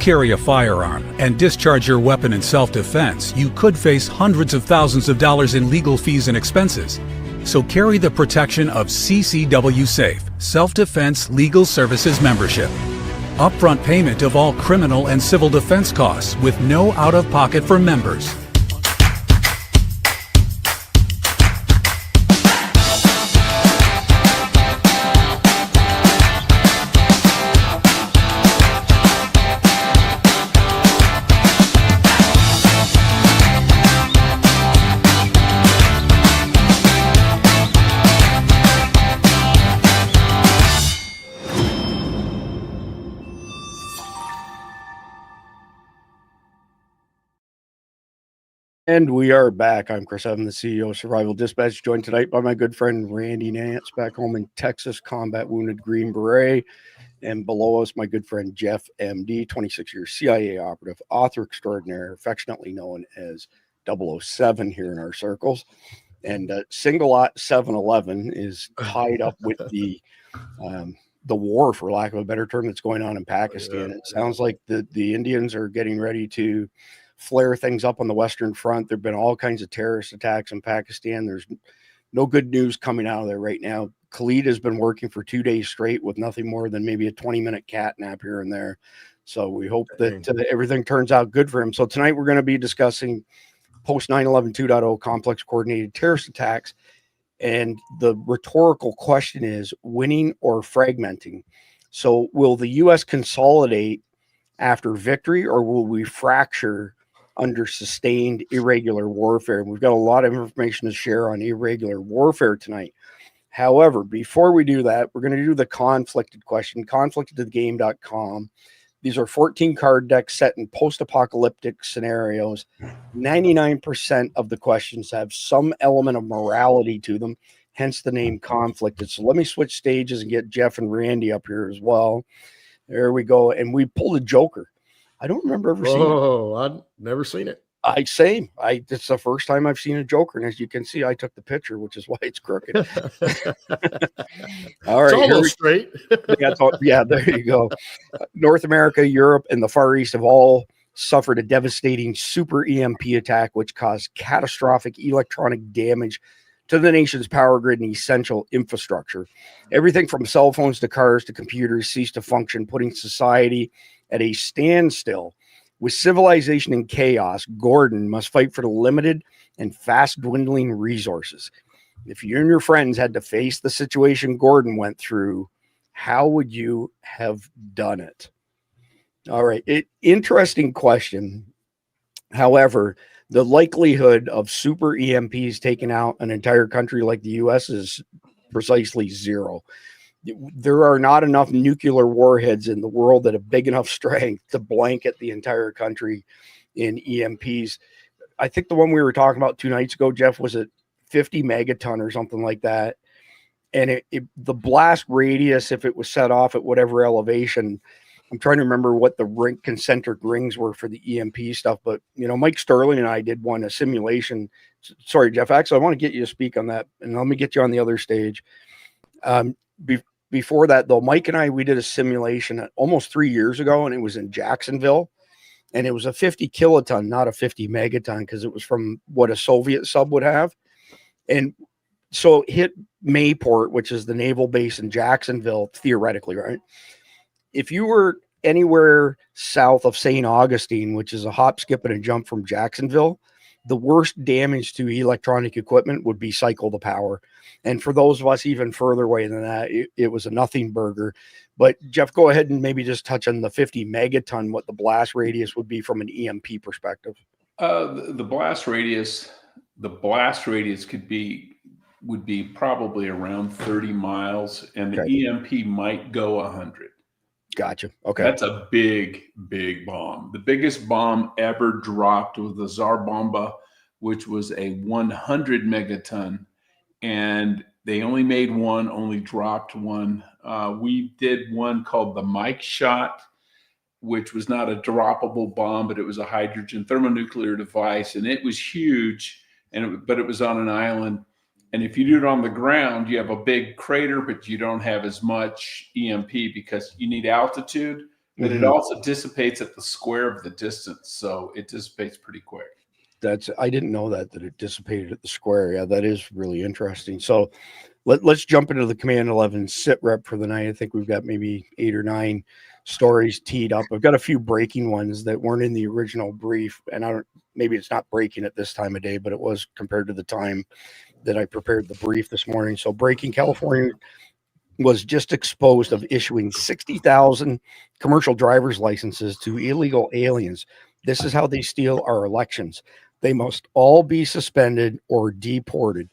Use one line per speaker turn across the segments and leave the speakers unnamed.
carry a firearm and discharge your weapon in self-defense, you could face hundreds of thousands of dollars in legal fees and expenses. So carry the protection of CCW Safe, Self-Defense Legal Services membership. Upfront payment of all criminal and civil defense costs with no out-of-pocket for members.
And we are back. I'm Chris Evans, the CEO of Survival Dispatch, joined tonight by my good friend Randy Nance, back home in Texas, combat wounded Green Beret. And below us, my good friend Jeff, MD, 26-year CIA operative, author extraordinaire, affectionately known as 007 here in our circles. And single lot 711 is tied up with the war, for lack of a better term, that's going on in Pakistan. It sounds like the Indians are getting ready to flare things up on the Western Front. There've been all kinds of terrorist attacks in Pakistan. There's no good news coming out of there right now. Khalid has been working for 2 days straight with nothing more than maybe a 20-minute cat nap here and there. So we hope that everything turns out good for him. So tonight we're going to be discussing post 9/11 2.0 complex coordinated terrorist attacks. And the rhetorical question is winning or fragmenting. So will the U.S. consolidate after victory, or will we fracture under sustained irregular warfare? And we've got a lot of information to share on irregular warfare tonight. However, before we do that, we're going to do the conflicted question, conflictedthegame.com. These are 14 card decks set in post-apocalyptic scenarios. 99% of the questions have some element of morality to them, hence the name conflicted. So let me switch stages and get Jeff and Randy up here as well. There we go. And we pulled a Joker. I don't remember ever seeing it.
Oh, I've never seen it.
Same. It's the first time I've seen a Joker. And as you can see, I took the picture, which is why it's crooked. All right.
It's almost straight.
Yeah, there you go. North America, Europe, and the Far East have all suffered a devastating super EMP attack, which caused catastrophic electronic damage to the nation's power grid and essential infrastructure. Everything from cell phones to cars to computers ceased to function, putting society at a standstill. With civilization in chaos, Gordon must fight for the limited and fast dwindling resources. If you and your friends had to face the situation Gordon went through, how would you have done it? All right. Interesting question. However, the likelihood of super EMPs taking out an entire country like the U.S. is precisely zero. There are not enough nuclear warheads in the world that have big enough strength to blanket the entire country in EMPs. I think the one we were talking about 2 nights ago, Jeff, was at 50 megaton or something like that. And the blast radius, if it was set off at whatever elevation, I'm trying to remember what the concentric rings were for the EMP stuff. But, Mike Sterling and I did a simulation. Sorry, Jeff, actually, I want to get you to speak on that. And let me get you on the other stage. Before that, though, Mike and I, we did a simulation almost 3 years ago, and it was in Jacksonville. And it was a 50 kiloton, not a 50 megaton, because it was from what a Soviet sub would have. And so it hit Mayport, which is the naval base in Jacksonville, theoretically, right? If you were anywhere south of St. Augustine, which is a hop, skip, and a jump from Jacksonville, the worst damage to electronic equipment would be cycle to power. And for those of us even further away than that, it was a nothing burger. But Jeff, go ahead and maybe just touch on the 50 megaton, what the blast radius would be from an EMP perspective.
The blast radius would be probably around 30 miles, and the EMP might go 100.
Gotcha. Okay.
That's a big, big bomb. The biggest bomb ever dropped was the Tsar Bomba, which was a 100 megaton. And they only made one, only dropped one. We did one called the Mike Shot, which was not a droppable bomb, but it was a hydrogen thermonuclear device. And it was huge, but it was on an island. And if you do it on the ground, you have a big crater, but you don't have as much EMP because you need altitude. but it also dissipates at the square of the distance. So it dissipates pretty quick.
I didn't know that it dissipated at the square. Yeah, that is really interesting. So let's jump into the Command 11 sit rep for the night. I think we've got maybe 8 or 9 stories teed up. I've got a few breaking ones that weren't in the original brief, and maybe it's not breaking at this time of day, but it was compared to the time that I prepared the brief this morning. So breaking: California was just exposed of issuing 60,000 commercial driver's licenses to illegal aliens. This is how they steal our elections. They must all be suspended or deported.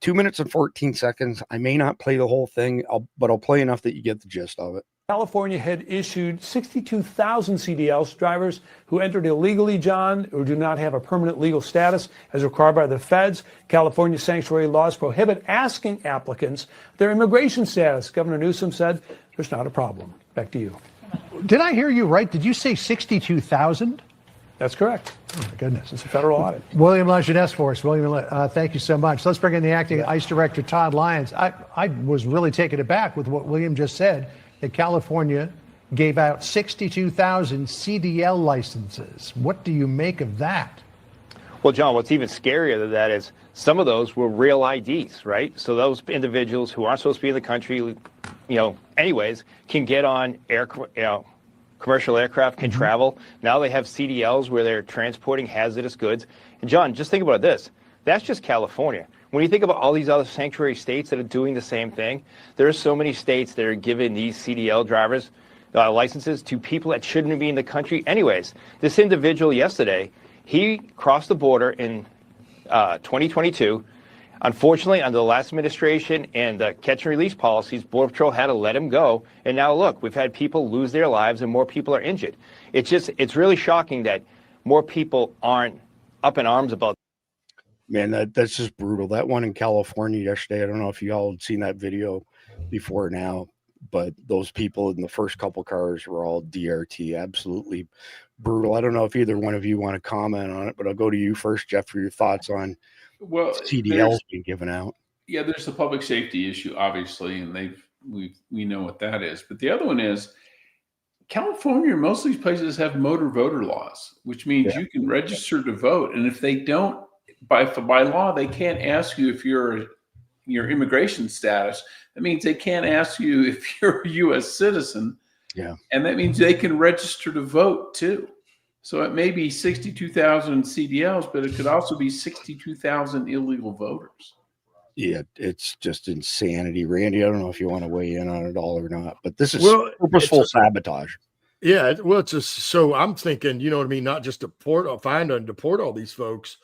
2 minutes and 14 seconds. I may not play the whole thing, but I'll play enough that you get the gist of it.
California had issued 62,000 CDLs, drivers who entered illegally, John, or do not have a permanent legal status as required by the feds. California sanctuary laws prohibit asking applicants their immigration status. Governor Newsom said there's not a problem. Back to you.
Did I hear you right? Did you say 62,000?
That's correct.
Oh, my goodness.
It's a federal audit.
William Langeness for us. William, thank you so much. Let's bring in the acting ICE director, Todd Lyons. I was really taken aback with what William just said, that California gave out 62,000 CDL licenses. What do you make of that?
Well, John, what's even scarier than that is some of those were real IDs, right? So those individuals who aren't supposed to be in the country, anyways, can get on commercial aircraft, can travel. Now they have CDLs where they're transporting hazardous goods. And John, just think about this. That's just California. When you think about all these other sanctuary states that are doing the same thing, there are so many states that are giving these CDL drivers licenses to people that shouldn't be in the country anyways. This individual yesterday, he crossed the border in 2022. Unfortunately, under the last administration and the catch and release policies, Border Patrol had to let him go. And now look, we've had people lose their lives and more people are injured. It's really shocking that more people aren't up in arms about.
Man, that's just brutal. That one in California yesterday, I don't know if you all had seen that video before now, but those people in the first couple cars were all DRT. Absolutely brutal. I don't know if either one of you want to comment on it, but I'll go to you first, Jeff, for your thoughts on CDLs being given out.
Yeah, there's the public safety issue, obviously, and we know what that is. But the other one is California, most of these places have motor voter laws, which means you can register to vote. And if they don't, by law, they can't ask you if your immigration status. That means they can't ask you if you're a U.S. citizen. Yeah. And that means they can register to vote too. So it may be 62,000 CDLs, but it could also be 62,000 illegal voters.
Yeah, it's just insanity. Randy, I don't know if you want to weigh in on it all or not, but this is purposeful sabotage.
Yeah, well, it's just so I'm thinking, you know what I mean? Not just find and deport all these folks.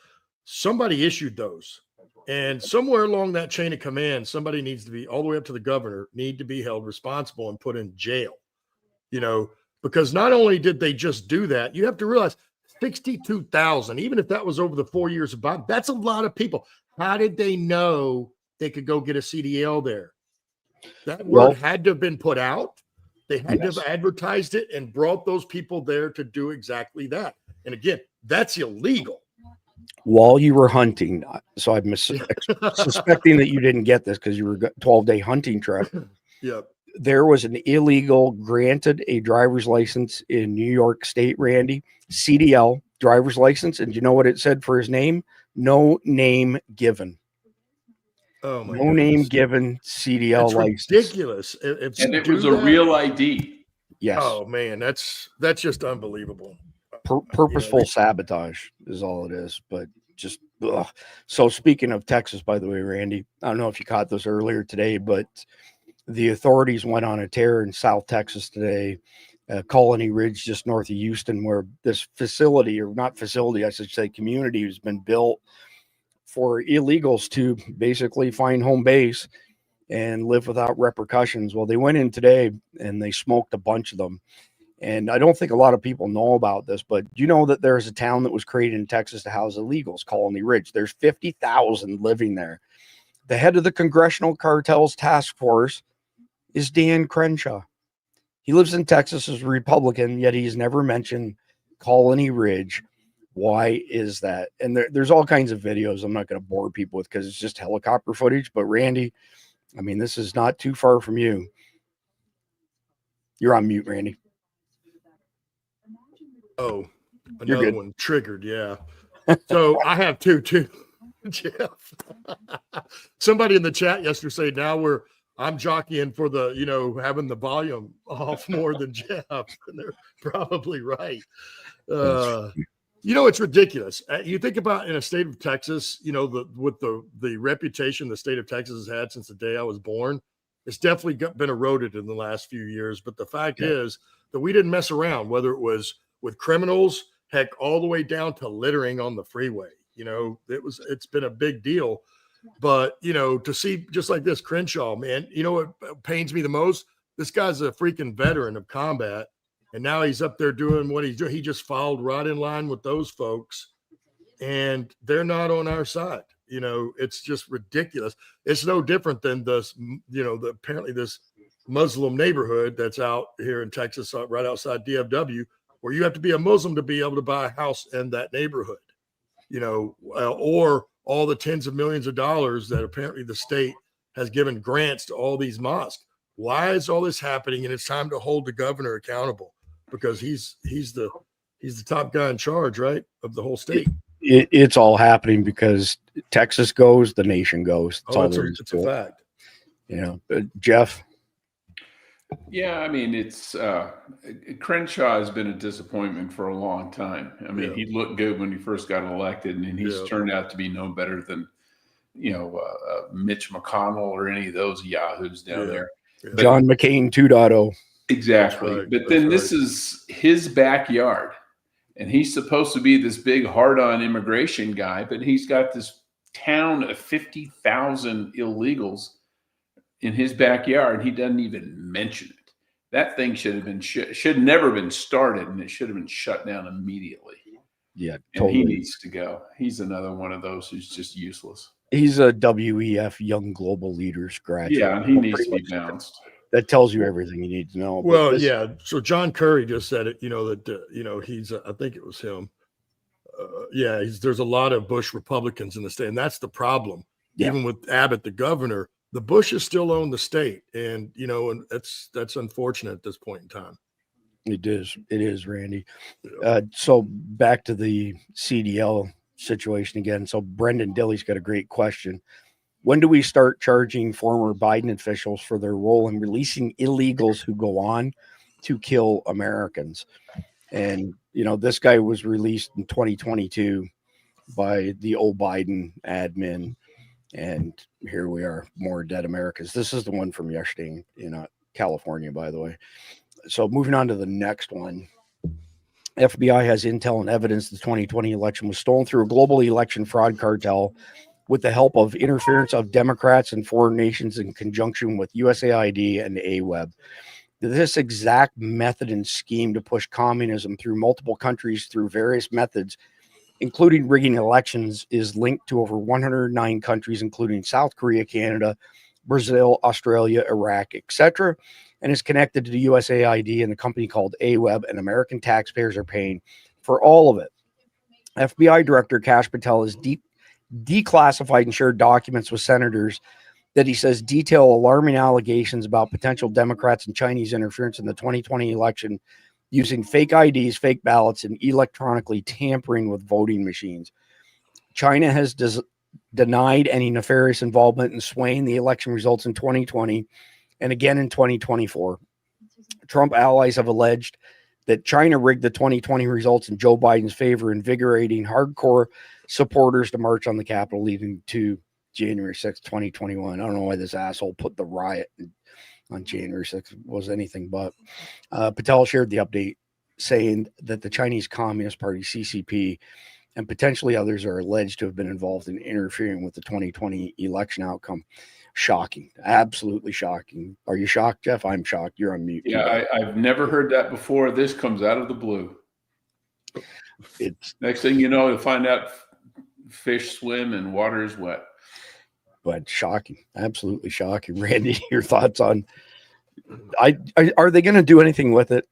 Somebody issued those. And somewhere along that chain of command, somebody needs to be all the way up to the governor, need to be held responsible and put in jail, because not only did they just do that, you have to realize 62,000, even if that was over the 4 years of Biden, that's a lot of people. How did they know they could go get a CDL there? That word had to have been put out. They had to have advertised it and brought those people there to do exactly that. And again, that's illegal.
While you were hunting, so I'm suspecting that you didn't get this because you were 12-day hunting trip.
Yep.
There was an illegal granted a driver's license in New York State, Randy, CDL driver's license. And do you know what it said for his name? No name given.
Oh my
no name given CDL
That's
license.
Ridiculous.
And it was a real ID.
Yes.
Oh man, that's just unbelievable.
Purposeful sabotage is all it is, but just ugh. So speaking of Texas, by the way, Randy, I don't know if you caught this earlier today, but the authorities went on a tear in South Texas today, Colony Ridge, just north of Houston, where this facility, or not facility, I should say community, has been built for illegals to basically find home base and live without repercussions. Well, they went in today and they smoked a bunch of them. And I don't think a lot of people know about this, but you know that there's a town that was created in Texas to house illegals, Colony Ridge. There's 50,000 living there. The head of the Congressional Cartels Task Force is Dan Crenshaw. He lives in Texas as a Republican, yet he's never mentioned Colony Ridge. Why is that? And there's all kinds of videos I'm not going to bore people with because it's just helicopter footage. But Randy, I mean, this is not too far from you. You're on mute, Randy.
Oh,
You're
another
good.
one triggered. Yeah. So I have two too, Jeff. Somebody in the chat yesterday said I'm jockeying for the, having the volume off more than Jeff. And they're probably right. It's ridiculous. You think about in a state of Texas, with the reputation the state of Texas has had since the day I was born, it's definitely been eroded in the last few years. But the fact is that we didn't mess around, whether it was with criminals, heck, all the way down to littering on the freeway. It's been a big deal. But, to see just like this, Crenshaw, man, what pains me the most? This guy's a freaking veteran of combat. And now he's up there doing what he's doing. He just followed right in line with those folks. And they're not on our side. It's just ridiculous. It's no different than apparently this Muslim neighborhood that's out here in Texas, right outside DFW, where you have to be a Muslim to be able to buy a house in that neighborhood, or all the tens of millions of dollars that apparently the state has given grants to all these mosques. Why is all this happening? And it's time to hold the governor accountable, because he's the top guy in charge, right, of the whole state.
It's all happening because Texas goes, the nation goes.
It's a fact.
Jeff.
Yeah, I mean, it's Crenshaw has been a disappointment for a long time. I mean, he looked good when he first got elected, and he's turned out to be no better than, Mitch McConnell or any of those yahoos down there.
But, John McCain 2.0.
Exactly. Right. But then this is his backyard, and he's supposed to be this big hard-on immigration guy, but he's got this town of 50,000 illegals in his backyard. He doesn't even mention it. That thing should never been started, and it should have been shut down immediately.
Yeah,
totally. And he needs to go. He's another one of those who's just useless.
He's a WEF Young Global Leaders graduate.
Yeah, he needs to be bounced.
That tells you everything you need to know.
Well, so John Curry just said it, that he's I think it was him. There's a lot of Bush Republicans in the state, and that's the problem. Yeah. Even with Abbott, the governor, the Bushes still own the state, and and that's unfortunate at this point in time.
It is, Randy. So back to the CDL situation again. So Brendan Dilly's got a great question. When do we start charging former Biden officials for their role in releasing illegals who go on to kill Americans? And, this guy was released in 2022 by the old Biden admin. And here we are, more dead Americans. This is the one from yesterday in California, by the way. So moving on to the next one. FBI has intel and evidence the 2020 election was stolen through a global election fraud cartel with the help of interference of Democrats and foreign nations in conjunction with USAID and AWEB. This exact method and scheme to push communism through multiple countries through various methods, including rigging elections, is linked to over 109 countries, including South Korea, Canada, Brazil, Australia, Iraq, etc., and is connected to the USAID and a company called AWEB, and American taxpayers are paying for all of it. FBI Director Kash Patel has declassified and shared documents with senators that he says detail alarming allegations about potential Democrats and Chinese interference in the 2020 election using fake IDs, fake ballots, and electronically tampering with voting machines. China has denied any nefarious involvement in swaying the election results in 2020 and again in 2024. Trump allies have alleged that China rigged the 2020 results in Joe Biden's favor, invigorating hardcore supporters to march on the Capitol, leading to January 6, 2021. I don't know why this asshole put the riot on January 6th was anything but. Patel shared the update saying that the Chinese Communist Party, CCP, and potentially others are alleged to have been involved in interfering with the 2020 election outcome. Shocking. Absolutely shocking. Are you shocked, Jeff? I'm shocked. You're on mute.
Yeah, I've never heard that before. This comes out of the blue.
It's
next thing you know, you'll find out fish swim and water is wet.
But shocking. Absolutely shocking. Randy, your thoughts on are they going to do anything with it?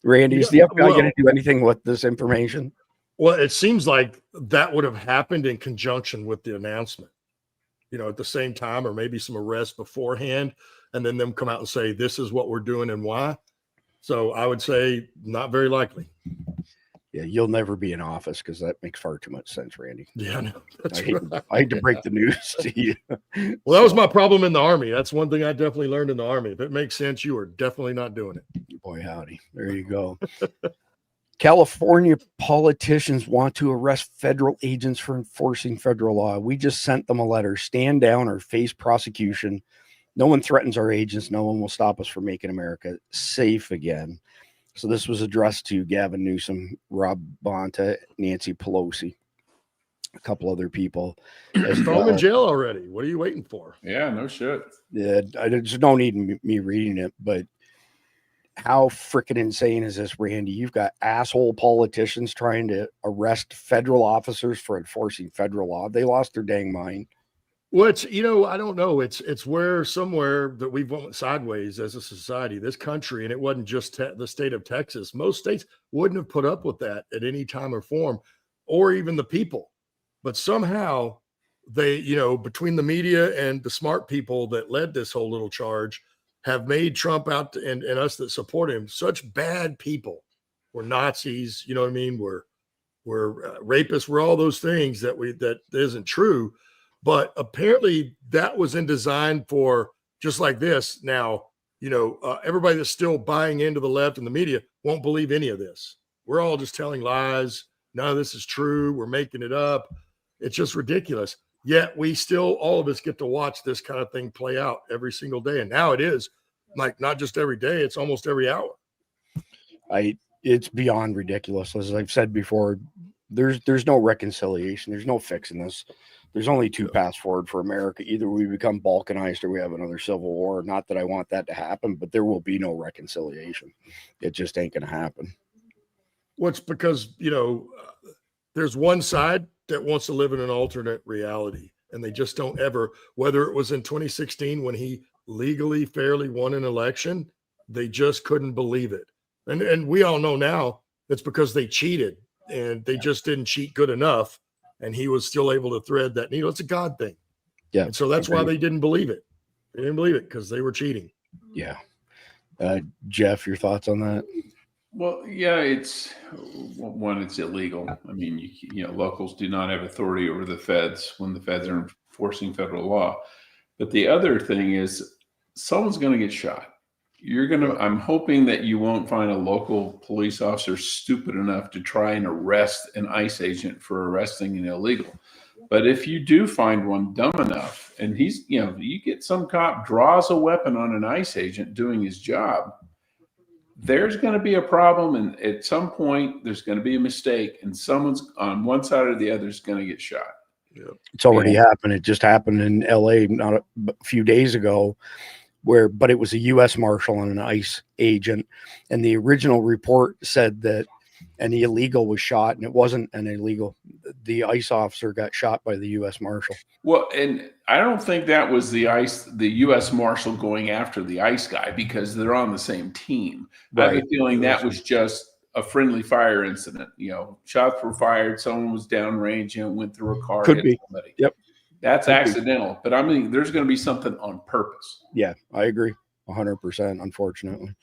Randy, is the FBI going to do anything with this information?
Well, it seems like that would have happened in conjunction with the announcement, at the same time, or maybe some arrests beforehand, and then them come out and say, this is what we're doing and why. So I would say not very likely.
Yeah, you'll never be in office because that makes far too much sense, Randy.
Yeah, no, that's
I hate,
right.
I hate to break the news to you.
Well, that was my problem in the Army. That's one thing I definitely learned in the Army. If it makes sense, you are definitely not doing it.
Boy, howdy. There you go. California politicians want to arrest federal agents for enforcing federal law. We just sent them a letter. Stand down or face prosecution. No one threatens our agents. No one will stop us from making America safe again. So this was addressed to Gavin Newsom, Rob Bonta, Nancy Pelosi, a couple other people.
Throw them in jail already. What are you waiting for?
Yeah, no shit.
Yeah, I just don't need me reading it, but how freaking insane is this, Randy? You've got asshole politicians trying to arrest federal officers for enforcing federal law. They lost their dang mind.
Which, I don't know. It's where somewhere that we've went sideways as a society, this country, and it wasn't just the state of Texas. Most states wouldn't have put up with that at any time or form, or even the people. But somehow they, between the media and the smart people that led this whole little charge, have made Trump out and us that support him such bad people. We're Nazis, you know what I mean? We're rapists. We're all those things that isn't true. But apparently that was in design for just like this. Now, everybody that's still buying into the left and the media won't believe any of this. We're all just telling lies. None of this is true. We're making it up. It's just ridiculous. Yet we still, all of us get to watch this kind of thing play out every single day. And now it is like not just every day, it's almost every hour.
It's beyond ridiculous. As I've said before, there's no reconciliation. There's no fixing this. There's only two paths forward for America. Either we become balkanized or we have another civil war. Not that I want that to happen, but there will be no reconciliation. It just ain't going to happen.
What's because, there's one side that wants to live in an alternate reality, and they just don't ever, whether it was in 2016 when he legally, fairly won an election, they just couldn't believe it. And we all know now it's because they cheated and they just didn't cheat good enough. And he was still able to thread that needle. It's a God thing.
Yeah.
And so that's why they didn't believe it. They didn't believe it because they were cheating.
Yeah. Jeff, your thoughts on that?
Well, yeah, it's illegal. I mean, locals do not have authority over the feds when the feds are enforcing federal law. But the other thing is someone's going to get shot. I'm hoping that you won't find a local police officer stupid enough to try and arrest an ICE agent for arresting an illegal. But if you do find one dumb enough and you get some cop draws a weapon on an ICE agent doing his job, there's going to be a problem. And at some point there's going to be a mistake and someone's on one side or the other is going to get shot.
Yeah.
It's already happened. It just happened in LA not a few days ago. But it was a U.S. Marshal and an ICE agent. And the original report said that an illegal was shot, and it wasn't an illegal. The ICE officer got shot by the U.S. Marshal.
Well, and I don't think that was the U.S. Marshal going after the ICE guy because they're on the same team. Right. I have a feeling that was just a friendly fire incident. Shots were fired, someone was downrange and went through a car.
Could be.
Somebody.
Yep.
That's accidental, but I mean, there's going to be something on purpose.
Yeah, I agree 100%, unfortunately.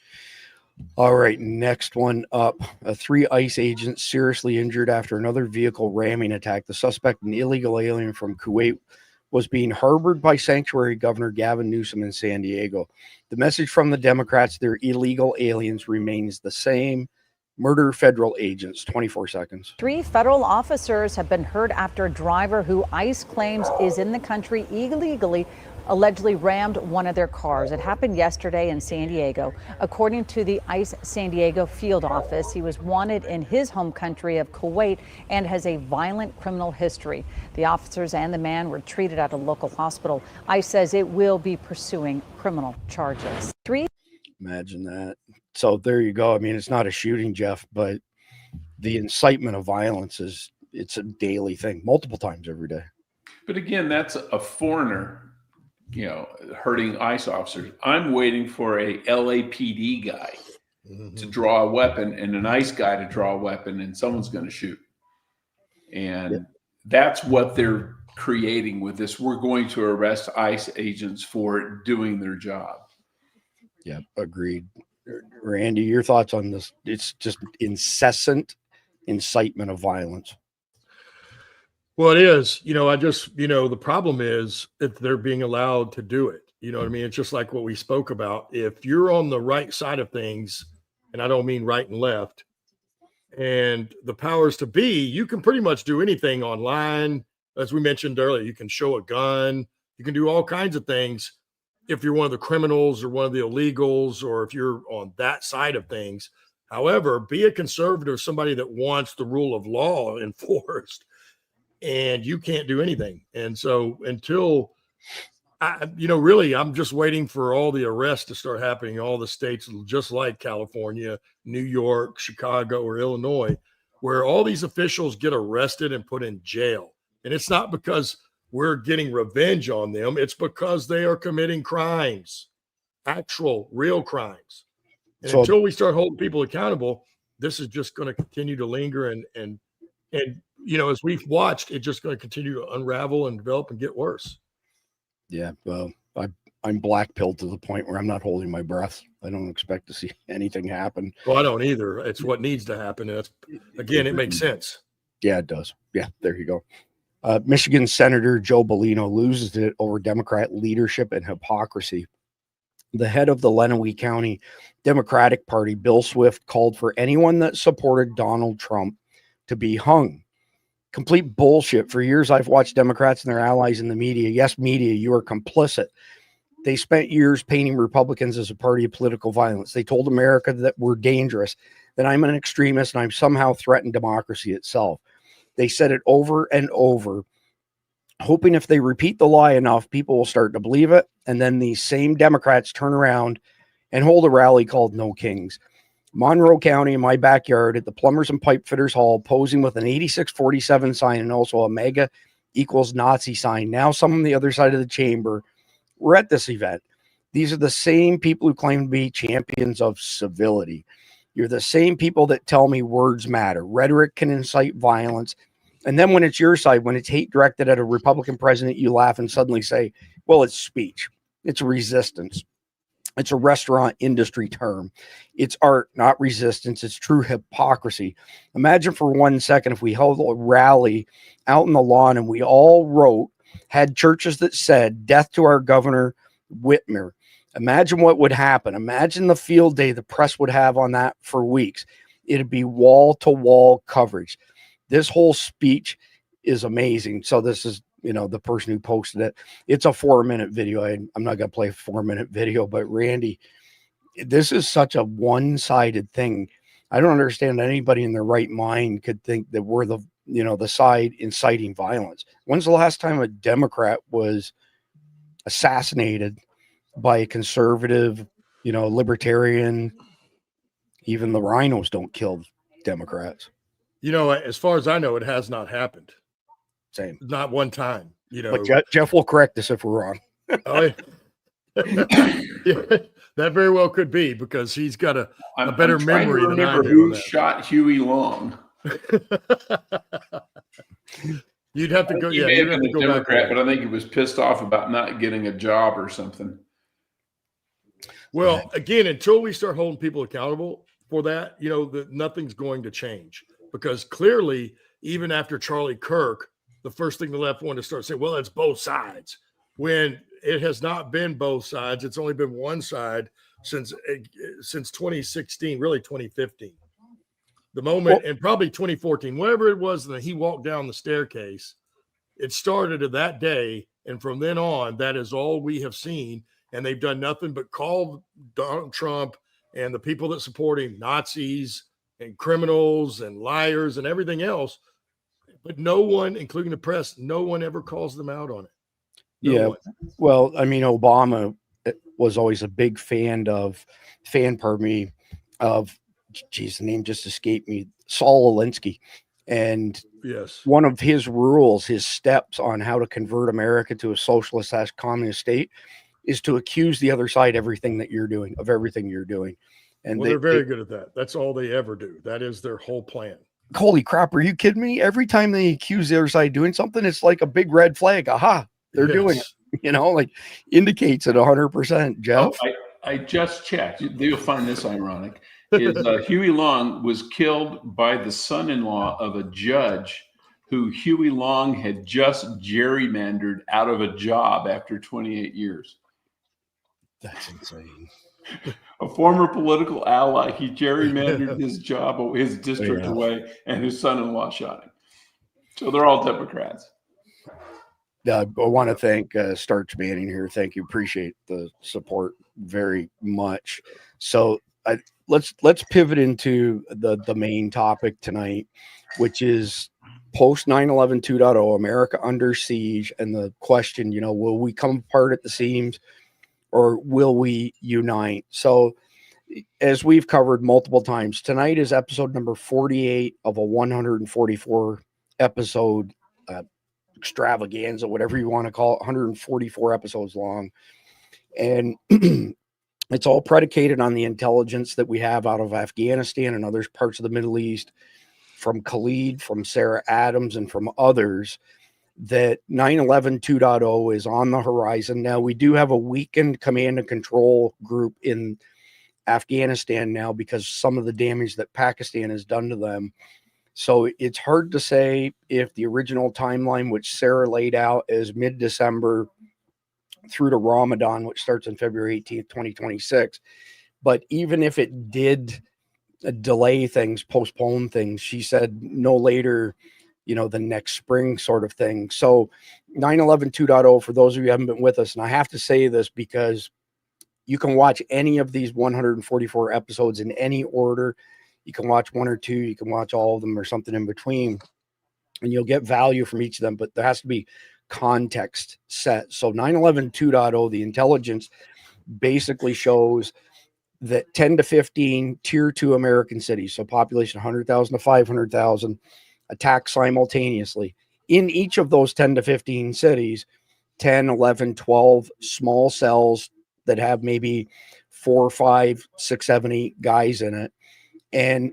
All right, next one up. 3 ICE agents seriously injured after another vehicle ramming attack. The suspect, an illegal alien from Kuwait, was being harbored by Sanctuary Governor Gavin Newsom in San Diego. The message from the Democrats, their illegal aliens, remains the same. Murder federal agents, 24 seconds.
3 federal officers have been heard after a driver who ICE claims is in the country illegally allegedly rammed one of their cars. It happened yesterday in San Diego. According to the ICE San Diego field office, he was wanted in his home country of Kuwait and has a violent criminal history. The officers and the man were treated at a local hospital. ICE says it will be pursuing criminal charges.
Imagine that. So there you go. I mean, it's not a shooting, Jeff, but the incitement of violence it's a daily thing, multiple times every day.
But again, that's a foreigner, hurting ICE officers. I'm waiting for a LAPD guy to draw a weapon and an ICE guy to draw a weapon and someone's going to shoot. And that's what they're creating with this. We're going to arrest ICE agents for doing their job.
Yeah, agreed. Randy, your thoughts on this? It's just incessant incitement of violence.
Well, it is. The problem is that they're being allowed to do it. You know what I mean? It's just like what we spoke about. If you're on the right side of things, and I don't mean right and left, and the powers to be, you can pretty much do anything online. As we mentioned earlier, you can show a gun, you can do all kinds of things if you're one of the criminals or one of the illegals, or if you're on that side of things. However, be a conservative, somebody that wants the rule of law enforced, and you can't do anything. And so until really, I'm just waiting for all the arrests to start happening in all the states, just like California, New York, Chicago, or Illinois, where all these officials get arrested and put in jail. And it's not because we're getting revenge on them. It's because they are committing crimes, actual, real crimes. And
So-
until we start holding people accountable, this is just going to continue to linger. And as we've watched, it's just going to continue to unravel and develop and get worse.
Yeah, well, I'm black-pilled to the point where I'm not holding my breath. I don't expect to see anything happen.
Well, I don't either. It's what needs to happen. And it makes sense.
Yeah, it does. Yeah, there you go. Michigan Senator Joe Bellino loses it over Democrat leadership and hypocrisy. The head of the Lenawee County Democratic Party, Bill Swift, called for anyone that supported Donald Trump to be hung. Complete bullshit. For years, I've watched Democrats and their allies in the media. Yes, media, you are complicit. They spent years painting Republicans as a party of political violence. They told America that we're dangerous, that I'm an extremist, and I'm somehow threatened democracy itself. They said it over and over, hoping if they repeat the lie enough, people will start to believe it. And then these same Democrats turn around and hold a rally called No Kings. Monroe County, in my backyard, at the Plumbers and Pipe Fitters Hall, posing with an 8647 sign and also a MAGA equals Nazi sign. Now some on the other side of the chamber were at this event. These are the same people who claim to be champions of civility. You're the same people that tell me words matter. Rhetoric can incite violence. And then when it's your side, when it's hate directed at a Republican president, you laugh and suddenly say, well, it's speech. It's resistance. It's a restaurant industry term. It's art, not resistance. It's true hypocrisy. Imagine for 1 second if we held a rally out in the lawn and we all had churches that said, death to our Governor Whitmer. Imagine what would happen. Imagine the field day the press would have on that for weeks. It'd be wall-to-wall coverage. This whole speech is amazing. So this is, the person who posted it. It's a 4-minute video. I'm not going to play a 4-minute video, but Randy, this is such a one-sided thing. I don't understand anybody in their right mind could think that we're the side inciting violence. When's the last time a Democrat was assassinated by a conservative, libertarian? Even the rhinos don't kill Democrats.
As far as I know, it has not happened.
Same.
Not one time,
But Jeff will correct us if we're wrong.
Oh, yeah, that very well could be, because he's got a better memory than I do.
Who shot Huey Long?
You'd have to go.
He
Yeah,
may
you'd
have
have
been
to
a
go
Democrat,
back.
but I think he was pissed off about not getting a job or something.
Well, again, until we start holding people accountable for that, nothing's going to change, because clearly, even after Charlie Kirk, the first thing the left wanted to start saying, well, it's both sides, when it has not been both sides. It's only been one side since 2016, really 2015. The moment, and probably 2014, whatever it was that he walked down the staircase, it started at that day. And from then on, that is all we have seen. And they've done nothing but call Donald Trump and the people that support him Nazis and criminals and liars and everything else. But no one, including the press, no one ever calls them out on it. No one.
Well, I mean, Obama was always a big fan, geez, the name just escaped me, Saul Alinsky. And
Yes,
one of his rules, his steps on how to convert America to a socialist/communist state is to accuse the other side of everything you're doing. And
well, they're very good at that. That's all they ever do. That is their whole plan.
Holy crap, are you kidding me? Every time they accuse the other side of doing something, it's like a big red flag. Aha, they're doing it. Indicates it 100%, Jeff.
I just checked. You'll find this ironic. is Huey Long was killed by the son-in-law of a judge who Huey Long had just gerrymandered out of a job after 28 years.
That's insane.
A former political ally, he gerrymandered his job, his district away, and his son-in-law shot him. So they're all Democrats.
I want to thank Starch Manning here. Thank you. Appreciate the support very much. So let's pivot into the main topic tonight, which is post 9/11 2.0, America under siege, and the question, will we come apart at the seams or will we unite? So as we've covered multiple times, tonight is episode number 48 of a 144 episode extravaganza, whatever you want to call it, 144 episodes long. And it's all predicated on the intelligence that we have out of Afghanistan and other parts of the Middle East, from Khalid, from Sarah Adams, and from others, that 9/11 2.0 is on the horizon. Now, we do have a weakened command and control group in Afghanistan now because some of the damage that Pakistan has done to them. So it's hard to say if the original timeline, which Sarah laid out as mid-December through to Ramadan, which starts on February 18th, 2026. But even if it did delay things, postpone things, she said no later, the next spring sort of thing. So 9/11 2.0, for those of you who haven't been with us, and I have to say this because you can watch any of these 144 episodes in any order. You can watch one or two, you can watch all of them or something in between, and you'll get value from each of them, but there has to be context set. So 9/11 2.0, the intelligence basically shows that 10 to 15 tier 2 American cities, so population 100,000 to 500,000, attack simultaneously. In each of those 10 to 15 cities, 10, 11, 12 small cells that have maybe 4, 5, 6, 7, 8 guys in it. And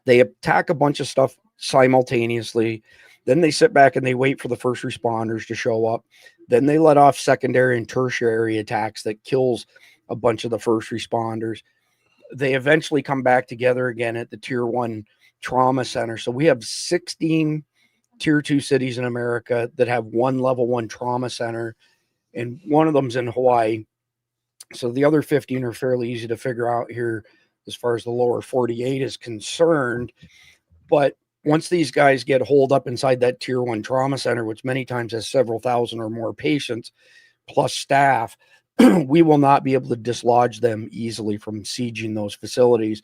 they attack a bunch of stuff simultaneously. Then they sit back and they wait for the first responders to show up. Then they let off secondary and tertiary attacks that kills a bunch of the first responders. They eventually come back together again at the tier 1 trauma center. So we have 16 tier 2 cities in America that have one level 1 trauma center, and one of them's in Hawaii. So the other 15 are fairly easy to figure out here as far as the lower 48 is concerned. But once these guys get holed up inside that tier 1 trauma center, which many times has several thousand or more patients plus staff, we will not be able to dislodge them easily from sieging those facilities.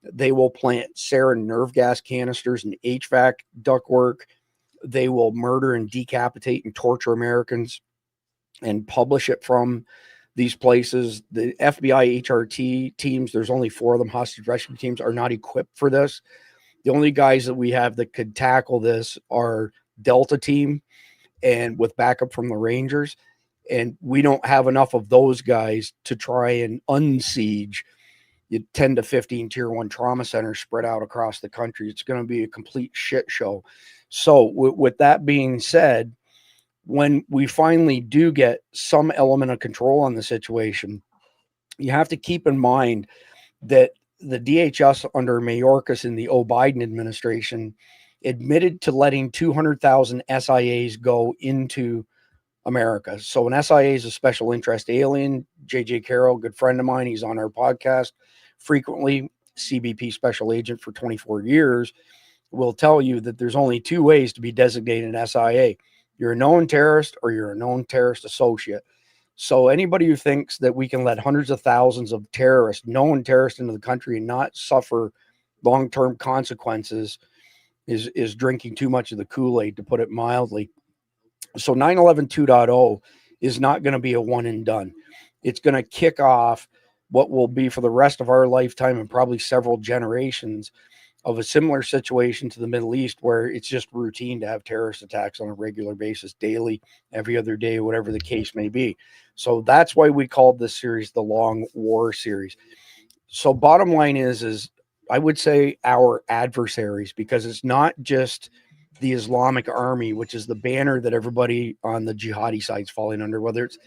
They will plant sarin nerve gas canisters and HVAC ductwork. They will murder and decapitate and torture Americans and publish it from these places. The FBI HRT teams, there's only 4 of them, hostage rescue teams, are not equipped for this. The only guys that we have that could tackle this are Delta team and with backup from the Rangers. And we don't have enough of those guys to try and unsiege 10 to 15 tier 1 trauma centers spread out across the country. It's going to be a complete shit show. So with that being said, when we finally do get some element of control on the situation, you have to keep in mind that the DHS under Mayorkas in the Biden administration admitted to letting 200,000 SIAs go into America. So an SIA is a special interest alien. JJ Carroll, good friend of mine, he's on our podcast frequently, CBP special agent for 24 years, will tell you that there's only 2 ways to be designated an SIA. You're a known terrorist or you're a known terrorist associate. So anybody who thinks that we can let hundreds of thousands of terrorists, known terrorists, into the country and not suffer long-term consequences is drinking too much of the Kool-Aid, to put it mildly. So 9/11 2.0 is not going to be a one and done. It's going to kick off what will be for the rest of our lifetime and probably several generations of a similar situation to the Middle East, where it's just routine to have terrorist attacks on a regular basis, daily, every other day, whatever the case may be. So that's why we called this series the Long War series. So bottom line is I would say our adversaries, because it's not just the Islamic Army, which is the banner that everybody on the jihadi side is falling under, whether it's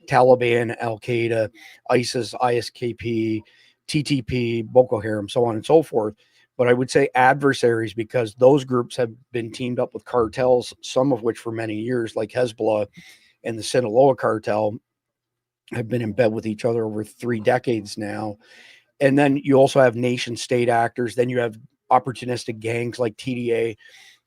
Taliban, Al-Qaeda, ISIS, ISKP, TTP, Boko Haram, so on and so forth. But I would say adversaries, because those groups have been teamed up with cartels, some of which for many years, like Hezbollah and the Sinaloa cartel, have been in bed with each other over 3 decades now. And then you also have nation state actors. Then you have opportunistic gangs like TDA.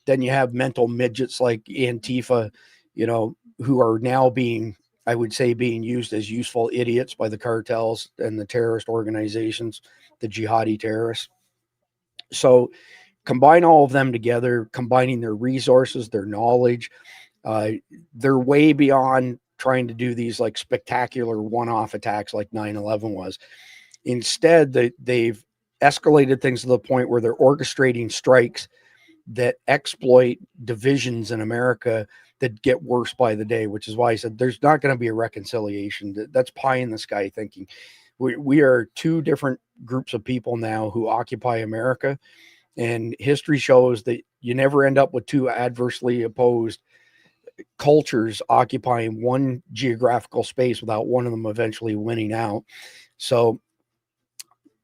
Then you have mental midgets like Antifa, who are now being, I would say, being used as useful idiots by the cartels and the terrorist organizations, the jihadi terrorists. So combine all of them together, combining their resources, their knowledge. They're way beyond trying to do these like spectacular one-off attacks like 9/11 was. Instead, they've escalated things to the point where they're orchestrating strikes that exploit divisions in America that get worse by the day, which is why I said there's not going to be a reconciliation. That's pie in the sky thinking. We are 2 different groups of people now who occupy America, and history shows that you never end up with 2 adversely opposed cultures occupying one geographical space without one of them eventually winning out. So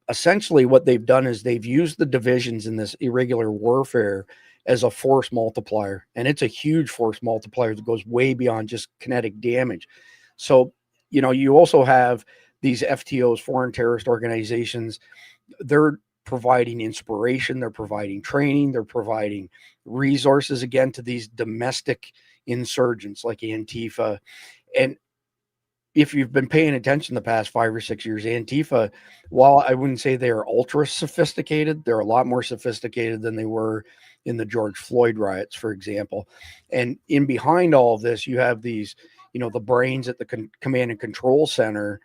essentially what they've done is they've used the divisions in this irregular warfare as a force multiplier. And it's a huge force multiplier that goes way beyond just kinetic damage. So, you also have these FTOs, foreign terrorist organizations. They're providing inspiration. They're providing training. They're providing resources, again, to these domestic insurgents like Antifa. And if you've been paying attention the past 5 or 6 years, Antifa, while I wouldn't say they are ultra sophisticated, they're a lot more sophisticated than they were in the George Floyd riots, for example. And in behind all of this, you have these, the brains at the command and control center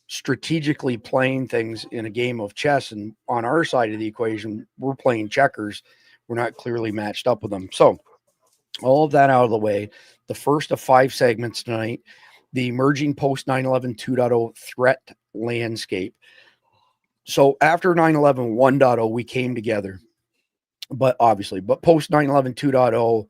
strategically playing things in a game of chess. And on our side of the equation, we're playing checkers. We're not clearly matched up with them. So all of that out of the way, the first of 5 segments tonight, the emerging post 9/11 2.0 threat landscape. So after 9/11 1.0, we came together, but post 9/11 2.0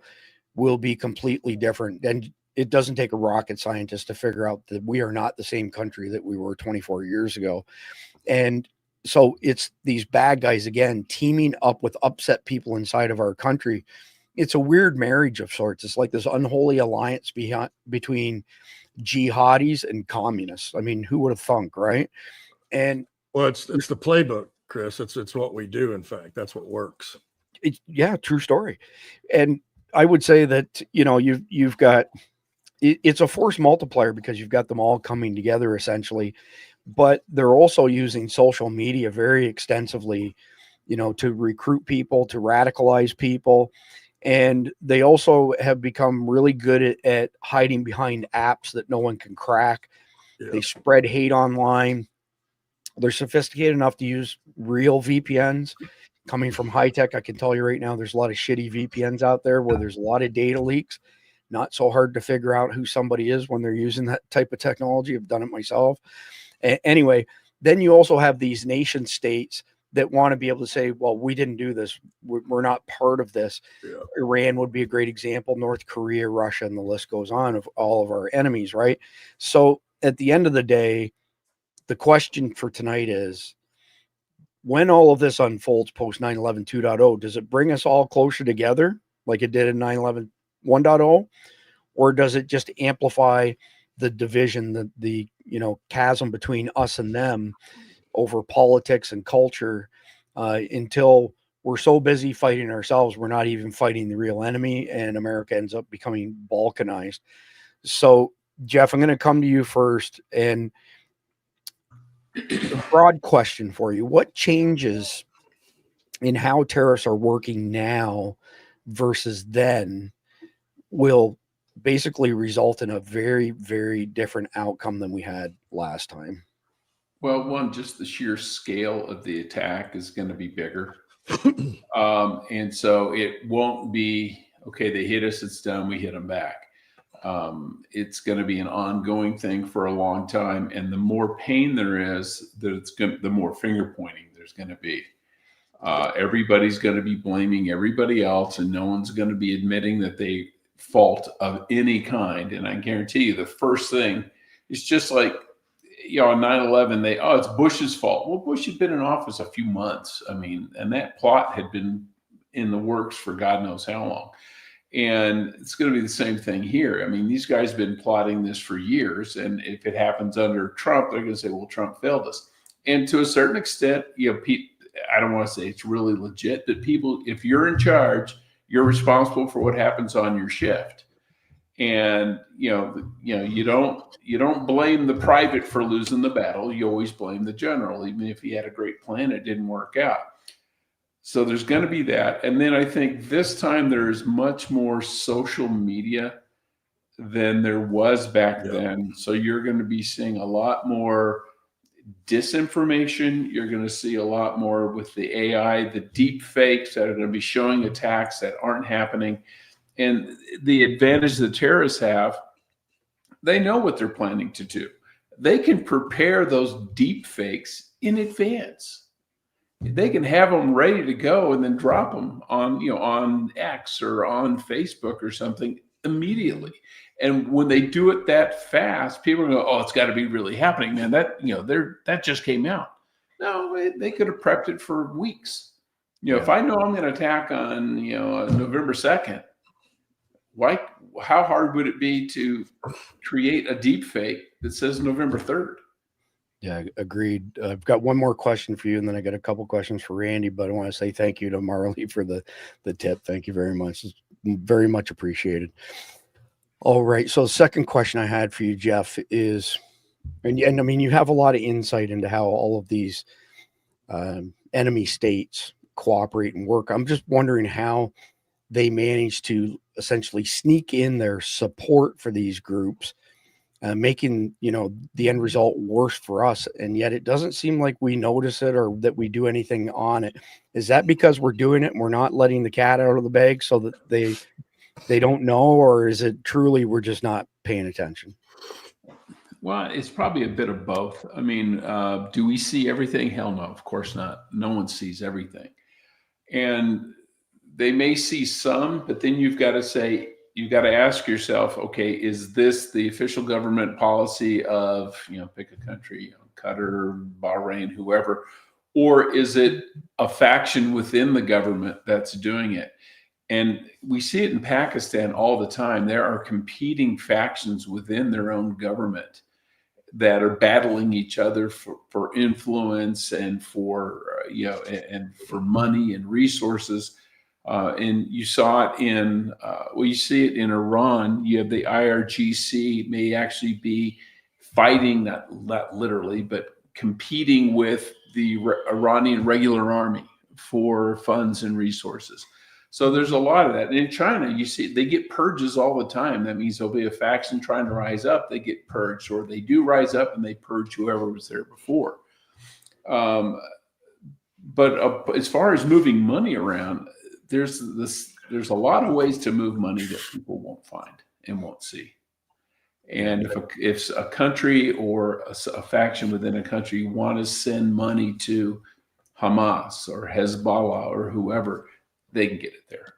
will be completely different. And it doesn't take a rocket scientist to figure out that we are not the same country that we were 24 years ago. And so it's these bad guys, again, teaming up with upset people inside of our country. It's a weird marriage of sorts. It's like this unholy alliance between jihadis and communists. I mean, who would have thunk, right? And
well, it's the playbook, Chris. It's what we do. In fact, that's what works.
True story. And I would say that you've got it's a force multiplier because you've got them all coming together essentially, but they're also using social media very extensively, to recruit people, to radicalize people. And they also have become really good at hiding behind apps that no one can crack. Yeah. They spread hate online. They're sophisticated enough to use real VPNs. Coming from high tech, I can tell you right now, there's a lot of shitty VPNs out there where there's a lot of data leaks. Not so hard to figure out who somebody is when they're using that type of technology. I've done it myself. Anyway, then you also have these nation states that want to be able to say, well, we didn't do this. We're not part of this. Yeah. Iran would be a great example. North Korea, Russia, and the list goes on of all of our enemies, right? So at the end of the day, the question for tonight is, when all of this unfolds post 9/11 2.0, does it bring us all closer together like it did in 9/11 1.0? Or does it just amplify the division, the chasm between us and them over politics and culture until we're so busy fighting ourselves, we're not even fighting the real enemy, and America ends up becoming balkanized. So, Jeff, I'm going to come to you first, and a broad question for you. What changes in how terrorists are working now versus then will basically result in a very, very different outcome than we had last time?
Well, one, just the sheer scale of the attack is going to be bigger. And so it won't be, okay, they hit us, it's done, we hit them back. It's going to be an ongoing thing for a long time. And the more pain there is, the more finger pointing there's going to be. Everybody's going to be blaming everybody else, and no one's going to be admitting that they fault of any kind. And I guarantee you the first thing is just like on 9/11, it's Bush's fault. Well, Bush had been in office a few months. I mean, and that plot had been in the works for God knows how long. And it's going to be the same thing here. I mean, these guys have been plotting this for years. And if it happens under Trump, they're going to say, well, Trump failed us. And to a certain extent, I don't want to say it's really legit that people, if you're in charge, you're responsible for what happens on your shift. And you don't blame the private for losing the battle. You always blame the general, even if he had a great plan, it didn't work out. So there's going to be that. And then I think this time there's much more social media than there was back then. So you're going to be seeing a lot more disinformation. You're going to see a lot more with the AI, the deep fakes that are going to be showing attacks that aren't happening. And the advantage the terrorists have, they know what they're planning to do. They can prepare those deep fakes in advance. They can have them ready to go and then drop them on X or on Facebook or something immediately. And when they do it that fast, people are going to go, oh, it's got to be really happening, man. That just came out. No, they could have prepped it for weeks. If I know I'm going to attack on November 2nd, how hard would it be to create a deep fake that says November 3rd?
Yeah, agreed. I've got one more question for you, and then I got a couple questions for Randy, but I want to say thank you to Marley for the tip. Thank you very much. It's very much appreciated. All right. So the second question I had for you, Jeff, is, and I mean, you have a lot of insight into how all of these enemy states cooperate and work. I'm just wondering how they manage to essentially sneak in their support for these groups, making the end result worse for us, and yet it doesn't seem like we notice it or that we do anything on it. Is that because we're doing it and we're not letting the cat out of the bag so that they don't know, or is it truly we're just not paying attention?
Well, it's probably a bit of both. I mean, do we see everything? Hell no, of course not. No one sees everything, and they may see some, but then you've got to ask yourself, okay, is this the official government policy of, pick a country, Qatar, Bahrain, whoever, or is it a faction within the government that's doing it? And we see it in Pakistan all the time. There are competing factions within their own government that are battling each other for influence and for money and resources. And you saw it you see it in Iran. You have the IRGC may actually be fighting, not literally, but competing with the Iranian regular army for funds and resources. So there's a lot of that. And in China, you see they get purges all the time. That means there'll be a faction trying to rise up, they get purged, or they do rise up and they purge whoever was there before. But as far as moving money around, there's a lot of ways to move money that people won't find and won't see. And if a country or a faction within a country want to send money to Hamas or Hezbollah or whoever, they can get it there.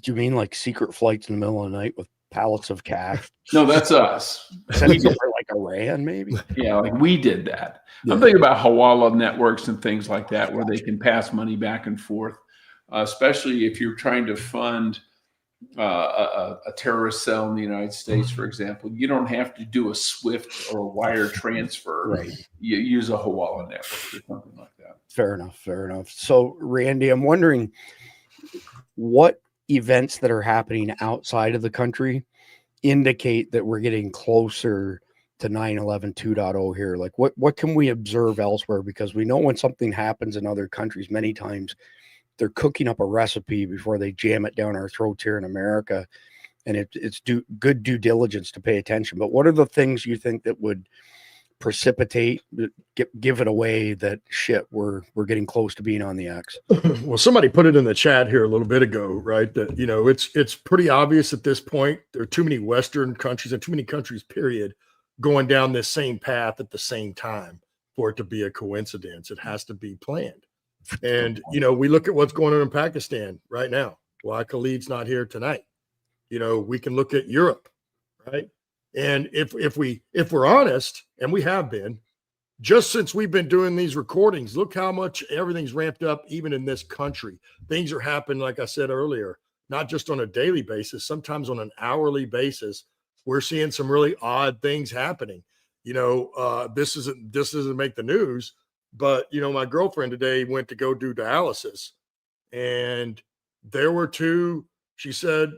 Do you mean like secret flights in the middle of the night with pallets of cash?
No, that's us.
We did like Iran, maybe.
Yeah, like we did that. Yeah. I'm thinking about Hawala networks and things like that, where they can pass money back and forth, especially if you're trying to fund a terrorist cell in the United States, for example. You don't have to do a SWIFT or a wire transfer.
Right.
You use a Hawala network or something like that.
Fair enough. So, Randy, I'm wondering what events that are happening outside of the country indicate that we're getting closer to 9/11 2.0 here. Like what can we observe elsewhere? Because we know when something happens in other countries, many times they're cooking up a recipe before they jam it down our throats here in America. And it's good due diligence to pay attention. But what are the things you think that would precipitate, give it away that shit, we're getting close to being on the X?
Well, somebody put it in the chat here a little bit ago, right? That, it's pretty obvious at this point. There are too many Western countries and too many countries, period, going down this same path at the same time for it to be a coincidence. It has to be planned. And, we look at what's going on in Pakistan right now. Why Khalid's not here tonight. We can look at Europe, right? And if we're honest, and we have been, just since we've been doing these recordings, look how much everything's ramped up, even in this country. Things are happening, like I said earlier, not just on a daily basis, sometimes on an hourly basis. We're seeing some really odd things happening. This doesn't make the news, but my girlfriend today went to go do dialysis, and there were two, she said,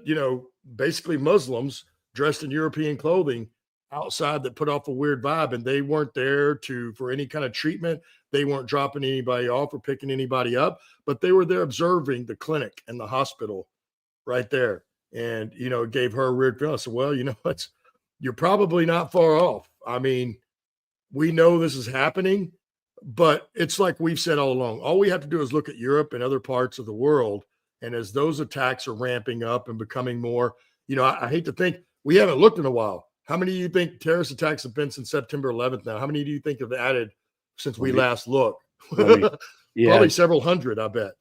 basically Muslims dressed in European clothing outside that put off a weird vibe, and they weren't there for any kind of treatment. They weren't dropping anybody off or picking anybody up, but they were there observing the clinic and the hospital right there. And, it gave her a weird feeling. I said, well, you're probably not far off. I mean, we know this is happening, but it's like we've said all along. All we have to do is look at Europe and other parts of the world. And as those attacks are ramping up and becoming more, I hate to think, we haven't looked in a while. How many do you think terrorist attacks have been since September 11th now? How many do you think have added since we last looked? Probably several hundred, I bet.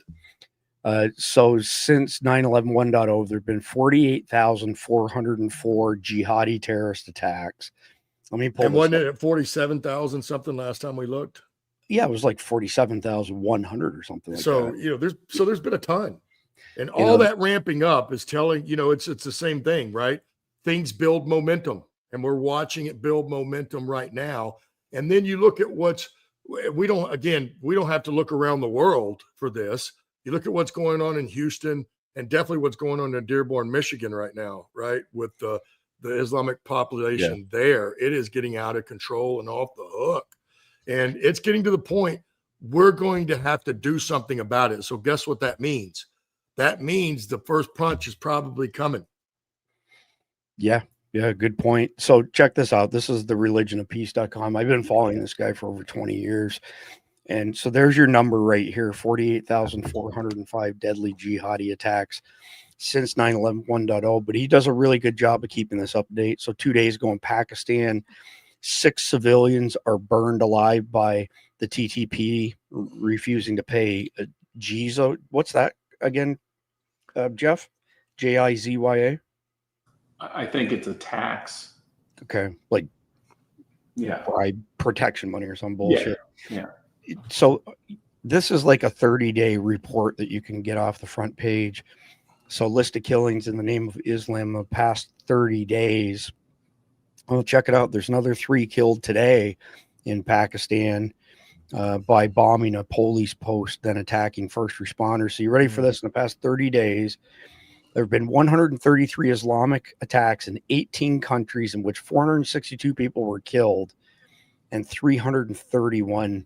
So since 9/11 1.0, there have been 48,404 jihadi terrorist attacks. Let me pull
and wasn't it at 47,000 something last time we looked?
Yeah, it was like 47,100 or something like that.
There's been a ton. And all that ramping up is telling, it's the same thing, right? Things build momentum, and we're watching it build momentum right now. And then you look at we don't have to look around the world for this. You look at what's going on in Houston, and definitely what's going on in Dearborn, Michigan right now, right? With the Islamic population there, it is getting out of control and off the hook. And it's getting to the point we're going to have to do something about it. So guess what that means? That means the first punch is probably coming.
Yeah, good point. So check this out. This is the religionofpeace.com. I've been following this guy for over 20 years. And so there's your number right here, 48,405 deadly jihadi attacks since 9/11 1.0. But he does a really good job of keeping this update. So 2 days ago in Pakistan, 6 civilians are burned alive by the TTP refusing to pay GIZA. What's that again, Jeff? JIZYA?
I think it's a tax.
Okay. Like, bribe protection money or some bullshit.
Yeah.
So this is like a 30-day report that you can get off the front page. So list of killings in the name of Islam the past 30 days. Well, check it out. There's another 3 killed today in Pakistan by bombing a police post, then attacking first responders. So you ready for this? In the past 30 days, there have been 133 Islamic attacks in 18 countries in which 462 people were killed and 331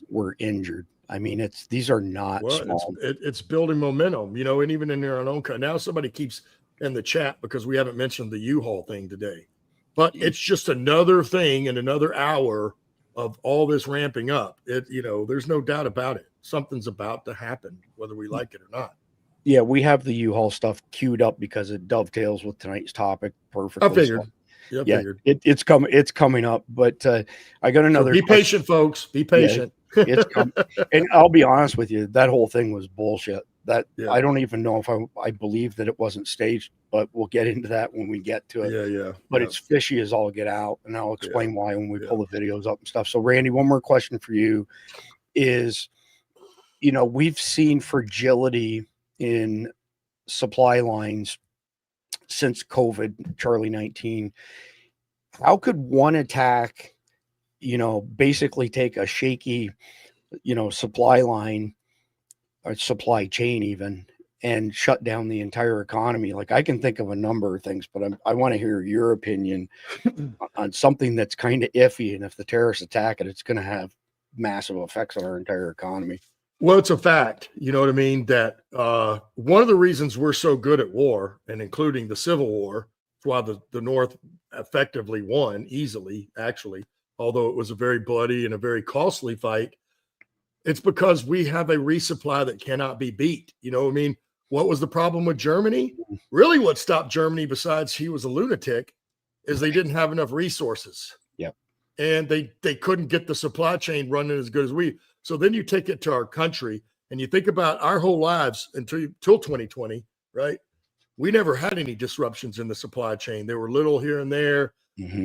were injured. I mean, these are not small.
It's building momentum, and even in our own country. Now somebody keeps in the chat because we haven't mentioned the U-Haul thing today. But it's just another thing in another hour of all this ramping up. There's no doubt about it. Something's about to happen, whether we like it or not.
Yeah, we have the U-Haul stuff queued up because it dovetails with tonight's topic perfectly.
I figured.
So, it's coming up. But I got another.
So be patient, folks. Be patient.
Yeah, it's coming. And I'll be honest with you, that whole thing was bullshit. I don't even know if I believe that it wasn't staged, but we'll get into that when we get to it.
Yeah.
But it's fishy as all get out, and I'll explain why when we pull the videos up and stuff. So, Randy, one more question for you is, we've seen fragility in supply lines since COVID, Charlie 19. How could one attack, basically take a shaky, supply line or supply chain even and shut down the entire economy? Like, I can think of a number of things, but I want to hear your opinion on something that's kind of iffy. And if the terrorists attack it, it's going to have massive effects on our entire economy.
Well, it's a fact, you know what I mean, that one of the reasons we're so good at war, and including the Civil War, while the North effectively won easily, actually, although it was a very bloody and a very costly fight, it's because we have a resupply that cannot be beat. You know what I mean? What was the problem with Germany? Really, what stopped Germany, besides he was a lunatic, is they didn't have enough resources.
Yep.
And they couldn't get the supply chain running as good as we. So then you take it to our country and you think about our whole lives until 2020, right? We never had any disruptions in the supply chain. There were little here and there,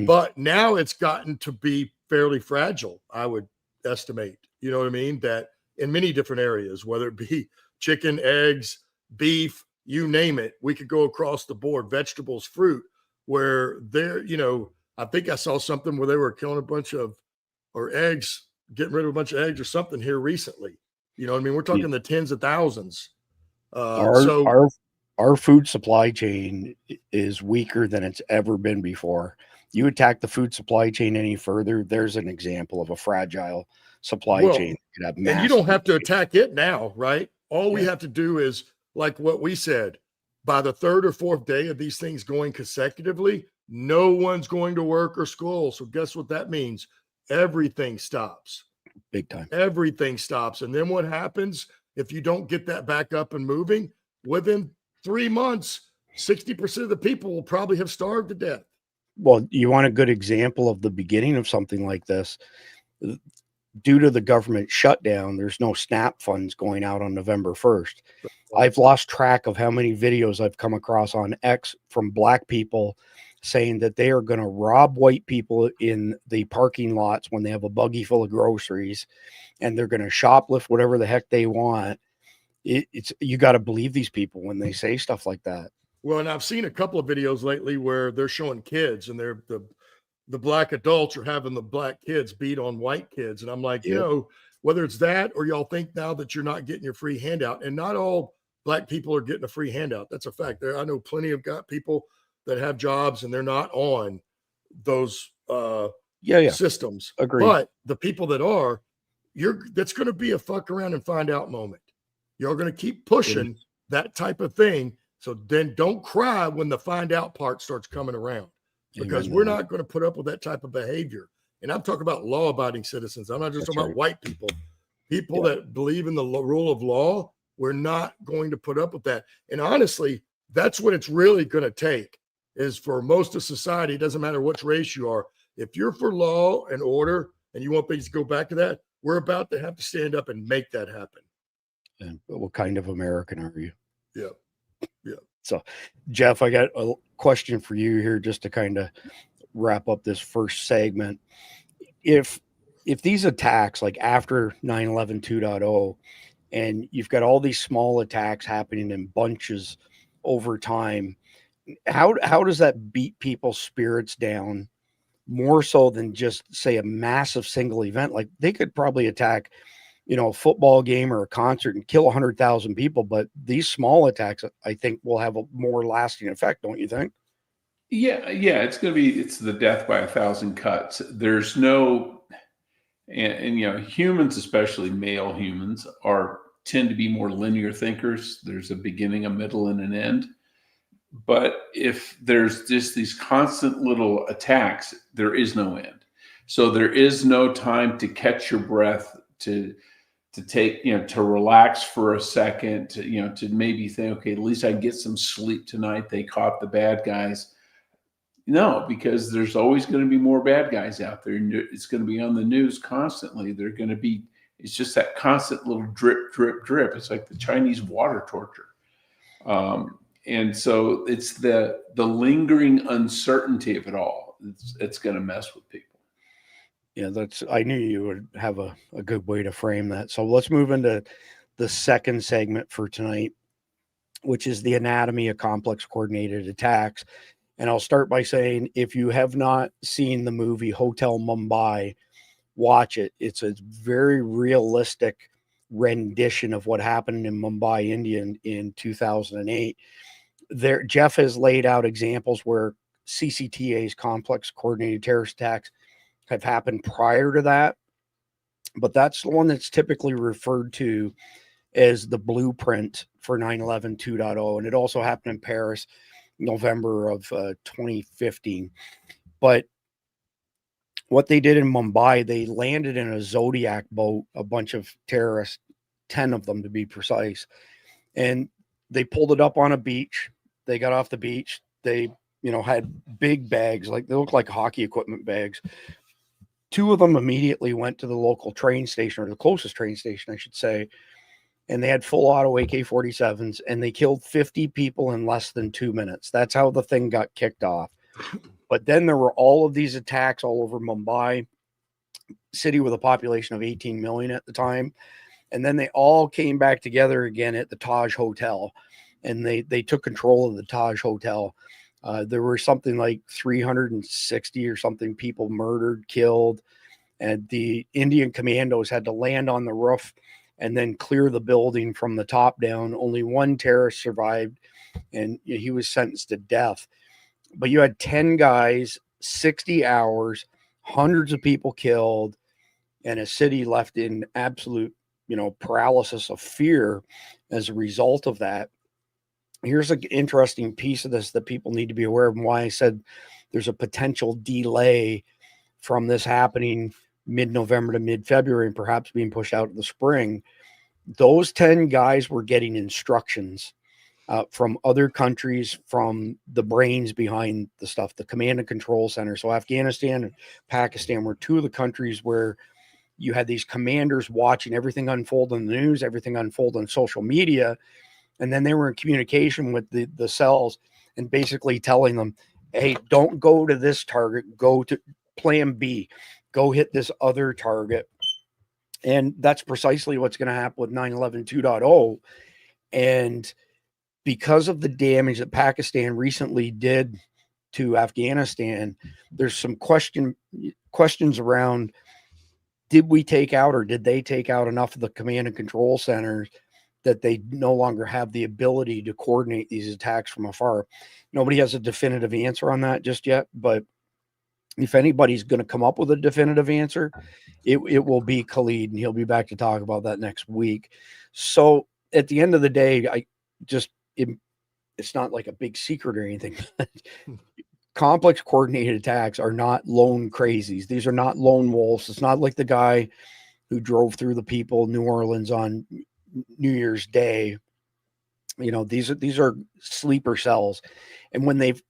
But now it's gotten to be fairly fragile, I would estimate. You know what I mean? That in many different areas, whether it be chicken, eggs, beef, you name it, we could go across the board, vegetables, fruit, where they're, I think I saw something where they were killing a bunch of, or eggs, getting rid of a bunch of eggs or something here recently. You know what I mean? We're talking the tens of thousands.
Our food supply chain is weaker than it's ever been before. You attack the food supply chain any further, there's an example of a fragile supply chain.
And you don't have to attack it now, right? All we have to do is, like what we said, by the third or fourth day of these things going consecutively, no one's going to work or school. So guess what that means? Everything stops.
Big time.
Everything stops. And then what happens if you don't get that back up and moving? Within 3 months, 60% of the people will probably have starved to death.
Well, you want a good example of the beginning of something like this? Due to the government shutdown, there's no SNAP funds going out on November 1st. I've lost track of how many videos I've come across on X from black people saying that they are going to rob white people in the parking lots when they have a buggy full of groceries, and they're going to shoplift whatever the heck they want. It's you got to believe these people when they say stuff like that.
Well, and I've seen a couple of videos lately where they're showing kids, and they're the black adults are having the black kids beat on white kids. And I'm like, whether it's that or y'all think now that you're not getting your free handout, and not all black people are getting a free handout. That's a fact. I know plenty of people that have jobs and they're not on those systems.
Agreed.
But the people that are, that's going to be a fuck around and find out moment. You're going to keep pushing that type of thing. So then don't cry when the find out part starts coming around, because we're not going to put up with that type of behavior. And I'm talking about law abiding citizens. I'm not just talking about white people, that believe in the rule of law. We're not going to put up with that. And honestly, that's what it's really going to take, is for most of society. It doesn't matter which race you are. If you're for law and order and you want things to go back to that, we're about to have to stand up and make that happen.
And what kind of American are you?
Yeah.
So, Jeff, I got a question for you here just to kind of wrap up this first segment. If these attacks, like after 9/11 2.0, and you've got all these small attacks happening in bunches over time, how does that beat people's spirits down more so than just, say, a massive single event? Like, they could probably attack a football game or a concert and kill 100,000 people. But these small attacks, I think, will have a more lasting effect. Don't you think?
Yeah. It's the death by 1,000 cuts. There's no, and humans, especially male humans, tend to be more linear thinkers. There's a beginning, a middle, and an end. But if there's just these constant little attacks, there is no end. So there is no time to catch your breath, to take, to relax for a second, to maybe think, okay, at least I get some sleep tonight. They caught the bad guys. No, because there's always going to be more bad guys out there. And it's going to be on the news constantly. They're going to be, it's just that constant little drip, drip, drip. It's like the Chinese water torture. And so it's the lingering uncertainty of it all. It's going to mess with people.
Yeah, I knew you would have a good way to frame that. So let's move into the second segment for tonight, which is the anatomy of complex coordinated attacks. And I'll start by saying, if you have not seen the movie Hotel Mumbai, watch it. It's a very realistic rendition of what happened in Mumbai, India in 2008. Jeff has laid out examples where CCTA's, complex coordinated terrorist attacks, have happened prior to that, but that's the one that's typically referred to as the blueprint for 9/11 2.0, and it also happened in Paris, November of 2015. But what they did in Mumbai, they landed in a Zodiac boat, a bunch of terrorists, 10 of them to be precise, and they pulled it up on a beach. They got off the beach. They had big bags, like they looked like hockey equipment bags. 2 of them immediately went to the local train station, or the closest train station, I should say, and they had full auto AK-47s, and they killed 50 people in less than 2 minutes. That's how the thing got kicked off. But then there were all of these attacks all over Mumbai, city with a population of 18 million at the time. And then they all came back together again at the Taj Hotel, and they took control of the Taj Hotel. There were something like 360 or something people murdered, killed, and the Indian commandos had to land on the roof and then clear the building from the top down. Only one terrorist survived, and he was sentenced to death. But you had 10 guys, 60 hours, hundreds of people killed, and a city left in absolute, paralysis of fear as a result of that. Here's an interesting piece of this that people need to be aware of, and why I said there's a potential delay from this happening mid-November to mid-February and perhaps being pushed out to the spring. Those 10 guys were getting instructions from other countries, from the brains behind the stuff, the command and control center. So Afghanistan and Pakistan were two of the countries where you had these commanders watching everything unfold in the news, everything unfold on social media. And then they were in communication with the cells and basically telling them, hey, don't go to this target, go to plan B, go hit this other target. And that's precisely what's going to happen with 9/11 2.0. And because of the damage that Pakistan recently did to Afghanistan, there's some questions around, did we take out, or did they take out enough of the command and control centers that they no longer have the ability to coordinate these attacks from afar? Nobody has a definitive answer on that just yet, but if anybody's going to come up with a definitive answer, it will be Khalid, and he'll be back to talk about that next week. So at the end of the day, it's not like a big secret or anything. Complex coordinated attacks are not lone crazies. These are not lone wolves. It's not like the guy who drove through the people in New Orleans on New Year's Day. These are sleeper cells. And when they've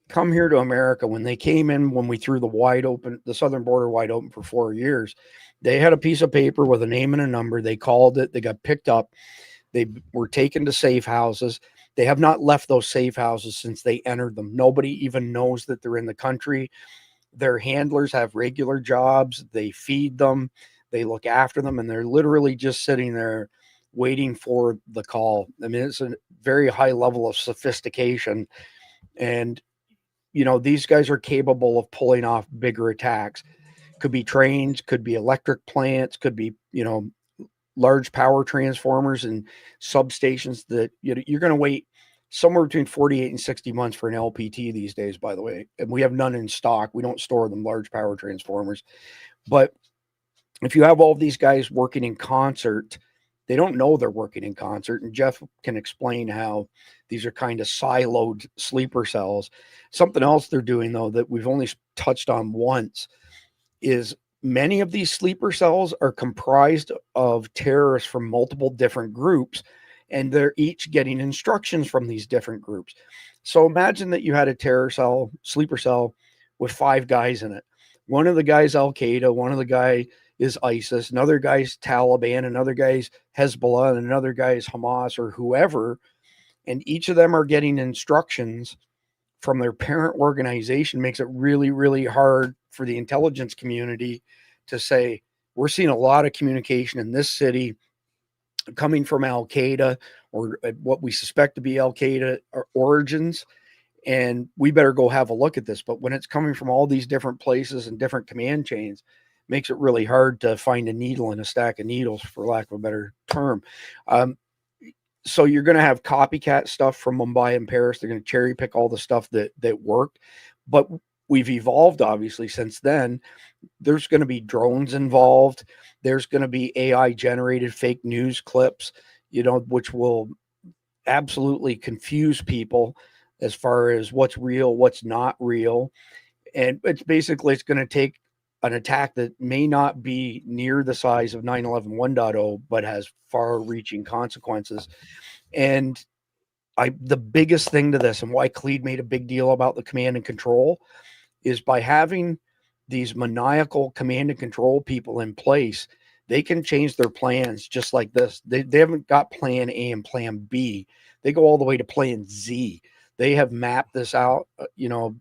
come here to America, when they came in, when we threw the southern border wide open for 4 years, they had a piece of paper with a name and a number. They called it, they got picked up. They were taken to safe houses. They have not left those safe houses since they entered them. Nobody even knows that they're in the country. Their handlers have regular jobs. They feed them. They look after them. And they're literally just sitting there waiting for the call. I mean, it's a very high level of sophistication. And, these guys are capable of pulling off bigger attacks. Could be trains, could be electric plants, could be, large power transformers and substations that you're going to wait somewhere between 48 and 60 months for an LPT these days, by the way. And we have none in stock. We don't store them, large power transformers. But if you have all of these guys working in concert, they don't know they're working in concert. And Jeff can explain how these are kind of siloed sleeper cells. Something else they're doing, though, that we've only touched on once, is many of these sleeper cells are comprised of terrorists from multiple different groups, and they're each getting instructions from these different groups. So imagine that you had a sleeper cell with 5 guys in it. One of the guys Al Qaeda, one of the guy is ISIS, another guy's Taliban, another guy's Hezbollah, and another guy's Hamas or whoever. And each of them are getting instructions from their parent organization. Makes it really, really hard for the intelligence community to say, we're seeing a lot of communication in this city coming from Al Qaeda or what we suspect to be Al Qaeda origins, and we better go have a look at this. But when it's coming from all these different places and different command chains, makes it really hard to find a needle in a stack of needles, for lack of a better term. So you're going to have copycat stuff from Mumbai and Paris. They're going to cherry pick all the stuff that worked. But we've evolved, obviously, since then. There's going to be drones involved. There's going to be AI-generated fake news clips, which will absolutely confuse people as far as what's real, what's not real. And it's going to take an attack that may not be near the size of 9/11 1.0, but has far-reaching consequences. And the biggest thing to this, and why Khalid made a big deal about the command and control, is by having these maniacal command and control people in place, they can change their plans just like this. They haven't got plan A and plan B. They go all the way to plan Z. They have mapped this out,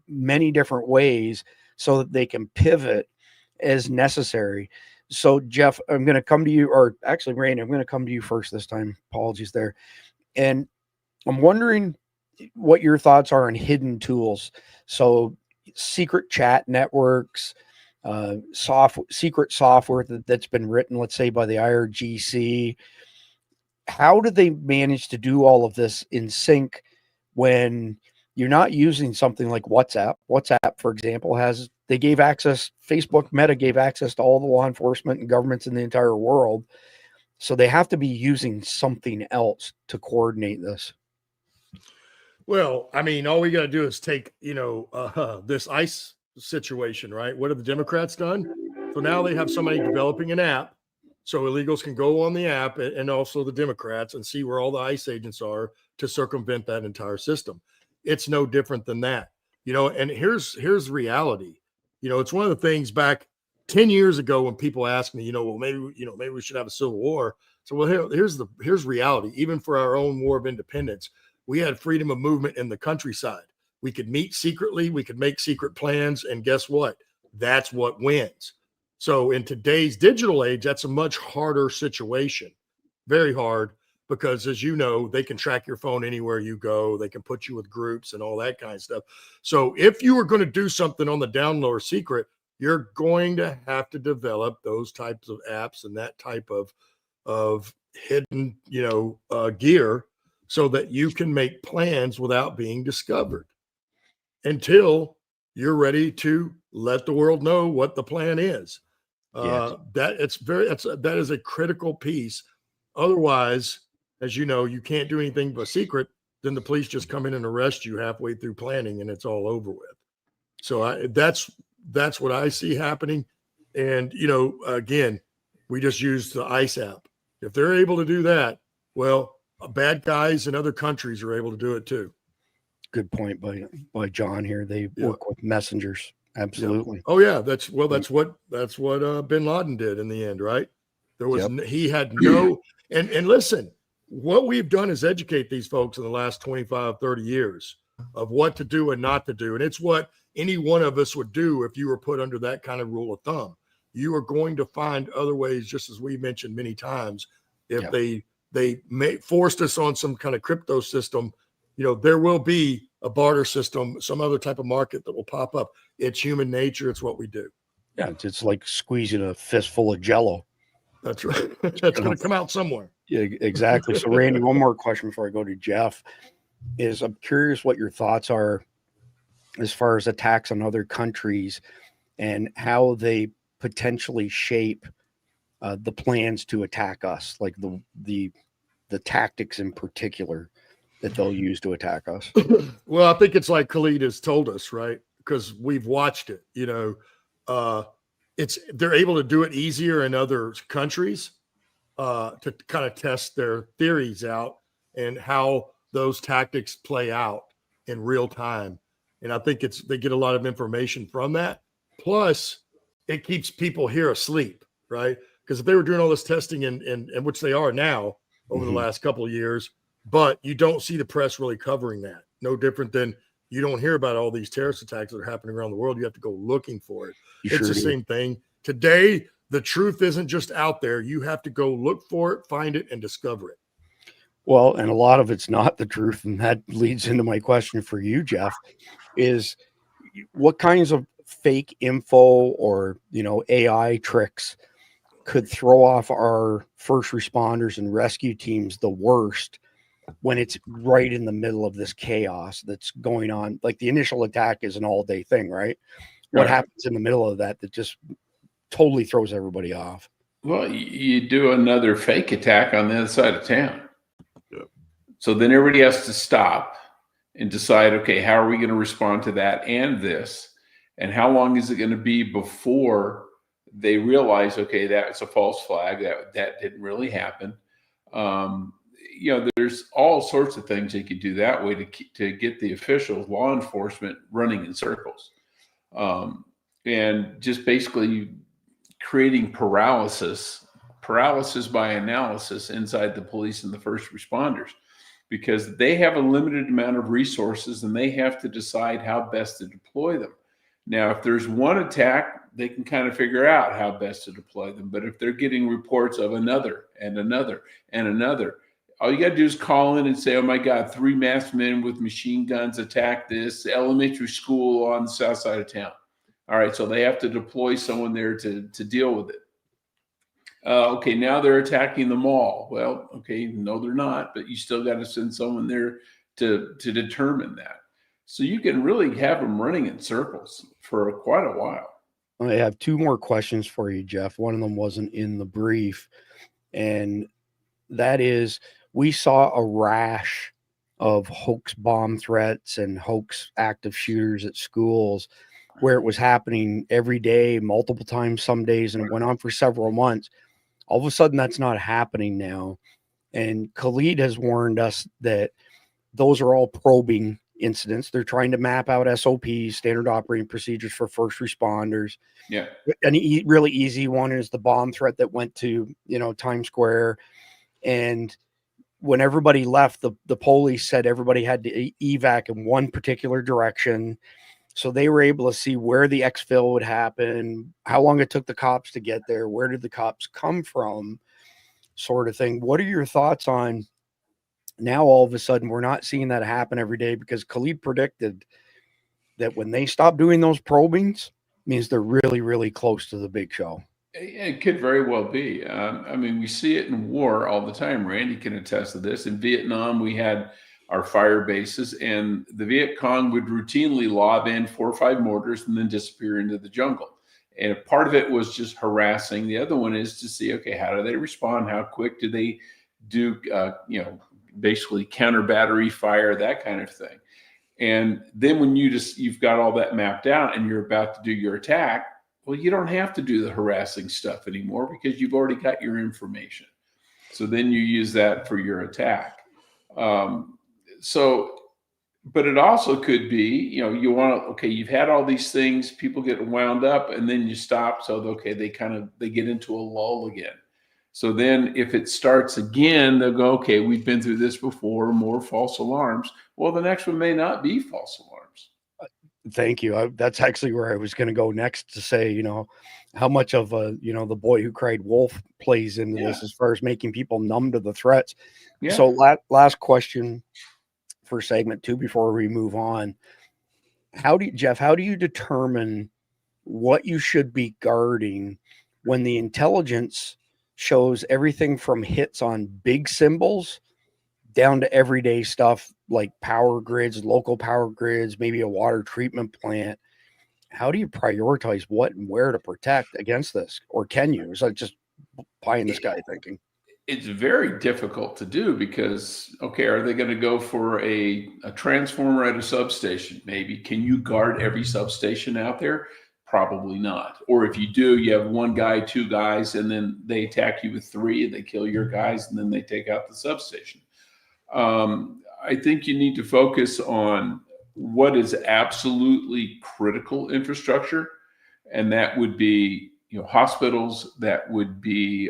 many different ways so that they can pivot as necessary. So, Jeff, I'm going to come to you, or actually, Randy, I'm going to come to you first this time. Apologies there. And I'm wondering what your thoughts are on hidden tools. So, secret chat networks, secret software that's been written, let's say, by the IRGC. How do they manage to do all of this in sync when you're not using something like WhatsApp? WhatsApp, for example, Facebook Meta gave access to all the law enforcement and governments in the entire world. So they have to be using something else to coordinate this.
Well, I mean, all we got to do is take, this ICE situation, right? What have the Democrats done? So now they have somebody developing an app so illegals can go on the app, and also the Democrats, and see where all the ICE agents are to circumvent that entire system. It's no different than that, and here's reality. It's one of the things back 10 years ago when people asked me, well, maybe we should have a civil war. So, well, here's reality. Even for our own War of Independence, we had freedom of movement in the countryside. We could meet secretly. We could make secret plans. And guess what? That's what wins. So in today's digital age, that's a much harder situation. Very hard, because as you know, they can track your phone anywhere you go. They can put you with groups and all that kind of stuff. So if you are going to do something on the down low or secret, you're going to have to develop those types of apps and that type of hidden, gear, so that you can make plans without being discovered until you're ready to let the world know what the plan is.
Yes.
That is a critical piece. Otherwise, as you know, you can't do anything but secret. Then the police just come in and arrest you halfway through planning, and it's all over with. So that's what I see happening. And, again, we just use the ICE app. If they're able to do that, well, bad guys in other countries are able to do it too.
Good point by John here. They work with messengers. Absolutely.
Yeah. Oh yeah. That's what bin Laden did in the end, right? He had no, and listen, what we've done is educate these folks in the last 25, 30 years of what to do and not to do. And it's what any one of us would do if you were put under that kind of rule of thumb. You are going to find other ways, just as we mentioned many times. If they forced us on some kind of crypto system, there will be a barter system, some other type of market that will pop up. It's human nature. It's what we do.
Yeah, it's like squeezing a fistful of Jello.
That's right. That's going to come out somewhere.
Yeah, exactly. So, Randy, one more question before I go to Jeff is I'm curious what your thoughts are as far as attacks on other countries and how they potentially shape the plans to attack us, like the tactics in particular that they'll use to attack us.
Well, I think it's like Khalid has told us, right? Because we've watched it, they're able to do it easier in other countries to kind of test their theories out and how those tactics play out in real time. And I think they get a lot of information from that. Plus, it keeps people here asleep, right? Because if they were doing all this testing, and which they are now over the last couple of years, but you don't see the press really covering that. No different than you don't hear about all these terrorist attacks that are happening around the world. You have to go looking for it. It's the same thing. Today, the truth isn't just out there. You have to go look for it, find it, and discover it.
Well, and a lot of it's not the truth. And that leads into my question for you, Jeff, is what kinds of fake info or, AI tricks could throw off our first responders and rescue teams the worst when it's right in the middle of this chaos that's going on? Like the initial attack is an all-day thing, right? What happens in the middle of that just totally throws everybody off?
Well, you do another fake attack on the other side of town. So then everybody has to stop and decide, okay, how are we going to respond to that and this? And how long is it going to be before they realize, okay, that's a false flag, that didn't really happen? There's all sorts of things they could do that way to get the officials, law enforcement, running in circles. And just basically creating paralysis by analysis inside the police and the first responders. because they have a limited amount of resources and they have to decide how best to deploy them. Now, if there's one attack, they can kind of figure out how best to deploy them. But if they're getting reports of another and another and another, all you got to do is call in and say, oh my God, 3 masked men with machine guns attacked this elementary school on the south side of town. All right, so they have to deploy someone there to deal with it. Okay, now they're attacking the mall. Well, okay, no, they're not, but you still got to send someone there to determine that. So you can really have them running in circles for quite a while.
I have 2 more questions for you, Jeff. One of them wasn't in the brief, and that is, we saw a rash of hoax bomb threats and hoax active shooters at schools where it was happening every day, multiple times some days, and it went on for several months. All of a sudden, that's not happening now. And Khalid has warned us that those are all probing incidents. They're trying to map out SOPs, standard operating procedures for first responders.
Yeah.
An really easy one is the bomb threat that went to, Times Square. And when everybody left, the police said everybody had to evac in one particular direction. So they were able to see where the exfil would happen, how long it took the cops to get there, where did the cops come from, sort of thing. What are your thoughts on now all of a sudden we're not seeing that happen every day? Because Khalid predicted that when they stop doing those probings, means they're really, really close to the big show.
It could very well be. I mean, we see it in war all the time. Randy can attest to this. In Vietnam, we had our fire bases, and the Viet Cong would routinely lob in 4 or 5 mortars and then disappear into the jungle. And part of it was just harassing. The other one is to see, okay, how do they respond? How quick do they do, basically counter battery fire, that kind of thing. And then when you've got all that mapped out and you're about to do your attack, well, you don't have to do the harassing stuff anymore because you've already got your information. So then you use that for your attack. But it also could be, you've had all these things, people get wound up, and then you stop. So, okay, they get into a lull again. So then if it starts again, they'll go, okay, we've been through this before, more false alarms. Well, the next one may not be false alarms.
Thank you. That's actually where I was going to go next to say, how much of the boy who cried wolf plays into this as far as making people numb to the threats. Yeah. So last question for segment 2 before we move on. Jeff, how do you determine what you should be guarding when the intelligence shows everything from hits on big symbols down to everyday stuff like power grids, local power grids, maybe a water treatment plant? How do you prioritize what and where to protect against this? Or can you? Is that just pie in the sky thinking?
It's very difficult to do because, okay, are they going to go for a transformer at a substation? Maybe. Can you guard every substation out there? Probably not. Or if you do, you have 1 guy, 2 guys, and then they attack you with 3 and they kill your guys and then they take out the substation. I think you need to focus on what is absolutely critical infrastructure. And that would be, hospitals, that would be,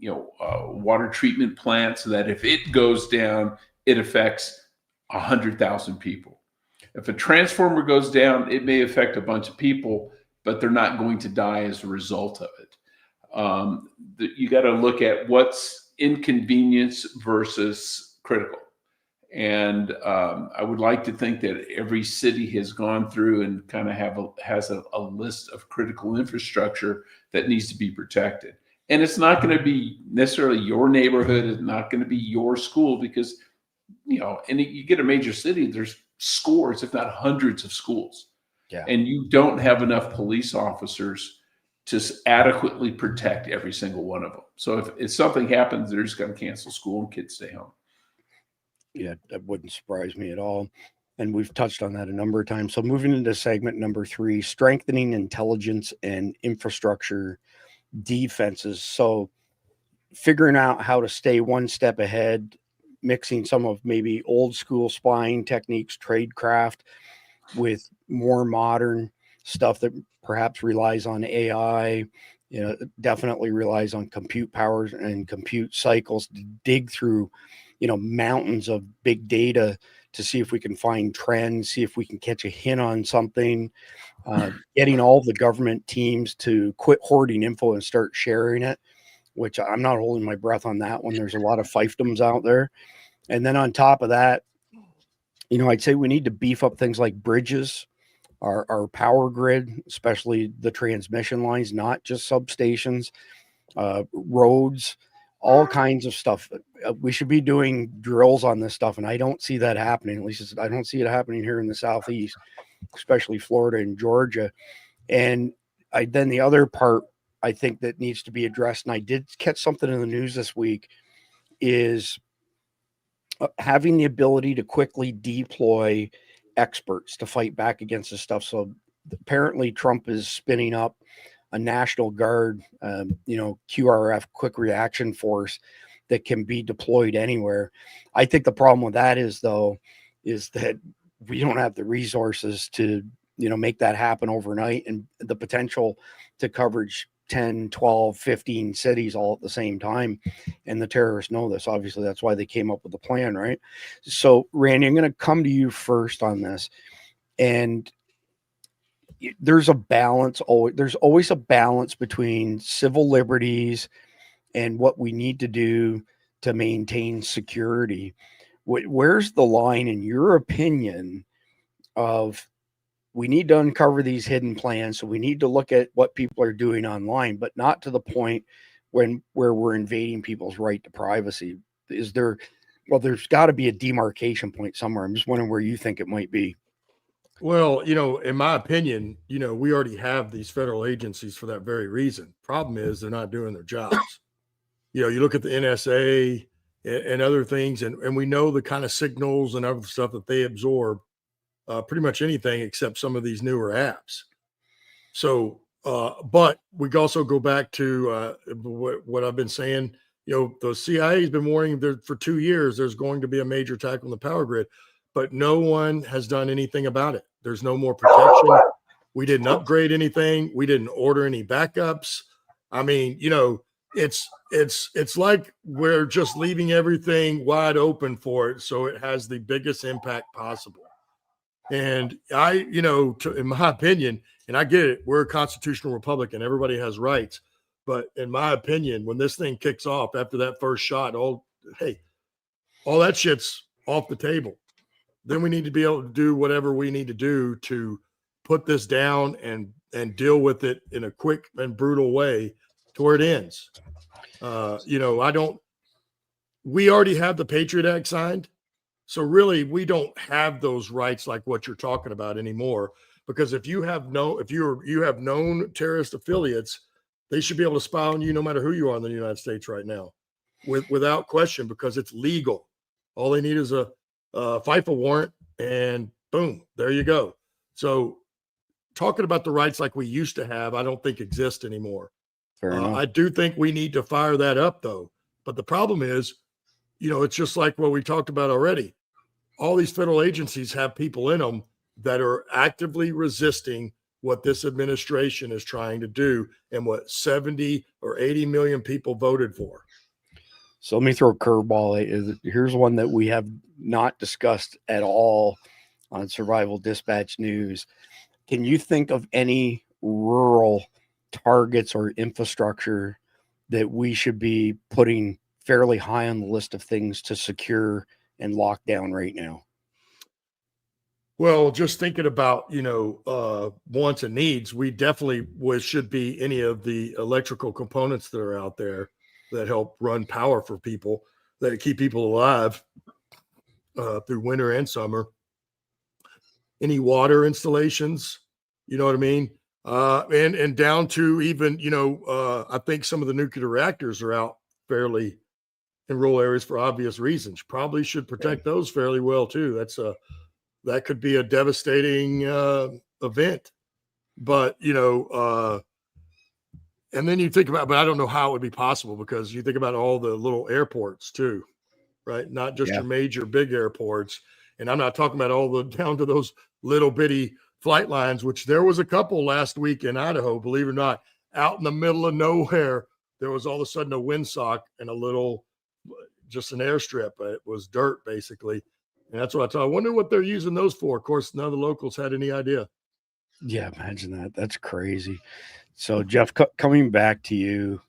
water treatment plants, so that if it goes down, it affects 100,000 people. If a transformer goes down, it may affect a bunch of people, but they're not going to die as a result of it. You got to look at what's inconvenience versus critical. And I would like to think that every city has gone through and kind of has a list of critical infrastructure that needs to be protected. And it's not going to be necessarily your neighborhood. It's not going to be your school because, and you get a major city, there's scores, if not hundreds of schools. Yeah. And you don't have enough police officers to adequately protect every single one of them. So if something happens, they're just going to cancel school and kids stay home.
Yeah, that wouldn't surprise me at all. And we've touched on that a number of times. So moving into segment number 3, strengthening intelligence and infrastructure defenses. So figuring out how to stay one step ahead, mixing some of maybe old school spying techniques, tradecraft, with more modern stuff that perhaps relies on AI, definitely relies on compute powers and compute cycles to dig through mountains of big data to see if we can find trends, see if we can catch a hint on something, getting all the government teams to quit hoarding info and start sharing it, which I'm not holding my breath on that one. There's a lot of fiefdoms out there. And then on top of that, I'd say we need to beef up things like bridges, our power grid, especially the transmission lines, not just substations, roads, all kinds of stuff. We should be doing drills on this stuff, and I don't see that happening. At least I don't see it happening here in the Southeast, especially Florida and Georgia. And then the other part I think that needs to be addressed, and I did catch something in the news this week, is having the ability to quickly deploy experts to fight back against this stuff. So apparently Trump is spinning up a National Guard, QRF, quick reaction force that can be deployed anywhere. I think the problem with that is that we don't have the resources to, make that happen overnight, and the potential to coverage 10, 12, 15 cities all at the same time. And the terrorists know this. Obviously, that's why they came up with the plan, right? So, Randy, I'm going to come to you first on this. And there's a balance. There's always a balance between civil liberties and what we need to do to maintain security. Where's the line, in your opinion, of we need to uncover these hidden plans? So we need to look at what people are doing online, but not to the point where we're invading people's right to privacy. There's got to be a demarcation point somewhere. I'm just wondering where you think it might be.
Well, in my opinion, we already have these federal agencies for that very reason. Problem is they're not doing their jobs. You look at the NSA and other things, and we know the kind of signals and other stuff that they absorb, pretty much anything except some of these newer apps. So, but we can also go back to what I've been saying. The CIA has been warning for 2 years there's going to be a major attack on the power grid, but no one has done anything about it. There's no more protection. We didn't upgrade anything. We didn't order any backups. I mean, it's like we're just leaving everything wide open for it, so it has the biggest impact possible. And in my opinion, and I get it, we're a constitutional republic and everybody has rights. But in my opinion, when this thing kicks off after that first shot, all that shit's off the table. Then we need to be able to do whatever we need to do to put this down and deal with it in a quick and brutal way to where it ends. We already have the Patriot Act signed. So really, we don't have those rights like what you're talking about anymore. Because if you have known terrorist affiliates, they should be able to spy on you no matter who you are in the United States right now, without question, because it's legal. All they need is a FIFA warrant, and boom, there you go. So, talking about the rights like we used to have, I don't think exist anymore.
Fair enough.
I do think we need to fire that up, though. But the problem is, it's just like what we talked about already. All these federal agencies have people in them that are actively resisting what this administration is trying to do and what 70 or 80 million people voted for.
So let me throw a curveball. Here's one that we have not discussed at all on Survival Dispatch News. Can you think of any rural targets or infrastructure that we should be putting fairly high on the list of things to secure and lock down right now?
Well, just thinking about, wants and needs, we definitely should be any of the electrical components that are out there that help run power for people, that keep people alive through winter and summer. Any water installations, you know what I mean? And down to even, I think some of the nuclear reactors are out fairly in rural areas for obvious reasons. Probably should protect those fairly well too. That could be a devastating event. But, and then you think about, but I don't know how it would be possible, because you think about all the little airports too, right? Not just your major big airports. And I'm not talking about all the down to those little bitty flight lines, which there was a couple last week in Idaho, believe it or not, out in the middle of nowhere. There was all of a sudden a windsock and a little just an airstrip. It was dirt basically. And that's what I thought. I wonder what they're using those for. Of course, none of the locals had any idea.
Yeah, imagine that. That's crazy. So Jeff, coming back to you,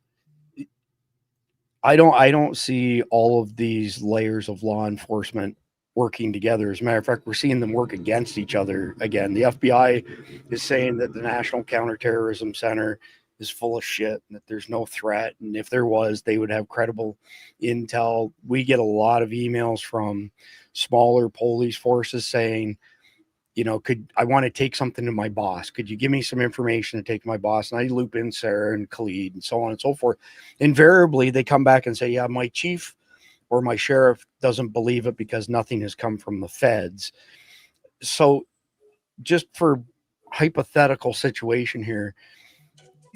I don't see all of these layers of law enforcement working together. As a matter of fact, we're seeing them work against each other again. The FBI is saying that the National Counterterrorism Center is full of shit and that there's no threat. And if there was, they would have credible intel. We get a lot of emails from smaller police forces saying, you know, I want to take something to my boss. Could you give me some information to take to my boss? And I loop in Sarah and Khalid and so on and so forth. Invariably, they come back and say, yeah, my chief or my sheriff doesn't believe it because nothing has come from the feds. So just for hypothetical situation here,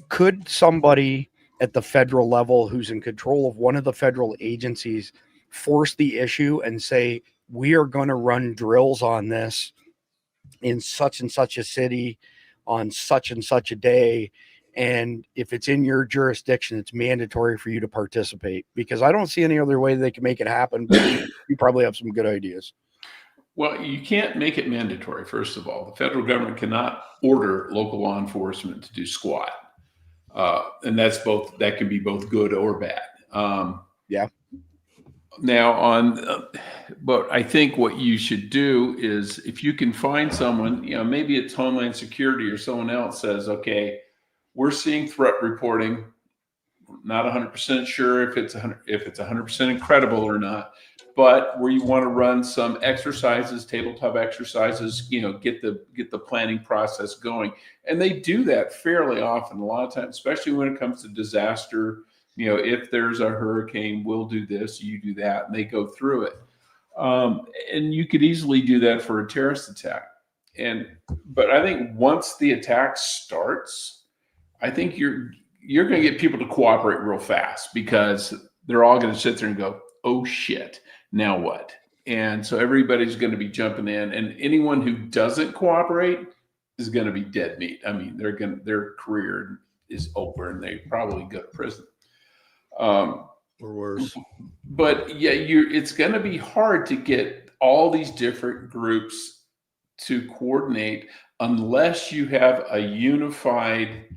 could somebody at the federal level who's in control of one of the federal agencies force the issue and say, we are going to run drills on this in such and such a city on such and such a day, and if it's in your jurisdiction, it's mandatory for you to participate? Because I don't see any other way they can make it happen, but you probably have some good ideas.
Well, you can't make it mandatory. First of all, the federal government cannot order local law enforcement to do squat, and that can be both good or bad.
Yeah.
Now but I think what you should do is, if you can find someone, you know, maybe it's Homeland Security or someone else says, okay, we're seeing threat reporting. Not 100% sure if it's 100% incredible or not, but where you want to run some exercises, tabletop exercises, you know, get the planning process going. And they do that fairly often. A lot of times, especially when it comes to disaster, you know, if there's a hurricane, we'll do this, you do that, and they go through it. And you could easily do that for a terrorist attack. But I think once the attack starts, I think you're going to get people to cooperate real fast, because they're all going to sit there and go, oh shit, now what? And so everybody's going to be jumping in, and anyone who doesn't cooperate is going to be dead meat. I mean, their career is over and they probably go to prison.
Or worse.
But yeah, it's going to be hard to get all these different groups to coordinate unless you have a unified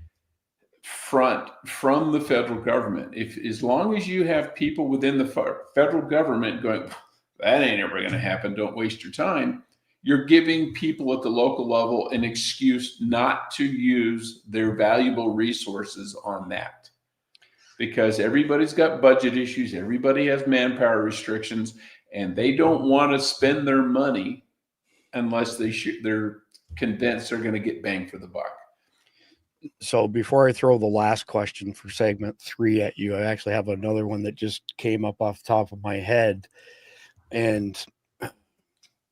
front from the federal government. As long as you have people within the federal government going, that ain't ever going to happen, don't waste your time, you're giving people at the local level an excuse not to use their valuable resources on that. Because everybody's got budget issues, everybody has manpower restrictions, and they don't want to spend their money unless they're convinced they're going to get bang for the buck.
So before I throw the last question for segment 3 at you, I actually have another one that just came up off the top of my head. And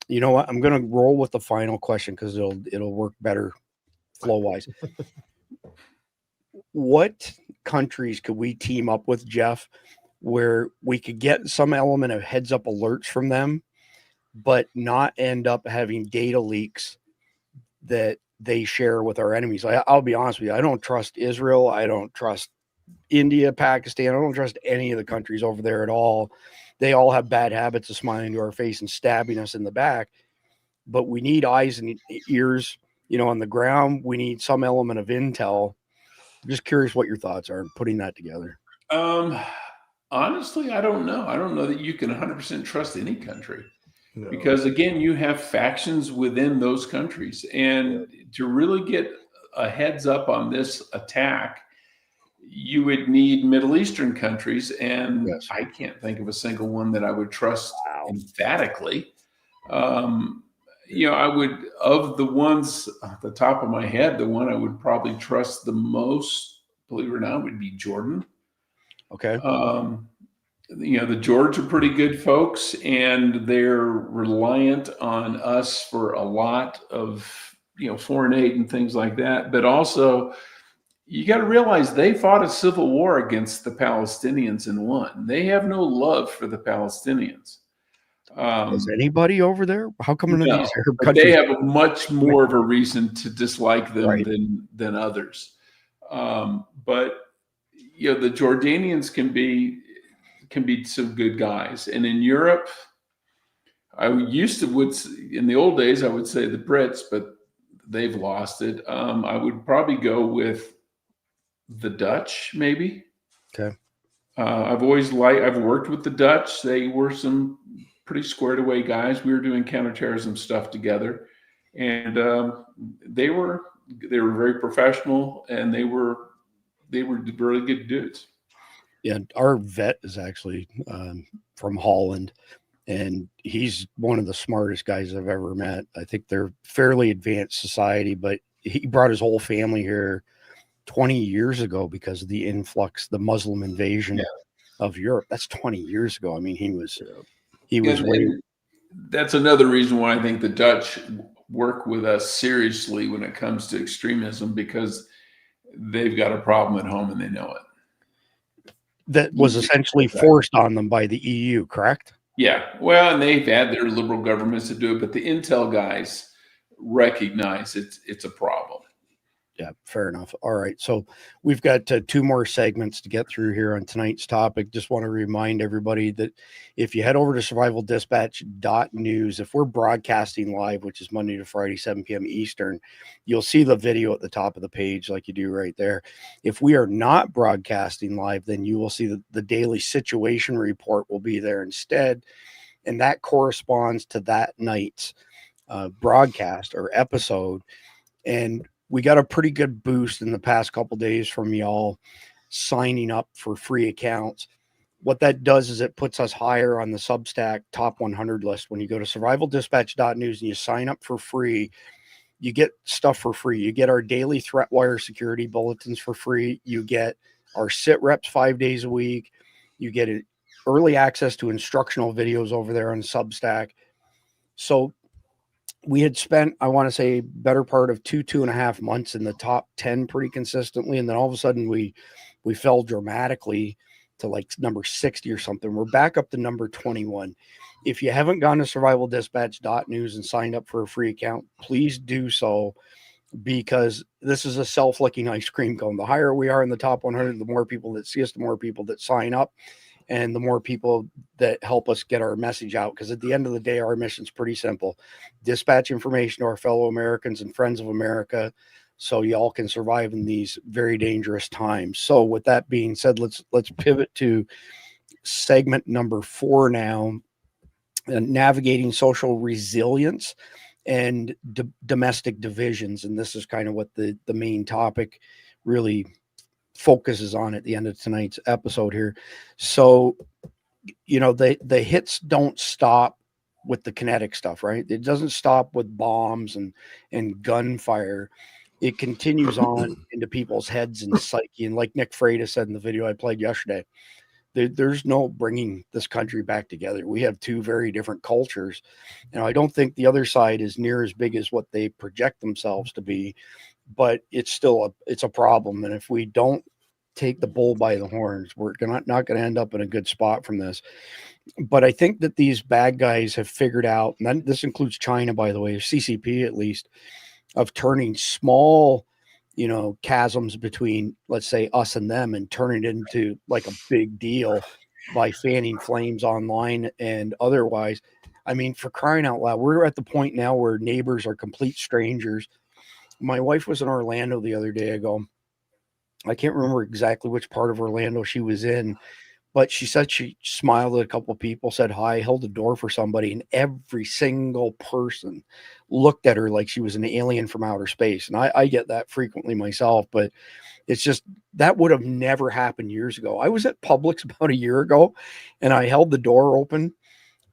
you know what? I'm going to roll with the final question because it'll work better flow-wise. What countries could we team up with, Jeff, where we could get some element of heads up alerts from them, but not end up having data leaks that they share with our enemies? I'll be honest with you. I don't trust Israel. I don't trust India, Pakistan. I don't trust any of the countries over there at all. They all have bad habits of smiling to our face and stabbing us in the back, but we need eyes and ears, you know, on the ground. We need some element of intel. I'm just curious what your thoughts are putting that together.
Honestly, I don't know. I don't know that you can 100% trust any country.
No.
Because again, you have factions within those countries, and to really get a heads up on this attack, you would need Middle Eastern countries, and yes. I can't think of a single one that I would trust emphatically. You know, I would, of the ones at the top of my head, the one I would probably trust the most, believe it or not, would be Jordan.
Okay.
You know, the George are pretty good folks, and they're reliant on us for a lot of, you know, foreign aid and things like that. But also, you got to realize they fought a civil war against the Palestinians and won. They have no love for the Palestinians.
Is anybody over there? How come none of these Arab
countries? They have a much more of a reason to dislike them than others. But you know, the Jordanians can be can be some good guys. And in Europe, I used to in the old days, I would say the Brits, but they've lost it. I would probably go with the Dutch, maybe.
Okay.
I've worked with the Dutch. They were some pretty squared away guys. We were doing counterterrorism stuff together, and they were very professional, and they were really good dudes.
Yeah, our vet is actually from Holland, and he's one of the smartest guys I've ever met. I think they're fairly advanced society, but he brought his whole family here 20 years ago because of the influx, the Muslim invasion of Europe. That's 20 years ago. I mean, he was
and that's another reason why I think the Dutch work with us seriously when it comes to extremism, because they've got a problem at home and they know it.
That was essentially forced on them by the EU, correct?
Yeah. Well, and they've had their liberal governments to do it, but the intel guys recognize it's a problem.
Yeah, fair enough. All right. So we've got 2 more segments to get through here on tonight's topic. Just want to remind everybody that if you head over to survivaldispatch.news, if we're broadcasting live, which is Monday to Friday, 7 p.m. Eastern, you'll see the video at the top of the page like you do right there. If we are not broadcasting live, then you will see the daily situation report will be there instead. And that corresponds to that night's broadcast or episode. And we got a pretty good boost in the past couple of days from y'all signing up for free accounts. What that does is it puts us higher on the Substack top 100 list. When you go to survivaldispatch.news and you sign up for free, you get stuff for free. You get our daily threat wire security bulletins for free. You get our sit reps 5 days a week. You get early access to instructional videos over there on Substack. So we had spent, I want to say, better part of 2.5 months in the top 10 pretty consistently. And then all of a sudden we fell dramatically to like number 60 or something. We're back up to number 21. If you haven't gone to survivaldispatch.news and signed up for a free account, please do so, because this is a self-licking ice cream cone. The higher we are in the top 100, the more people that see us, the more people that sign up, and the more people that help us get our message out. Because at the end of the day, our mission is pretty simple: dispatch information to our fellow Americans and friends of America, so y'all can survive in these very dangerous times. So with that being said, let's pivot to segment number 4 now, navigating social resilience and domestic divisions. And this is kind of what the main topic really focuses on at the end of tonight's episode here. So, you know, the hits don't stop with the kinetic stuff, right? It doesn't stop with bombs and gunfire. It continues on into people's heads and psyche. And like Nick Freda said in the video I played yesterday, there's no bringing this country back together. We have 2 very different cultures. And I don't think the other side is near as big as what they project themselves to be, but it's still it's a problem. And if we don't take the bull by the horns, we're not going to end up in a good spot from this. But I think that these bad guys have figured out, and this includes China, by the way, CCP at least, of turning small, you know, chasms between, let's say, us and them, and turning it into like a big deal by fanning flames online and otherwise. I mean, for crying out loud, we're at the point now where neighbors are complete strangers. My wife was in Orlando the other day ago. I can't remember exactly which part of Orlando she was in, but she said she smiled at a couple of people, said hi, held the door for somebody, and every single person looked at her like she was an alien from outer space. And I get that frequently myself, but it's just that would have never happened years ago. I was at Publix about a year ago, and I held the door open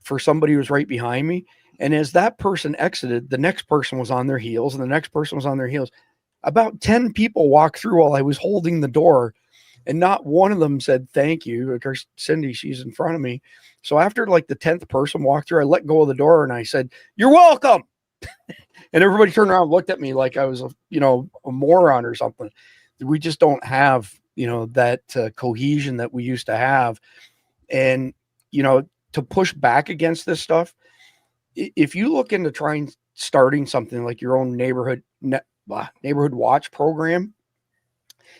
for somebody who was right behind me. And as that person exited, the next person was on their heels, and the next person was on their heels. About 10 people walked through while I was holding the door, and not one of them said thank you. Of course, Cindy, she's in front of me. So after like the 10th person walked through, I let go of the door and I said, "You're welcome." And everybody turned around and looked at me like I was a moron or something. We just don't have, that cohesion that we used to have. And, to push back against this stuff, if you look into starting something like your own neighborhood watch program,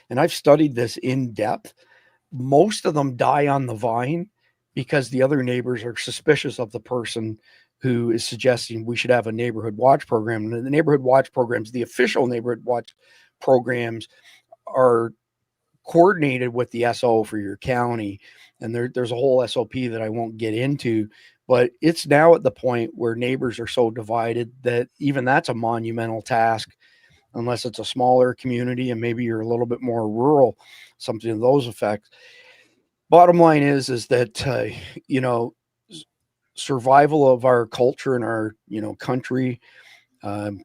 and I've studied this in depth, most of them die on the vine because the other neighbors are suspicious of the person who is suggesting we should have a neighborhood watch program. And the neighborhood watch programs, the official neighborhood watch programs, are coordinated with the SO for your county. And there's a whole SOP that I won't get into, but it's now at the point where neighbors are so divided that even that's a monumental task, unless it's a smaller community and maybe you're a little bit more rural, something of those effects. Bottom line is that, survival of our culture and our, country, I'll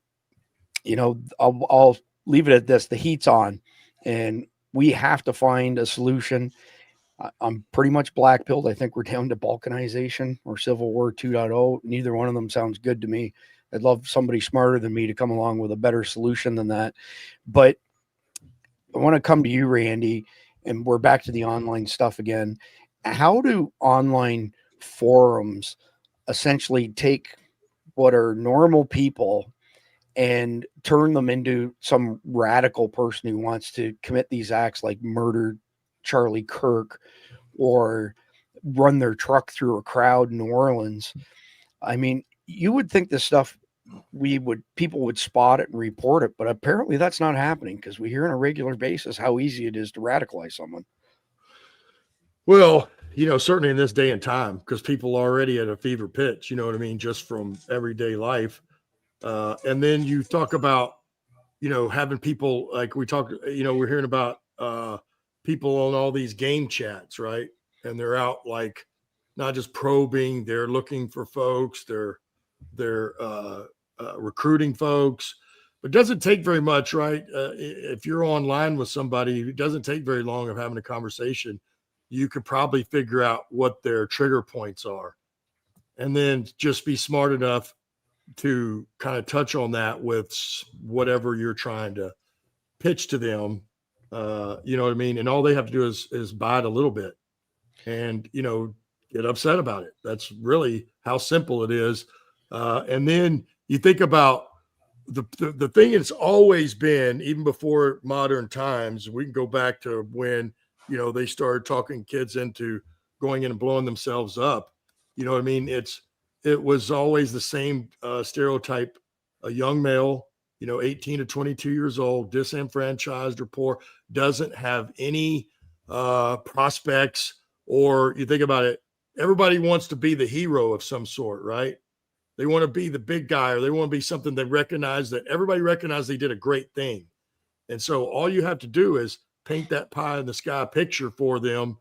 leave it at this. The heat's on and we have to find a solution. I'm pretty much black-pilled. I think we're down to balkanization or Civil War 2.0. Neither one of them sounds good to me. I'd love somebody smarter than me to come along with a better solution than that. But I want to come to you, Randy, and we're back to the online stuff again. How do online forums essentially take what are normal people and turn them into some radical person who wants to commit these acts like murder Charlie Kirk or run their truck through a crowd in New Orleans? I mean, you would think this stuff people would spot it and report it, but apparently that's not happening because we hear on a regular basis how easy it is to radicalize someone.
Well, certainly in this day and time, because people are already at a fever pitch, just from everyday life. And then you talk about, having people like we talk, we're hearing about people on all these game chats, right? And they're out like not just probing, they're looking for folks, they're recruiting folks. But it doesn't take very much, right? If you're online with somebody, it doesn't take very long of having a conversation. You could probably figure out what their trigger points are and then just be smart enough to kind of touch on that with whatever you're trying to pitch to them. You know what I mean? And all they have to do is bite a little bit and, get upset about it. That's really how simple it is. And then you think about the thing it's always been, even before modern times, we can go back to when, they started talking kids into going in and blowing themselves up. You know what I mean? It was always the same stereotype. A young male, 18 to 22 years old, disenfranchised or poor, doesn't have any prospects. Or you think about it, everybody wants to be the hero of some sort, right? They want to be the big guy, or they want to be something they recognize, that everybody recognizes they did a great thing. And so all you have to do is paint that pie in the sky picture for them.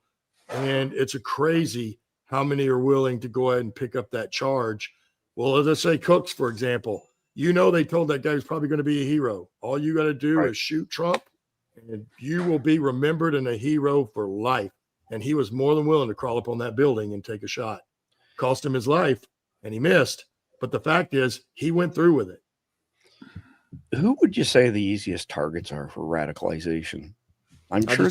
And it's a crazy how many are willing to go ahead and pick up that charge. Well, let's say Cooks, for example, they told that guy was probably going to be a hero. All you got to do is shoot Trump and you will be remembered and a hero for life. And he was more than willing to crawl up on that building and take a shot. Cost him his life and he missed. But the fact is he went through with it.
Who would you say the easiest targets are for radicalization? I'm sure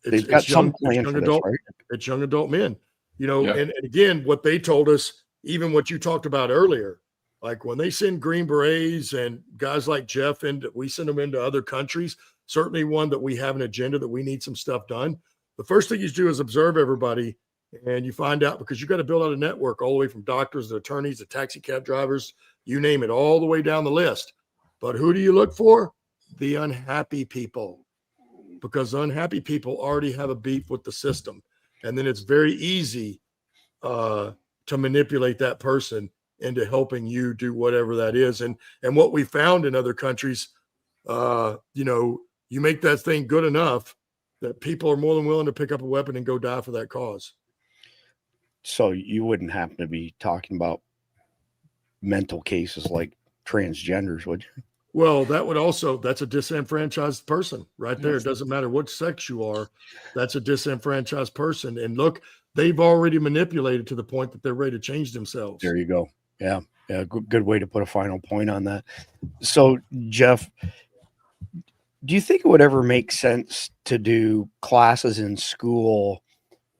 they've got
some
plan for this, right?
It's young adult men, and again, what they told us, even what you talked about earlier, like when they send Green Berets and guys like Jeff, and we send them into other countries, certainly one that we have an agenda that we need some stuff done. The first thing you do is observe everybody, and you find out, because you got to build out a network all the way from doctors to attorneys to taxi cab drivers, you name it, all the way down the list. But who do you look for? The unhappy people. Because unhappy people already have a beef with the system. And then it's very easy to manipulate that person into helping you do whatever that is. And what we found in other countries, you make that thing good enough that people are more than willing to pick up a weapon and go die for that cause.
So you wouldn't happen to be talking about mental cases like transgenders, would you?
Well, that's a disenfranchised person right there. It doesn't matter what sex you are. That's a disenfranchised person. And look, they've already manipulated to the point that they're ready to change themselves.
There you go. Yeah. Good way to put a final point on that. So, Jeff, do you think it would ever make sense to do classes in school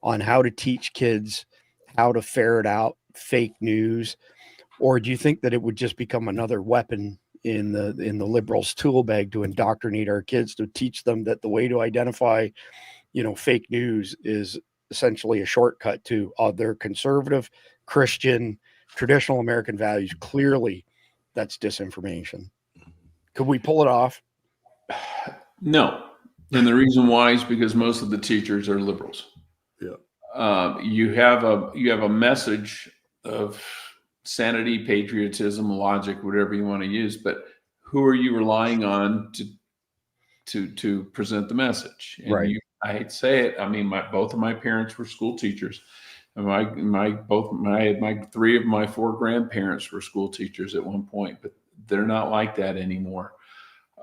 on how to teach kids how to ferret out fake news? Or do you think that it would just become another weapon in the liberals' tool bag to indoctrinate our kids, to teach them that the way to identify, fake news is essentially a shortcut to their conservative, Christian, traditional American values. Clearly, that's disinformation. Could we pull it off?
No. And the reason why is because most of the teachers are liberals.
Yeah.
You have a message of sanity, patriotism, logic, whatever you want to use, but who are you relying on to present the message? And
Right.
I hate to say it. I mean, both of my parents were school teachers. And three of my four grandparents were school teachers at one point, but they're not like that anymore.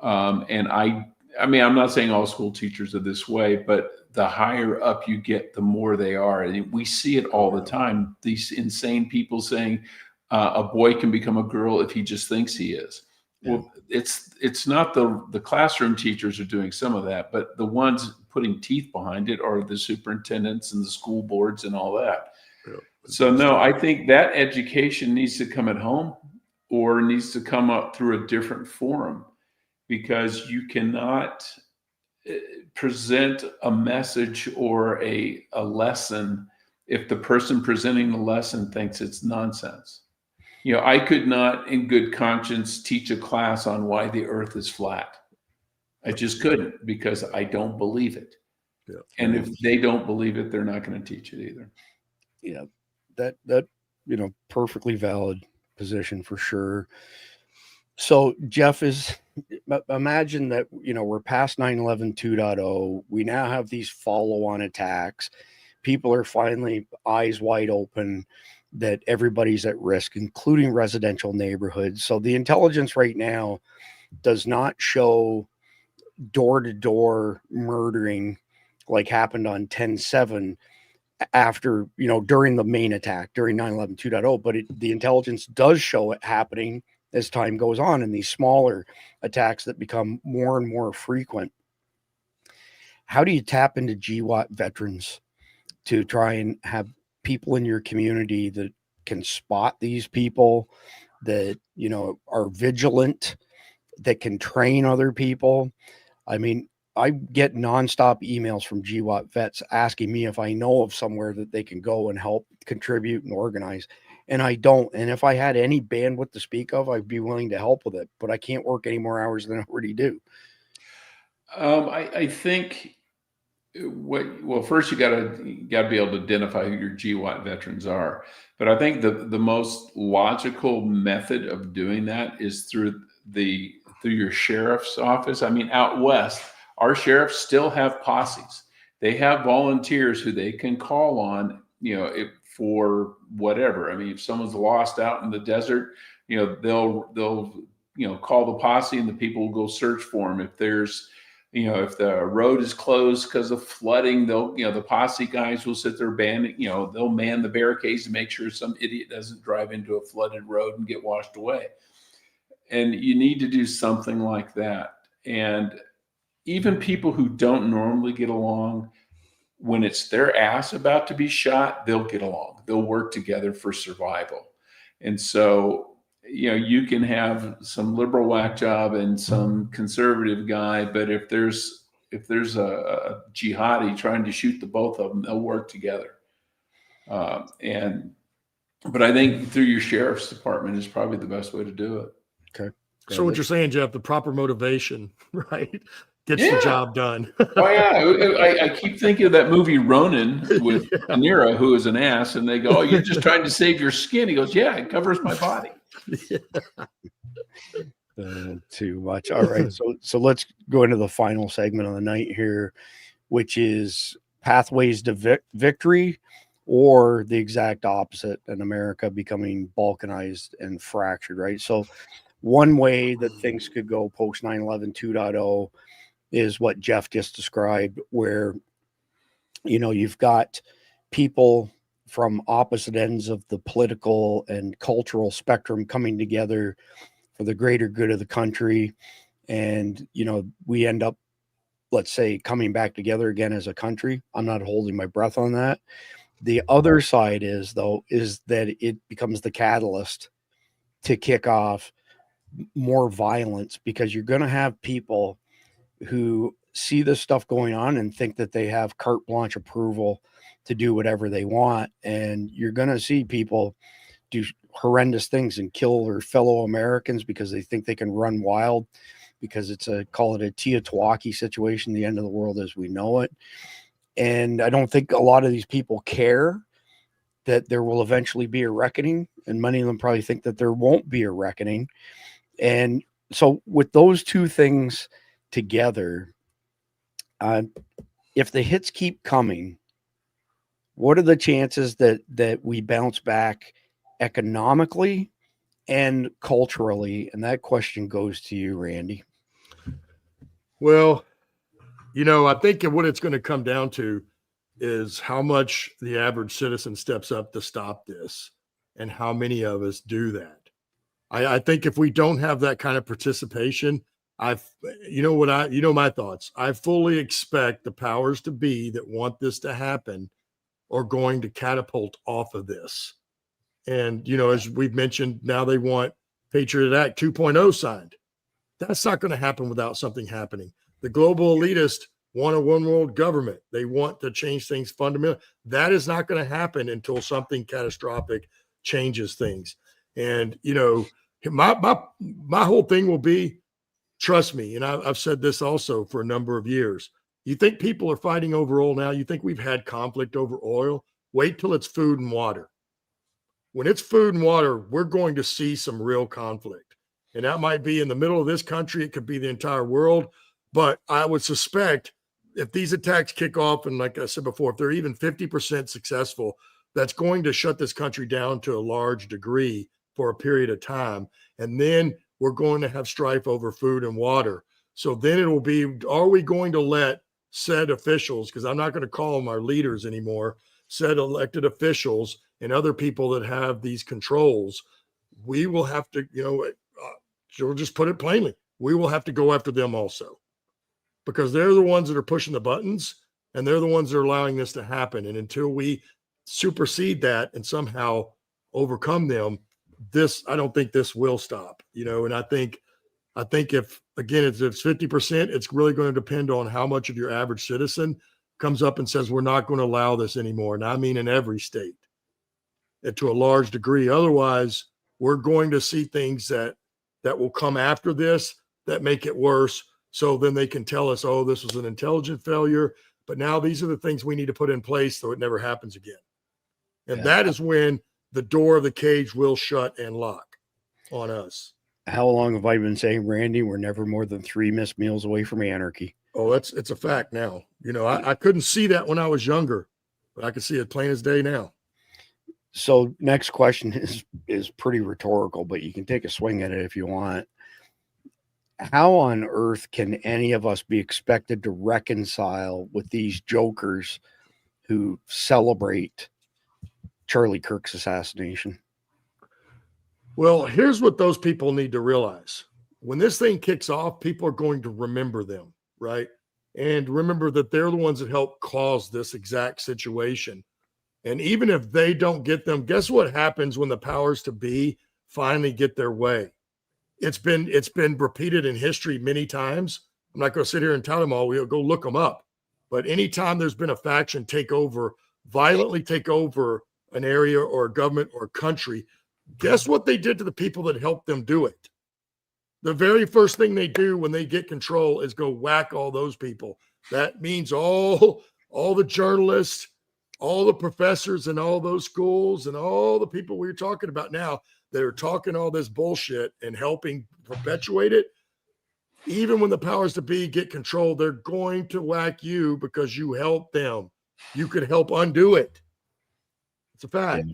And I mean, I'm not saying all school teachers are this way, but the higher up you get, the more they are. And we see it all the time. These insane people saying a boy can become a girl if he just thinks he is. Yeah. Well, it's not the classroom teachers are doing some of that, but the ones putting teeth behind it are the superintendents and the school boards and all that. Yeah. So no, I think that education needs to come at home or needs to come up through a different forum, because you cannot present a message or a lesson if the person presenting the lesson thinks it's nonsense. You know, I could not in good conscience teach a class on why the earth is flat. I just couldn't, because I don't believe it. Yeah. And if they don't believe it, they're not going to teach it either.
Yeah, that perfectly valid position for sure. So Jeff, imagine that, we're past 9/11 2.0. We now have these follow-on attacks. People are finally eyes wide open that everybody's at risk, including residential neighborhoods. So the intelligence right now does not show door-to-door murdering like happened on 10/7 after, during the main attack, during 9/11 2.0. But the intelligence does show it happening as time goes on in these smaller attacks that become more and more frequent. How do you tap into GWAT veterans to try and have people in your community that can spot these people, that, are vigilant, that can train other people? I mean, I get nonstop emails from GWAT vets asking me if I know of somewhere that they can go and help contribute and organize. And I don't. And if I had any bandwidth to speak of, I'd be willing to help with it. But I can't work any more hours than I already do.
I think first you gotta be able to identify who your GWAT veterans are. But I think the most logical method of doing that is through your sheriff's office. I mean, out west, our sheriffs still have posses. They have volunteers who they can call on, for whatever. I mean, if someone's lost out in the desert, they'll call the posse and the people will go search for them. If there's, if the road is closed because of flooding, the posse guys will sit there they'll man the barricades to make sure some idiot doesn't drive into a flooded road and get washed away. And you need to do something like that. And even people who don't normally get along, when it's their ass about to be shot, they'll get along. They'll work together for survival. And so, you can have some liberal whack job and some conservative guy, but if there's a jihadi trying to shoot the both of them, they'll work together. But I think through your sheriff's department is probably the best way to do it.
Okay.
So what you're saying, Jeff, the proper motivation, right, gets the job done.
Oh yeah, I keep thinking of that movie Ronin with De Niro, who is an ass, and they go, "Oh, you're just trying to save your skin." He goes, "Yeah, it covers my body."
Too much. All right, so let's go into the final segment of the night here, which is pathways to victory, or the exact opposite, in America becoming balkanized and fractured. Right. So one way that things could go post 9/11 2.0 is what Jeff just described, where, you've got people from opposite ends of the political and cultural spectrum coming together for the greater good of the country. And, we end up, let's say, coming back together again as a country. I'm not holding my breath on that. The other side is that it becomes the catalyst to kick off more violence, because you're going to have people who see this stuff going on and think that they have carte blanche approval to do whatever they want. And you're going to see people do horrendous things and kill their fellow Americans because they think they can run wild, because it's call it a Teotihuacan situation, the end of the world as we know it. And I don't think a lot of these people care that there will eventually be a reckoning, and many of them probably think that there won't be a reckoning. And so with those two things together, if the hits keep coming, what are the chances that we bounce back economically and culturally? And that question goes to you, Randy.
Well, I think what it's going to come down to is how much the average citizen steps up to stop this and how many of us do that. I think if we don't have that kind of participation, my thoughts. I fully expect the powers to be that want this to happen are going to catapult off of this. And, as we've mentioned, now they want Patriot Act 2.0 signed. That's not going to happen without something happening. The global elitists want a one world government. They want to change things fundamentally. That is not going to happen until something catastrophic changes things. And, my whole thing will be, trust me, and I've said this also for a number of years. You think people are fighting over oil now? You think we've had conflict over oil? Wait till it's food and water. When it's food and water, we're going to see some real conflict. And that might be in the middle of this country. It could be the entire world. But I would suspect if these attacks kick off, and like I said before, if they're even 50% successful, that's going to shut this country down to a large degree for a period of time. And then we're going to have strife over food and water. So then it will be, are we going to let said officials, because I'm not going to call them our leaders anymore, said elected officials and other people that have these controls, we will have to, we'll just put it plainly, we will have to go after them also, because they're the ones that are pushing the buttons and they're the ones that are allowing this to happen. And until we supersede that and somehow overcome them, I don't think this will stop, and I think if, again, it's 50%, it's really going to depend on how much of your average citizen comes up and says, we're not going to allow this anymore. And I mean, in every state and to a large degree. Otherwise, we're going to see things that will come after this that make it worse. So then they can tell us, oh, this was an intelligent failure, but now these are the things we need to put in place so it never happens again. And that is when the door of the cage will shut and lock on us.
How long have I been saying, Randy, we're never more than 3 missed meals away from anarchy?
Oh, it's a fact now. I couldn't see that when I was younger, but I can see it plain as day now.
So next question is pretty rhetorical, but you can take a swing at it if you want. How on earth can any of us be expected to reconcile with these jokers who celebrate Charlie Kirk's assassination?
Well, here's what those people need to realize. When this thing kicks off, people are going to remember them, right? And remember that they're the ones that helped cause this exact situation. And even if they don't get them, guess what happens when the powers to be finally get their way? It's been repeated in history many times. I'm not going to sit here and tell them all. We'll go look them up. But anytime there's been a faction violently take over an area or a government or a country, guess what they did to the people that helped them do it? The very first thing they do when they get control is go whack all those people. That means all the journalists, all the professors in all those schools, and all the people we're talking about now that are talking all this bullshit and helping perpetuate it. Even when the powers to be get control, they're going to whack you because you helped them. You could help undo it. It's a fact.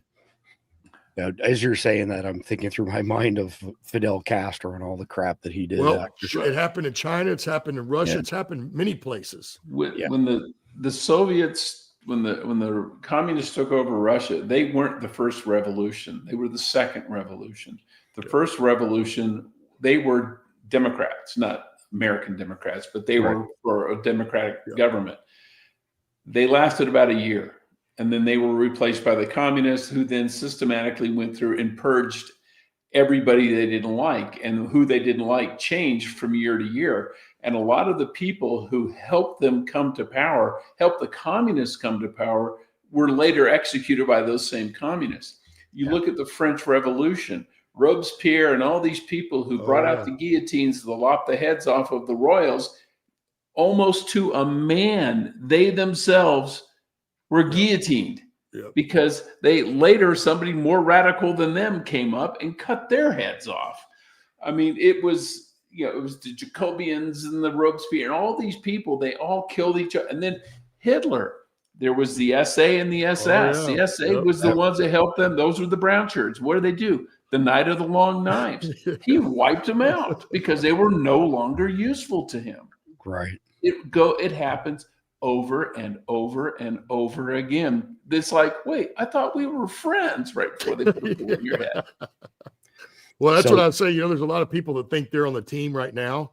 Now, as you're saying that, I'm thinking through my mind of Fidel Castro and all the crap that he did.
Well, it happened in China. It's happened in Russia. It's happened many places.
When the Soviets, when the communists took over Russia, they weren't the first revolution. They were the second revolution. The first revolution, they were Democrats, not American Democrats, but they were for a democratic government. They lasted about a year. And then they were replaced by the communists, who then systematically went through and purged everybody they didn't like, and who they didn't like changed from year to year. And a lot of the people who helped them come to power, helped the communists come to power, were later executed by those same communists. You look at the French Revolution, Robespierre and all these people who brought out the guillotines to lop the heads off of the royals, almost to a man, they themselves were guillotined because they later, somebody more radical than them came up and cut their heads off. I mean, it was, it was the Jacobians and the Robespierre and all these people, they all killed each other. And then Hitler, there was the SA and the SS. The SA was the ones that helped them. Those were the brown shirts. What did they do? The Night of the Long Knives. He wiped them out because they were no longer useful to him.
Right.
It happens over and over and over again. It's like, wait, I thought we were friends right before they put a bullet in your head.
Well, that's what I'm saying. There's a lot of people that think they're on the team right now,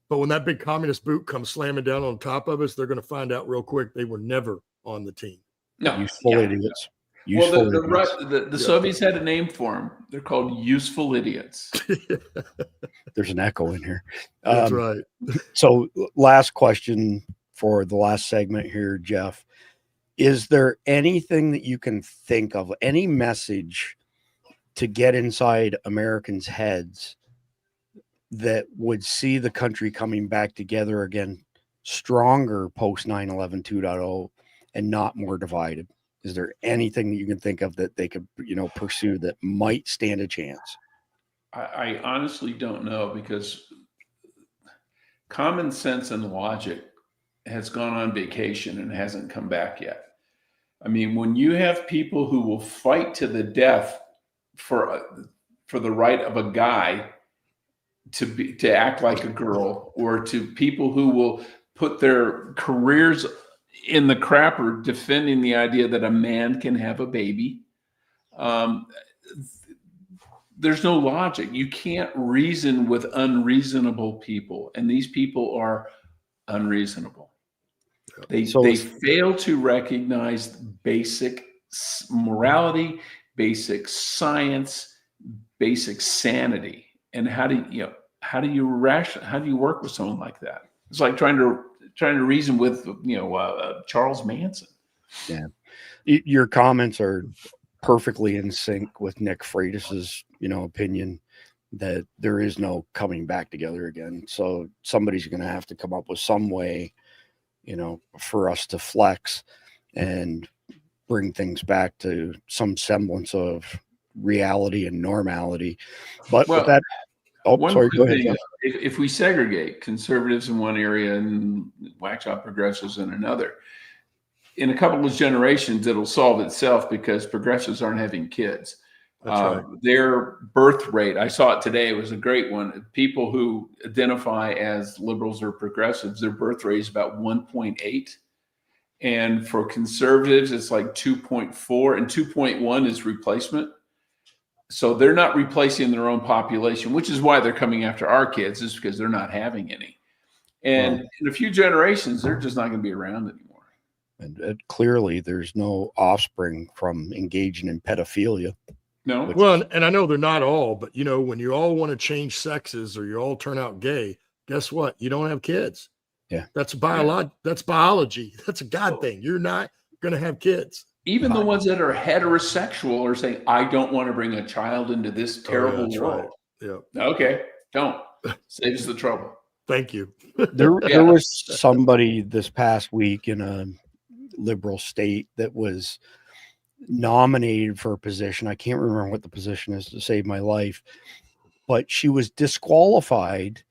but when that big communist boot comes slamming down on top of us, they're going to find out real quick they were never on the team.
No,
useful idiots.
Well, the Soviets had a name for them. They're called useful idiots.
There's an echo in here.
That's right.
So last question for the last segment here, Jeff. Is there anything that you can think of, any message to get inside Americans' heads that would see the country coming back together again, stronger post 9/11 2.0 and not more divided? Is there anything that you can think of that they could, pursue that might stand a chance?
I honestly don't know, because common sense and logic has gone on vacation and hasn't come back yet. I mean, when you have people who will fight to the death for the right of a guy to act like a girl, or to people who will put their careers in the crapper defending the idea that a man can have a baby, there's no logic. You can't reason with unreasonable people, and these people are unreasonable. They fail to recognize basic morality, basic science, basic sanity. And how do you work with someone like that? It's like trying to reason with Charles Manson.
Yeah, your comments are perfectly in sync with Nick Freitas's opinion that there is no coming back together again. So somebody's going to have to come up with some way, for us to flex and bring things back to some semblance of reality and normality. But with that, sorry, go ahead.
If we segregate conservatives in one area and whack job progressives in another, in a couple of generations, it'll solve itself, because progressives aren't having kids. Right. Their birth rate, I saw it today, it was a great one. People who identify as liberals or progressives, their birth rate is about 1.8. And for conservatives, it's like 2.4, and 2.1 is replacement. So they're not replacing their own population, which is why they're coming after our kids, is because they're not having any. And in a few generations, they're just not going to be around anymore.
And clearly, there's no offspring from engaging in pedophilia.
No.
Well, and I know they're not all, but when you all want to change sexes or you all turn out gay, guess what? You don't have kids.
Yeah.
That's biology. That's a God thing. You're not going to have kids.
Even the ones that are heterosexual are saying, I don't want to bring a child into this terrible world.
Right. Yeah.
Okay. Don't. Saves the trouble.
Thank you.
There was somebody this past week in a liberal state that was nominated for a position. I can't remember what the position is, to save my life, but she was disqualified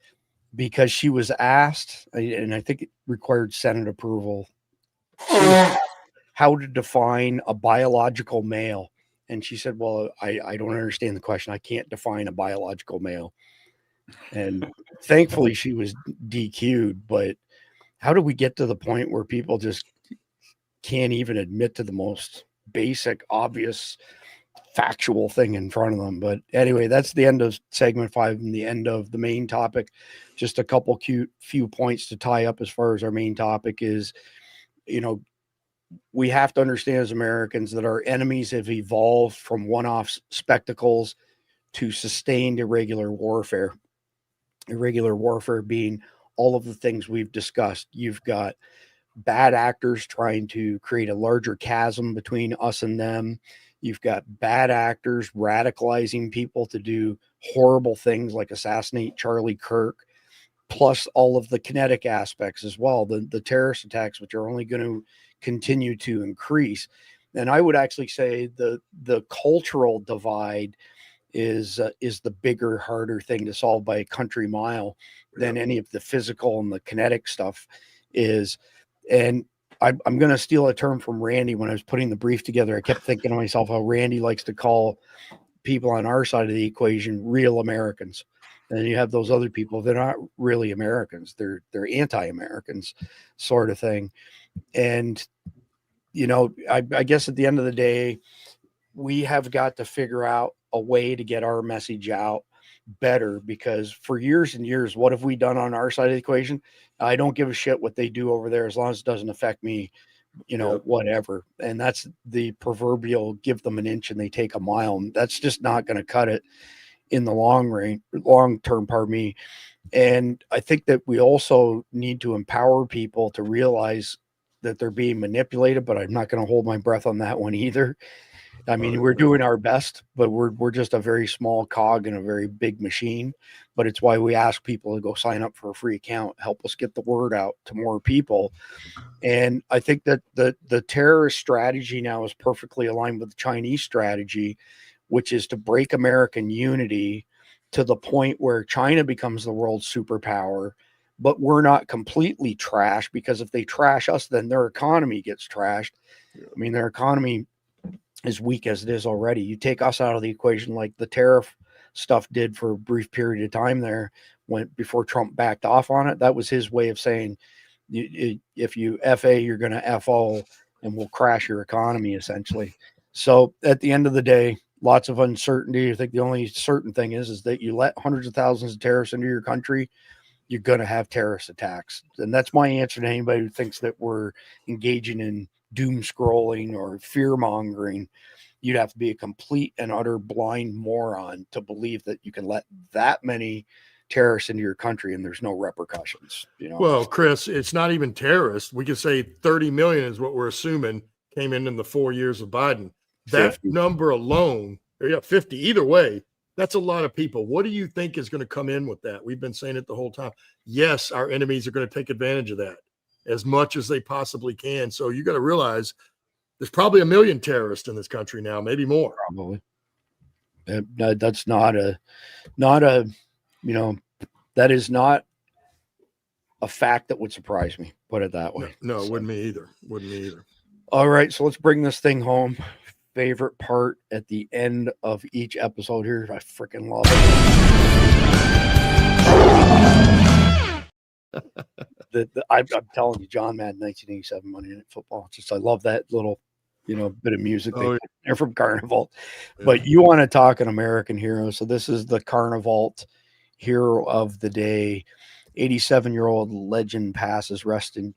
because she was asked, and I think it required Senate approval, how to define a biological male. And she said, well, I don't understand the question. I can't define a biological male. And thankfully she was DQ'd, but how do we get to the point where people just can't even admit to the most basic, obvious, factual thing in front of them? But anyway, that's the end of segment 5 and the end of the main topic. Just a couple few points to tie up as far as our main topic is, we have to understand as Americans that our enemies have evolved from one-off spectacles to sustained irregular warfare. Irregular warfare being all of the things we've discussed. You've got bad actors trying to create a larger chasm between us and them. You've got bad actors radicalizing people to do horrible things like assassinate Charlie Kirk, plus all of the kinetic aspects as well, the terrorist attacks, which are only going to continue to increase. And I would actually say the cultural divide is the bigger, harder thing to solve by a country mile than any of the physical and the kinetic stuff is. And I'm going to steal a term from Randy. When I was putting the brief together, I kept thinking to myself how Randy likes to call people on our side of the equation real Americans. And then you have those other people, they're not really Americans. They're anti-Americans sort of thing. And, you know, I guess at the end of the day, we have got to figure out a way to get our message out better, because for years and years, what have we done on our side of the equation? I don't give a shit what they do over there as long as it doesn't affect me, you know, whatever. And that's the proverbial give them an inch and they take a mile. And that's just not going to cut it in the long term, pardon me. And I think that we also need to empower people to realize that they're being manipulated, but I'm not going to hold my breath on that one either. I mean, we're doing our best, but we're just a very small cog in a very big machine. But it's why we ask people to go sign up for a free account, help us get the word out to more people. And I think that the terrorist strategy now is perfectly aligned with the Chinese strategy, which is to break American unity to the point where China becomes the world's superpower, but we're not completely trashed, because if they trash us, then their economy gets trashed. I mean, their economy as weak as it is already. You take us out of the equation like the tariff stuff did for a brief period of time there, when before Trump backed off on it. That was his way of saying, if you FA, you're going to FO, and we'll crash your economy essentially. So at the end of the day, lots of uncertainty. I think the only certain thing is that you let hundreds of thousands of terrorists into your country, you're going to have terrorist attacks. And that's my answer to anybody who thinks that we're engaging in doom scrolling or fear mongering. You'd have to be a complete and utter blind moron to believe that you can let that many terrorists into your country and there's no repercussions. You know,
well, Chris, it's not even terrorists. We could say 30 million is what we're assuming came in the 4 years of Biden. That
50.
number alone, or 50, either way, that's a lot of people. What do you think is going to come in with that? We've been saying it the whole time. Yes, our enemies are going to take advantage of that as much as they possibly can. So you got to realize there's probably 1 million terrorists in this country now, maybe more.
Probably. That's not a, you know, that is not a fact that would surprise me. Put it that way.
No, wouldn't me either. Wouldn't me either.
All right, so let's bring this thing home. Favorite part at the end of each episode here. I freaking love it. I'm telling you, John Madden, 1987 Monday Night Football. Just I love that little, you know, bit of music. They're from Carnival. Yeah. But you want to talk an American hero. So this is the Carnival hero of the day. 87-year-old legend passes. Rest in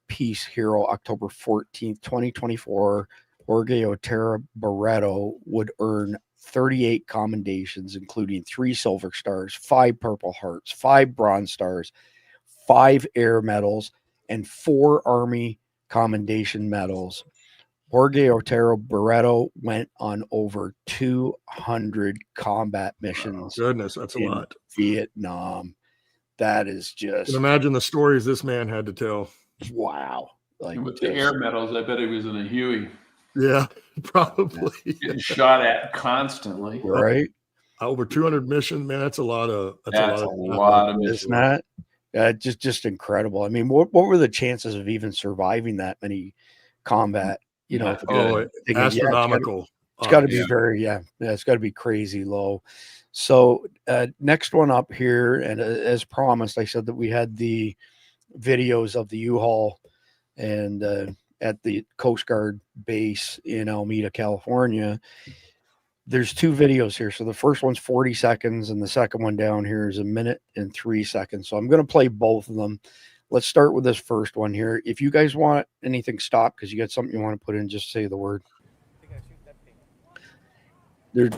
peace, hero. October 14th, 2024. Jorge Otero Barreto would earn 38 commendations, including 3 Silver Stars, 5 Purple Hearts, 5 Bronze Stars, 5 Air Medals, and 4 Army Commendation Medals. Jorge Otero Barreto went on over 200 combat missions.
Goodness, that's a lot.
Vietnam. That is just.
Imagine the stories this man had to tell.
Wow.
Like, and with the air medals, I bet he was in a Huey.
Yeah, probably.
Getting shot at constantly.
Right.
Over 200 missions, man. That's a lot of.
That's a lot of missions.
Isn't that? Just incredible. I mean, what were the chances of even surviving that many combat? You know,
astronomical.
It's got to be very, it's got to be crazy low. So next one up here, and as promised, I said that we had the videos of the U-Haul and at the Coast Guard base in Alameda, California. There's 2 videos here. So the first one's 40 seconds and the second one down here is 1 minute and 3 seconds. So I'm going to play both of them. Let's start with this first one here. If you guys want anything stopped because you got something you want to put in, just say the word. There.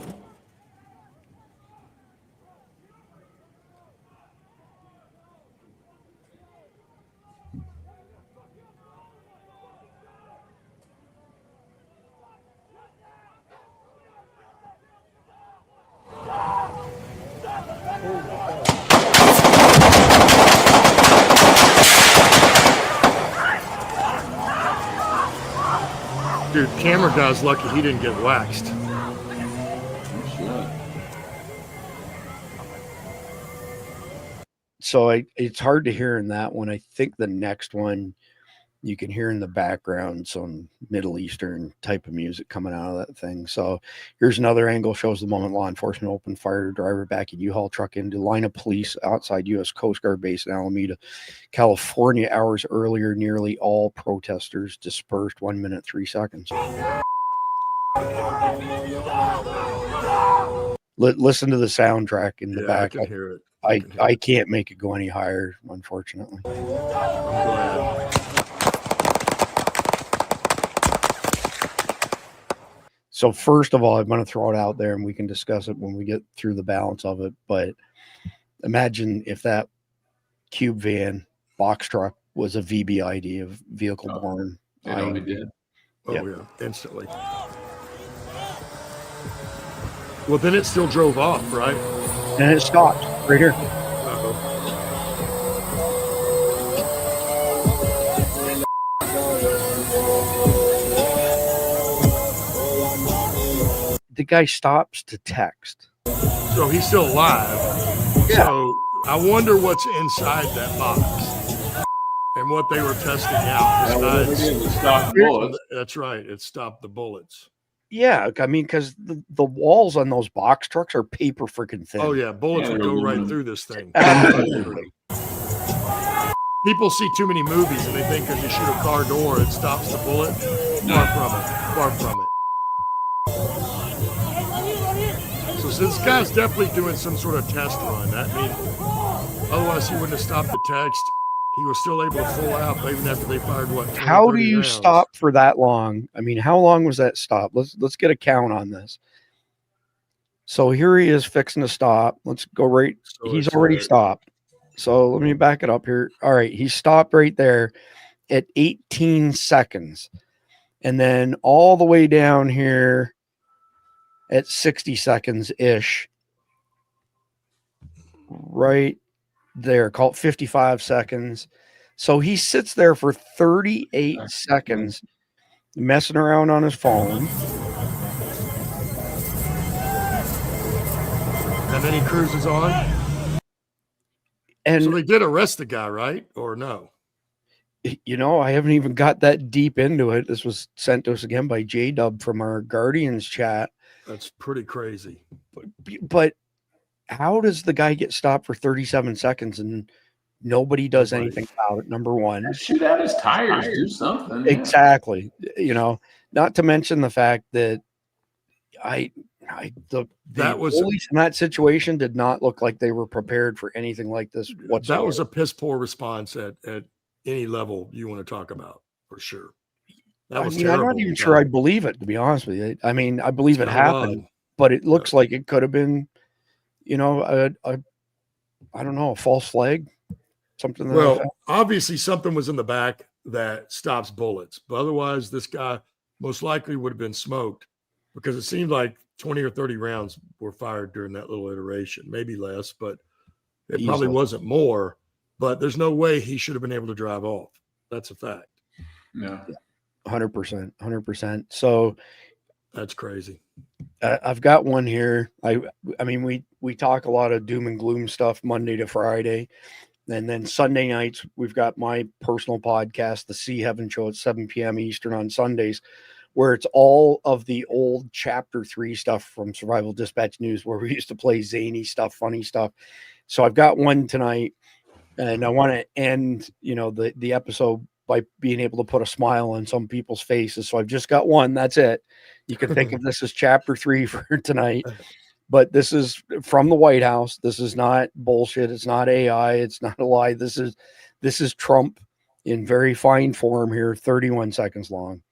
Dude, camera guy's lucky he didn't get waxed.
So it's hard to hear in that one. I think the next one you can hear in the background some Middle Eastern type of music coming out of that thing. So here's another angle, shows the moment law enforcement opened fire to driver back in U-Haul truck into line of police outside U.S. Coast Guard base in Alameda, California. Hours earlier, nearly all protesters dispersed. 1 minute, 3 seconds. Listen to the soundtrack in the back.
I can hear it.
I can't make it go any higher, unfortunately.
I'm glad.
So first of all, I'm going to throw it out there and we can discuss it when we get through the balance of it. But imagine if that cube van box truck was a VBID, of vehicle borne.
It already did.
Oh, yeah, instantly. Well, then it still drove off, right?
And it stopped right here.
Uh-oh.
The guy stops to text.
So he's still alive.
Yeah.
So I wonder what's inside that box and what they were testing out.
Stop the bullets.
That's right. It stopped the bullets.
Yeah, I mean, because the walls on those box trucks are paper freaking thin.
Oh, yeah. Bullets would go right through this thing.
Absolutely.
People see too many movies and they think because you shoot a car door, it stops the bullet. Far from it. Far from it. So this guy's definitely doing some sort of test run. That means otherwise he wouldn't have stopped the text. He was still able to pull out even after they fired what? 20,
How do
30
you
rounds.
stop for that long? I mean, how long was that stop? Let's get a count on this. So here he is fixing to stop. Let's go right.
So
He's
it's,
already stopped. So let me back it up here. All right, he stopped right there at 18 seconds. And then all the way down here at 60 seconds ish. Right there, call it 55 seconds. So he sits there for 38 seconds messing around on his phone.
And then he cruises on.
And
so they did arrest the guy, right? Or no?
You know, I haven't even got that deep into it. This was sent to us again by J-Dub from our Guardians chat.
That's pretty crazy.
But how does the guy get stopped for 37 seconds and nobody does anything about it? Number one,
shoot out his tires, do something.
Exactly. You know, not to mention the fact that the police in that situation did not look like they were prepared for anything like this whatsoever.
That was a piss poor response at any level you want to talk about, for sure. That was terrible.
I'm not even sure I believe it, to be honest with you. I mean, I believe it happened, but it looks like it could have been, you know, I don't know, a false flag, something.
Well, obviously something was in the back that stops bullets, but otherwise this guy most likely would have been smoked, because it seemed like 20 or 30 rounds were fired during that little iteration, maybe less, but it probably wasn't more. But there's no way he should have been able to drive off. That's a fact.
Yeah.
100%. So
that's crazy.
I've got one here. I mean, we talk a lot of doom and gloom stuff Monday to Friday. And then Sunday nights, we've got my personal podcast, the Sea Heaven Show at 7 p.m. Eastern on Sundays, where it's all of the old Chapter 3 stuff from Survival Dispatch News, where we used to play zany stuff, funny stuff. So I've got one tonight, and I want to end, you know, the episode by being able to put a smile on some people's faces. So I've just got one. That's it. You can think of this as Chapter 3 for tonight. But this is from the White House. This is not bullshit. It's not AI. It's not a lie. This is Trump in very fine form here, 31 seconds long.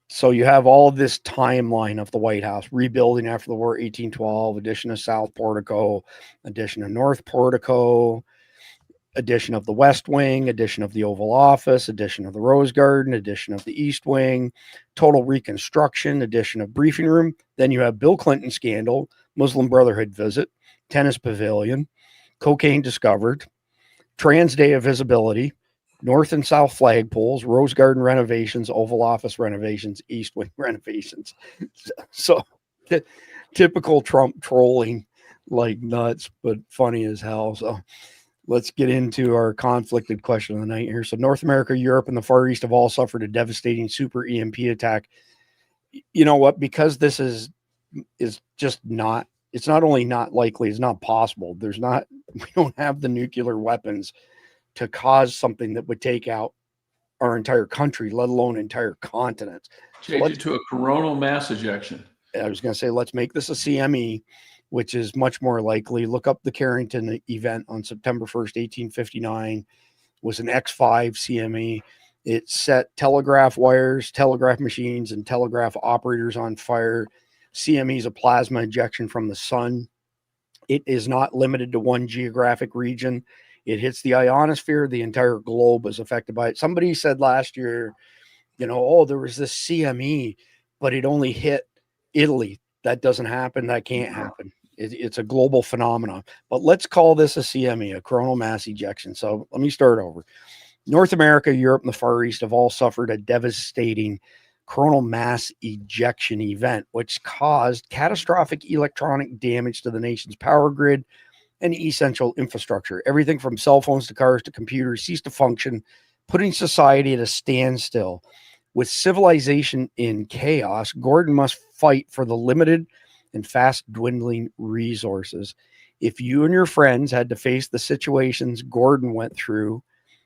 So you have all of this timeline of the White House rebuilding after the war, 1812, addition of South Portico, addition of North Portico, addition of the West Wing, addition of the Oval Office, addition of the Rose Garden, addition of the East Wing, total reconstruction, addition of briefing room. Then you have Bill Clinton scandal, Muslim Brotherhood visit, tennis pavilion, cocaine discovered, Trans Day of Visibility, North and South flagpoles, Rose Garden renovations, Oval Office renovations, East Wing renovations. So typical Trump trolling like nuts, but funny as hell. So let's get into our conflicted question of the night here. So North America, Europe, and the Far East have all suffered a devastating super EMP attack. You know what? Because this is just not, it's not only not likely, it's not possible. We don't have the nuclear weapons to cause something that would take out our entire country, let alone entire continents.
Change it to a coronal mass ejection.
I was going to say, let's make this a CME, which is much more likely. Look up the Carrington event on September 1st, 1859, was an X5 CME. It set telegraph wires, telegraph machines, and telegraph operators on fire. CME is a plasma ejection from the sun. It is not limited to one geographic region. It hits the ionosphere. The entire globe is affected by it. Somebody said last year, oh, there was this CME, but it only hit Italy. That doesn't happen. That can't happen. It's a global phenomenon. But let's call this a CME, a coronal mass ejection. So let me start over. North America, Europe, and the Far East have all suffered a devastating coronal mass ejection event, which caused catastrophic electronic damage to the nation's power grid and essential infrastructure. Everything from cell phones to cars to computers ceased to function, putting society at a standstill. With civilization in chaos, Gordon must fight for the limited and fast dwindling resources. If you and your friends had to face the situations Gordon went through,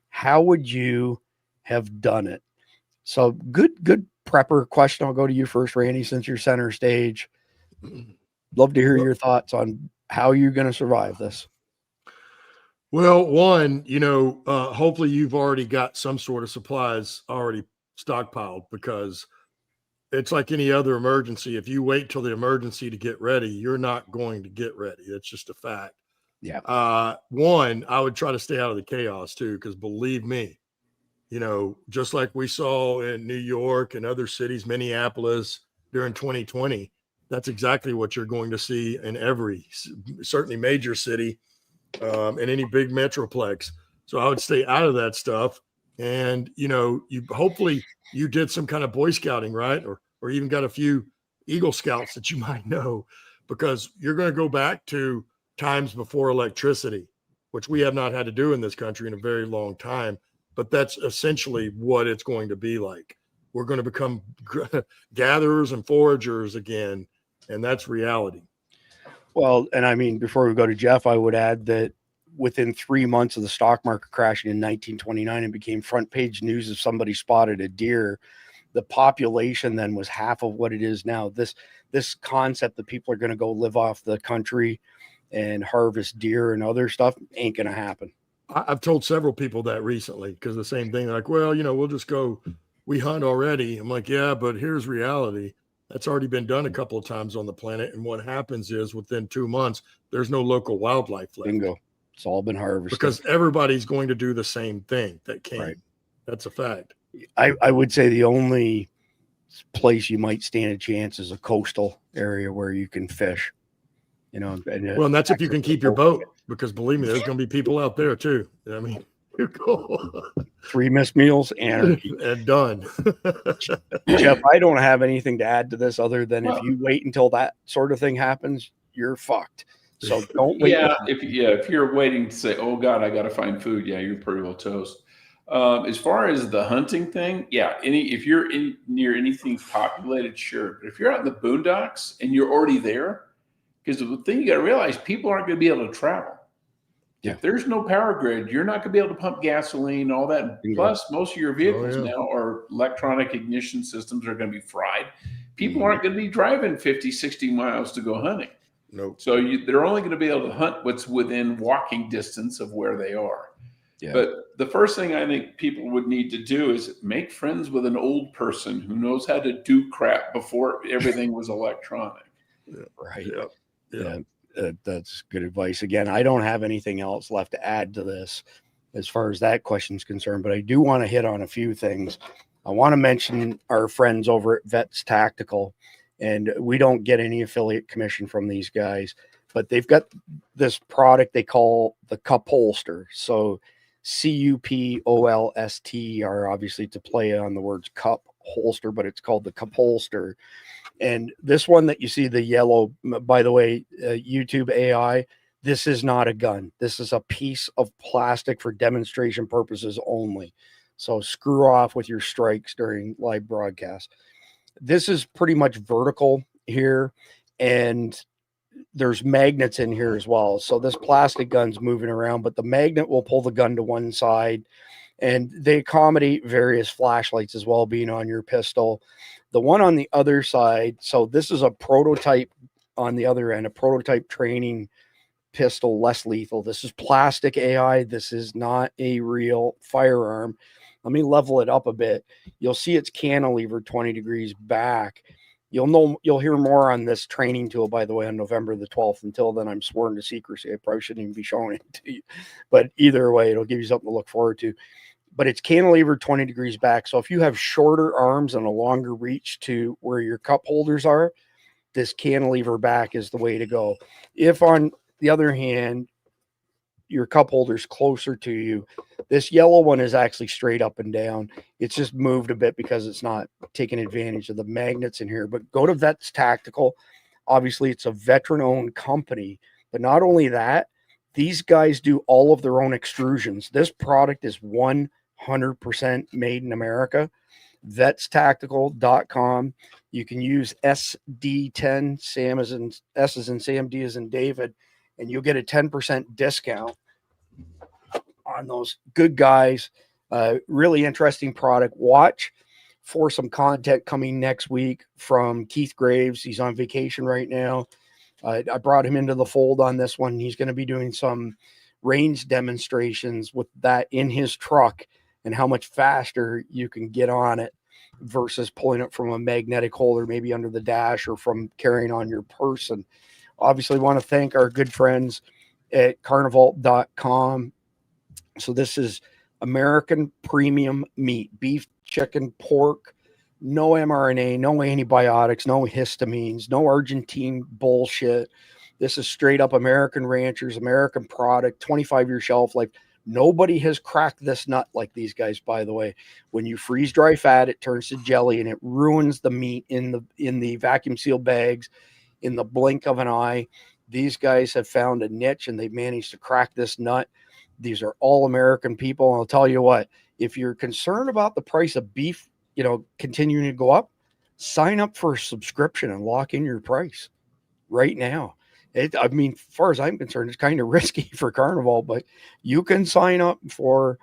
how would you have done it? So good prepper question. I'll go to you first, Randy, since you're center stage. Love to hear your thoughts on how you're going to survive this.
Well, one, hopefully you've already got some sort of supplies already stockpiled, because it's like any other emergency. If you wait till the emergency to get ready, you're not going to get ready. That's just a fact.
Yeah.
One, I would try to stay out of the chaos too, because believe me, just like we saw in New York and other cities, Minneapolis during 2020, that's exactly what you're going to see in every, certainly major city, in any big metroplex. So I would stay out of that stuff. And, you hopefully you did some kind of Boy Scouting, right? Or even got a few Eagle Scouts that you might know, because you're going to go back to times before electricity, which we have not had to do in this country in a very long time. But that's essentially what it's going to be like. We're going to become gatherers and foragers again. And that's reality.
Well, and I mean, before we go to Jeff, I would add that within 3 months of the stock market crashing in 1929, it became front page news if somebody spotted a deer. The population then was half of what it is now. This concept that people are going to go live off the country and harvest deer and other stuff ain't going to happen.
I've told several people that recently, because the same thing, like, well, we'll just go, we hunt already. I'm like, yeah, but here's reality. That's already been done a couple of times on the planet. And what happens is within 2 months, there's no local wildlife left.
Bingo. It's all been harvested.
Because everybody's going to do the same thing that can. Right. That's a fact.
I would say the only place you might stand a chance is a coastal area where you can fish.
And that's if you can keep your boat, because believe me, there's going to be people out there too. I mean, you're cool.
3 missed meals, anarchy.
And done.
Jeff, I don't have anything to add to this other than if you wait until that sort of thing happens, you're fucked. So don't wait.
If you're waiting to say, oh God, I got to find food. Yeah, you're pretty well toast. As far as the hunting thing, if you're near anything populated, sure. But if you're out in the boondocks and you're already there, because the thing you got to realize, people aren't going to be able to travel. Yeah. If there's no power grid, you're not going to be able to pump gasoline, all that. Plus, most of your vehicles now are electronic ignition systems are going to be fried. People aren't going to be driving 50, 60 miles to go hunting.
Nope.
So they're only going to be able to hunt what's within walking distance of where they are. Yeah. But the first thing I think people would need to do is make friends with an old person who knows how to do crap before everything was electronic.
Yeah. Right. Yeah. That's good advice. Again, I don't have anything else left to add to this as far as that question is concerned, but I do want to hit on a few things. I want to mention our friends over at Vets Tactical, and we don't get any affiliate commission from these guys, but they've got this product they call the cup holster. So CUPOLSTER, obviously to play on the words cup holster, but it's called the cup holster. And this one that you see, the yellow, by the way, YouTube AI, this is not a gun. This is a piece of plastic for demonstration purposes only. So screw off with your strikes during live broadcast. This is pretty much vertical here, and there's magnets in here as well. So this plastic gun's moving around, but the magnet will pull the gun to one side, and they accommodate various flashlights as well being on your pistol. The one on the other side, so this is a prototype on the other end, a prototype training pistol, less lethal. This is plastic AI. This is not a real firearm. Let me level it up a bit. You'll see it's cantilever 20 degrees back. You'll hear more on this training tool, by the way, on November the 12th. Until then, I'm sworn to secrecy. I probably shouldn't even be showing it to you. But either way, it'll give you something to look forward to. But it's cantilever 20 degrees back. So if you have shorter arms and a longer reach to where your cup holders are, this cantilever back is the way to go. If on the other hand, your cup holder's closer to you, this yellow one is actually straight up and down. It's just moved a bit because it's not taking advantage of the magnets in here. But go to Vets Tactical. Obviously, it's a veteran-owned company. But not only that, these guys do all of their own extrusions. This product is 100% made in America. vetstactical.com. You can use SD10, Sam as in S as in Sam, D as in David, and you'll get a 10% discount on those good guys. Really interesting product. Watch for some content coming next week from Keith Graves. He's on vacation right now. I brought him into the fold on this one. He's going to be doing some range demonstrations with that in his truck and how much faster you can get on it versus pulling it from a magnetic holder, maybe under the dash, or from carrying on your person. Obviously, want to thank our good friends at carnival.com. So this is American premium meat, beef, chicken, pork, no mRNA, no antibiotics, no histamines, no Argentine bullshit. This is straight up American ranchers, American product, 25-year shelf life. Nobody has cracked this nut like these guys, by the way. When you freeze dry fat, it turns to jelly and it ruins the meat in the vacuum seal bags in the blink of an eye. These guys have found a niche and they've managed to crack this nut. These are all American people. And I'll tell you what, if you're concerned about the price of beef, continuing to go up, sign up for a subscription and lock in your price right now. As far as I'm concerned, it's kind of risky for Carnival, but you can sign up for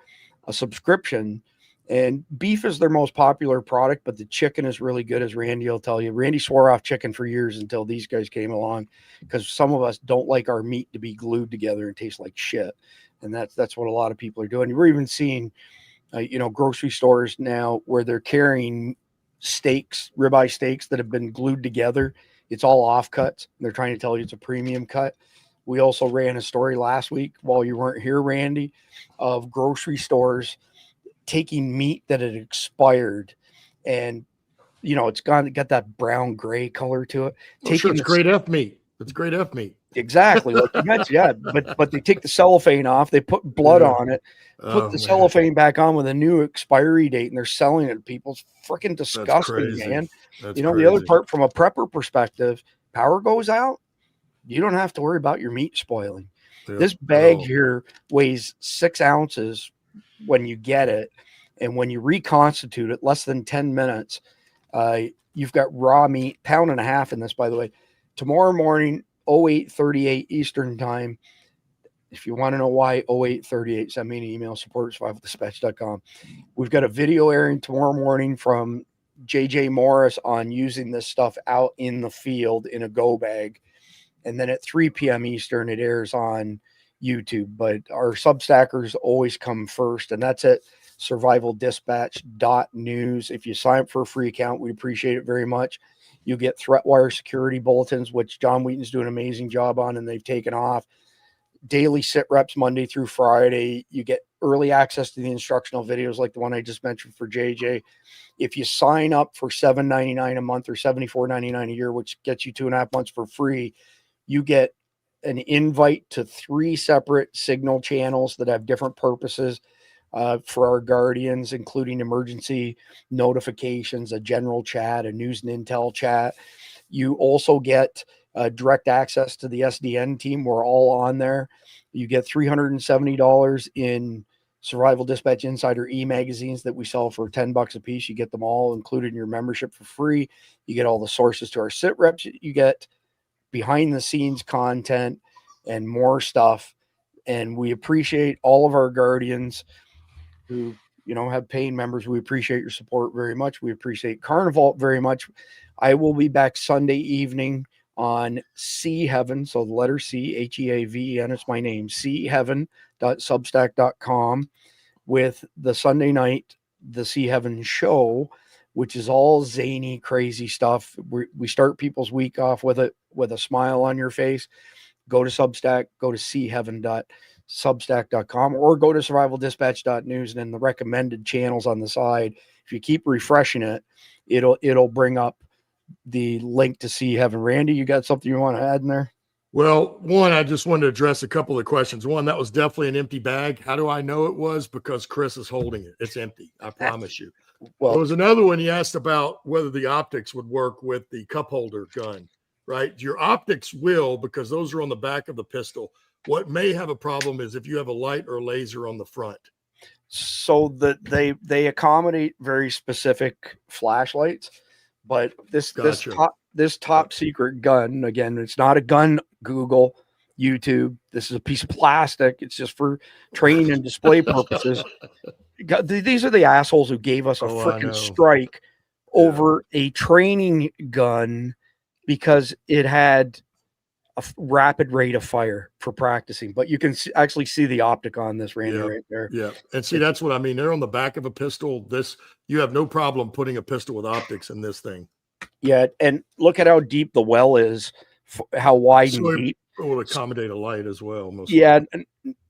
a subscription. And beef is their most popular product, but the chicken is really good, as Randy will tell you. Randy swore off chicken for years until these guys came along, because some of us don't like our meat to be glued together and taste like shit. And that's what a lot of people are doing. We're even seeing, grocery stores now where they're carrying steaks, ribeye steaks that have been glued together. It's all offcuts. They're trying to tell you it's a premium cut. We also ran a story last week while you weren't here, Randy, of grocery stores taking meat that had expired, and it's got that brown gray color to it.
It's grade F meat. It's grade F meat.
Exactly. Like you mentioned, yeah. But they take the cellophane off, they put blood on it, put the cellophane back on with a new expiry date, and they're selling it to people. It's freaking disgusting, man. The other part, from a prepper perspective, power goes out, you don't have to worry about your meat spoiling. This bag here weighs 6 ounces when you get it, and when you reconstitute it, less than 10 minutes, you've got raw meat, 1.5 pounds in this, by the way. Tomorrow morning, 08:38 Eastern time. If you want to know why 08:38, send me an email, support@survivaldispatch.com. We've got a video airing tomorrow morning from JJ Morris on using this stuff out in the field in a go bag. And then at 3 p.m. Eastern, it airs on YouTube. But our Substackers always come first, and that's at survivaldispatch.news. If you sign up for a free account, we appreciate it very much. You get ThreatWire security bulletins, which John Wheaton's doing an amazing job on, and they've taken off. Daily sit reps Monday through Friday. You get early access to the instructional videos like the one I just mentioned for JJ. If you sign up for $7.99 a month or $74.99 a year, which gets you 2.5 months for free, you get an invite to 3 separate signal channels that have different purposes for our guardians, including emergency notifications, a general chat, a news and intel chat. You also get direct access to the SDN team. We're all on there. You get $370 in Survival Dispatch Insider e-magazines that we sell for $10 a piece. You get them all included in your membership for free. You get all the sources to our sit reps. You get behind the scenes content and more stuff. And we appreciate all of our guardians who, have paying members. We appreciate your support very much. We appreciate Carnival very much. I will be back Sunday evening on Sea Heaven. So the letter C, Heaven, it's my name, seaheaven.substack.com, with the Sunday night, the Sea Heaven show, which is all zany, crazy stuff. We start people's week off with a smile on your face. Go to Substack, go to seaheaven.substack.com, or go to survivaldispatch.news, and in the recommended channels on the side, if you keep refreshing it, it'll bring up the link to Sea Heaven. Randy, you got something you want to add in there?
Well, one, I just wanted to address a couple of questions. One, that was definitely an empty bag. How do I know it was? Because Chris is holding it. It's empty. I promise you.
Well,
there was another one he asked about whether the optics would work with the cup holder gun, right? Your optics will, because those are on the back of the pistol. What may have a problem is if you have a light or laser on the front.
So that they accommodate very specific flashlights, but this top secret gun, again, it's not a gun. Google, YouTube. This is a piece of plastic. It's just for training and display purposes. These are the assholes who gave us a freaking strike over a training gun because it had a rapid rate of fire for practicing. But you can actually see the optic on this, Randy, right there.
Yeah, and see, that's what I mean. They're on the back of a pistol. You have no problem putting a pistol with optics in this thing.
Yeah, and look at how deep the well is, how wide and deep.
It will accommodate a light as well.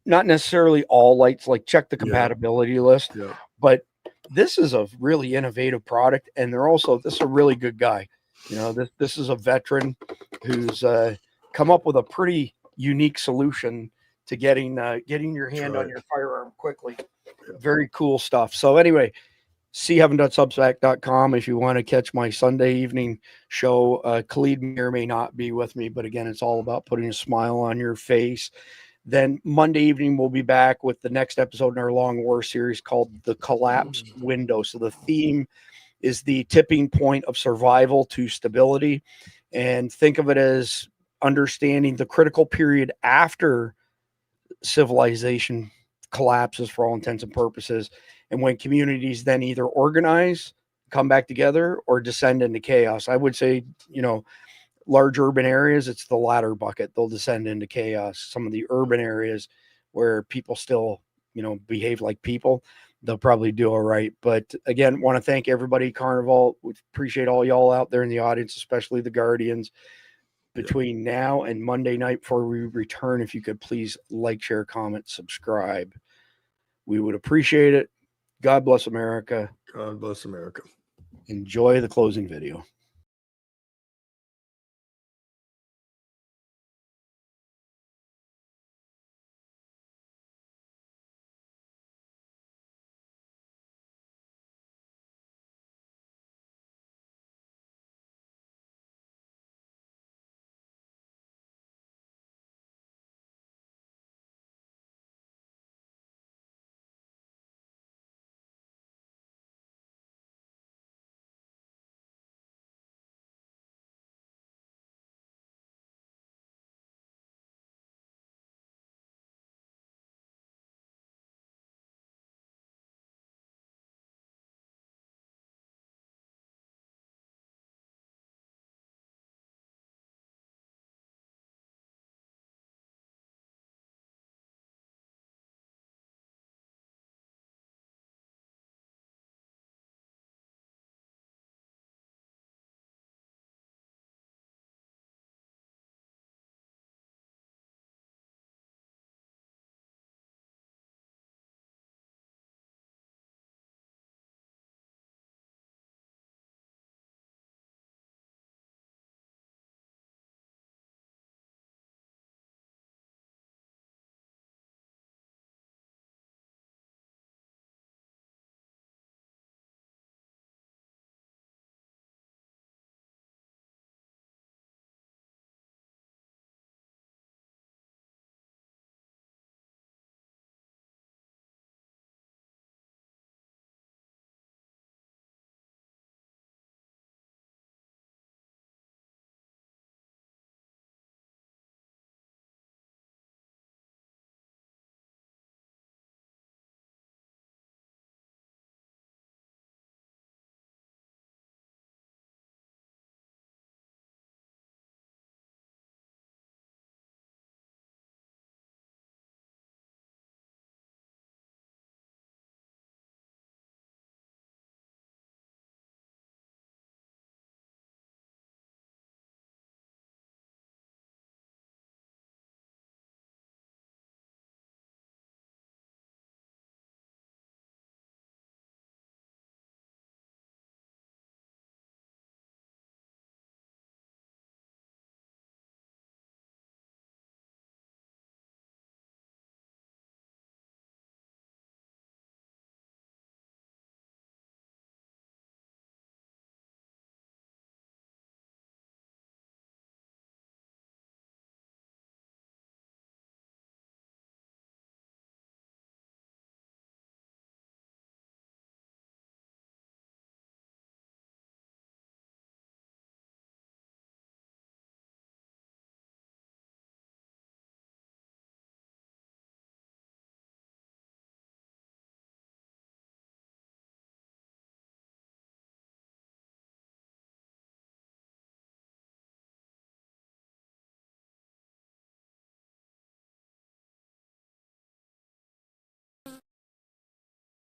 Not necessarily all lights. Like, check the compatibility list.
Yeah.
But this is a really innovative product, and this is a really good guy. This is a veteran who's come up with a pretty unique solution to getting your hand on your firearm quickly. Yeah. Very cool stuff. So anyway, seaheaven.substack.com if you want to catch my Sunday evening show. Khalid may or may not be with me, but again, it's all about putting a smile on your face. Then Monday evening, we'll be back with the next episode in our long war series called The Collapse Window. So the theme is the tipping point of survival to stability. And think of it as understanding the critical period after civilization collapses for all intents and purposes. And when communities then either organize, come back together, or descend into chaos. I would say, large urban areas, it's the latter bucket. They'll descend into chaos. Some of the urban areas where people still, behave like people, they'll probably do all right. But again, want to thank everybody, Carnival. We appreciate all y'all out there in the audience, especially the Guardians. Between now and Monday night before we return, if you could please like, share, comment, subscribe. We would appreciate it. God bless America.
God bless America.
Enjoy the closing video.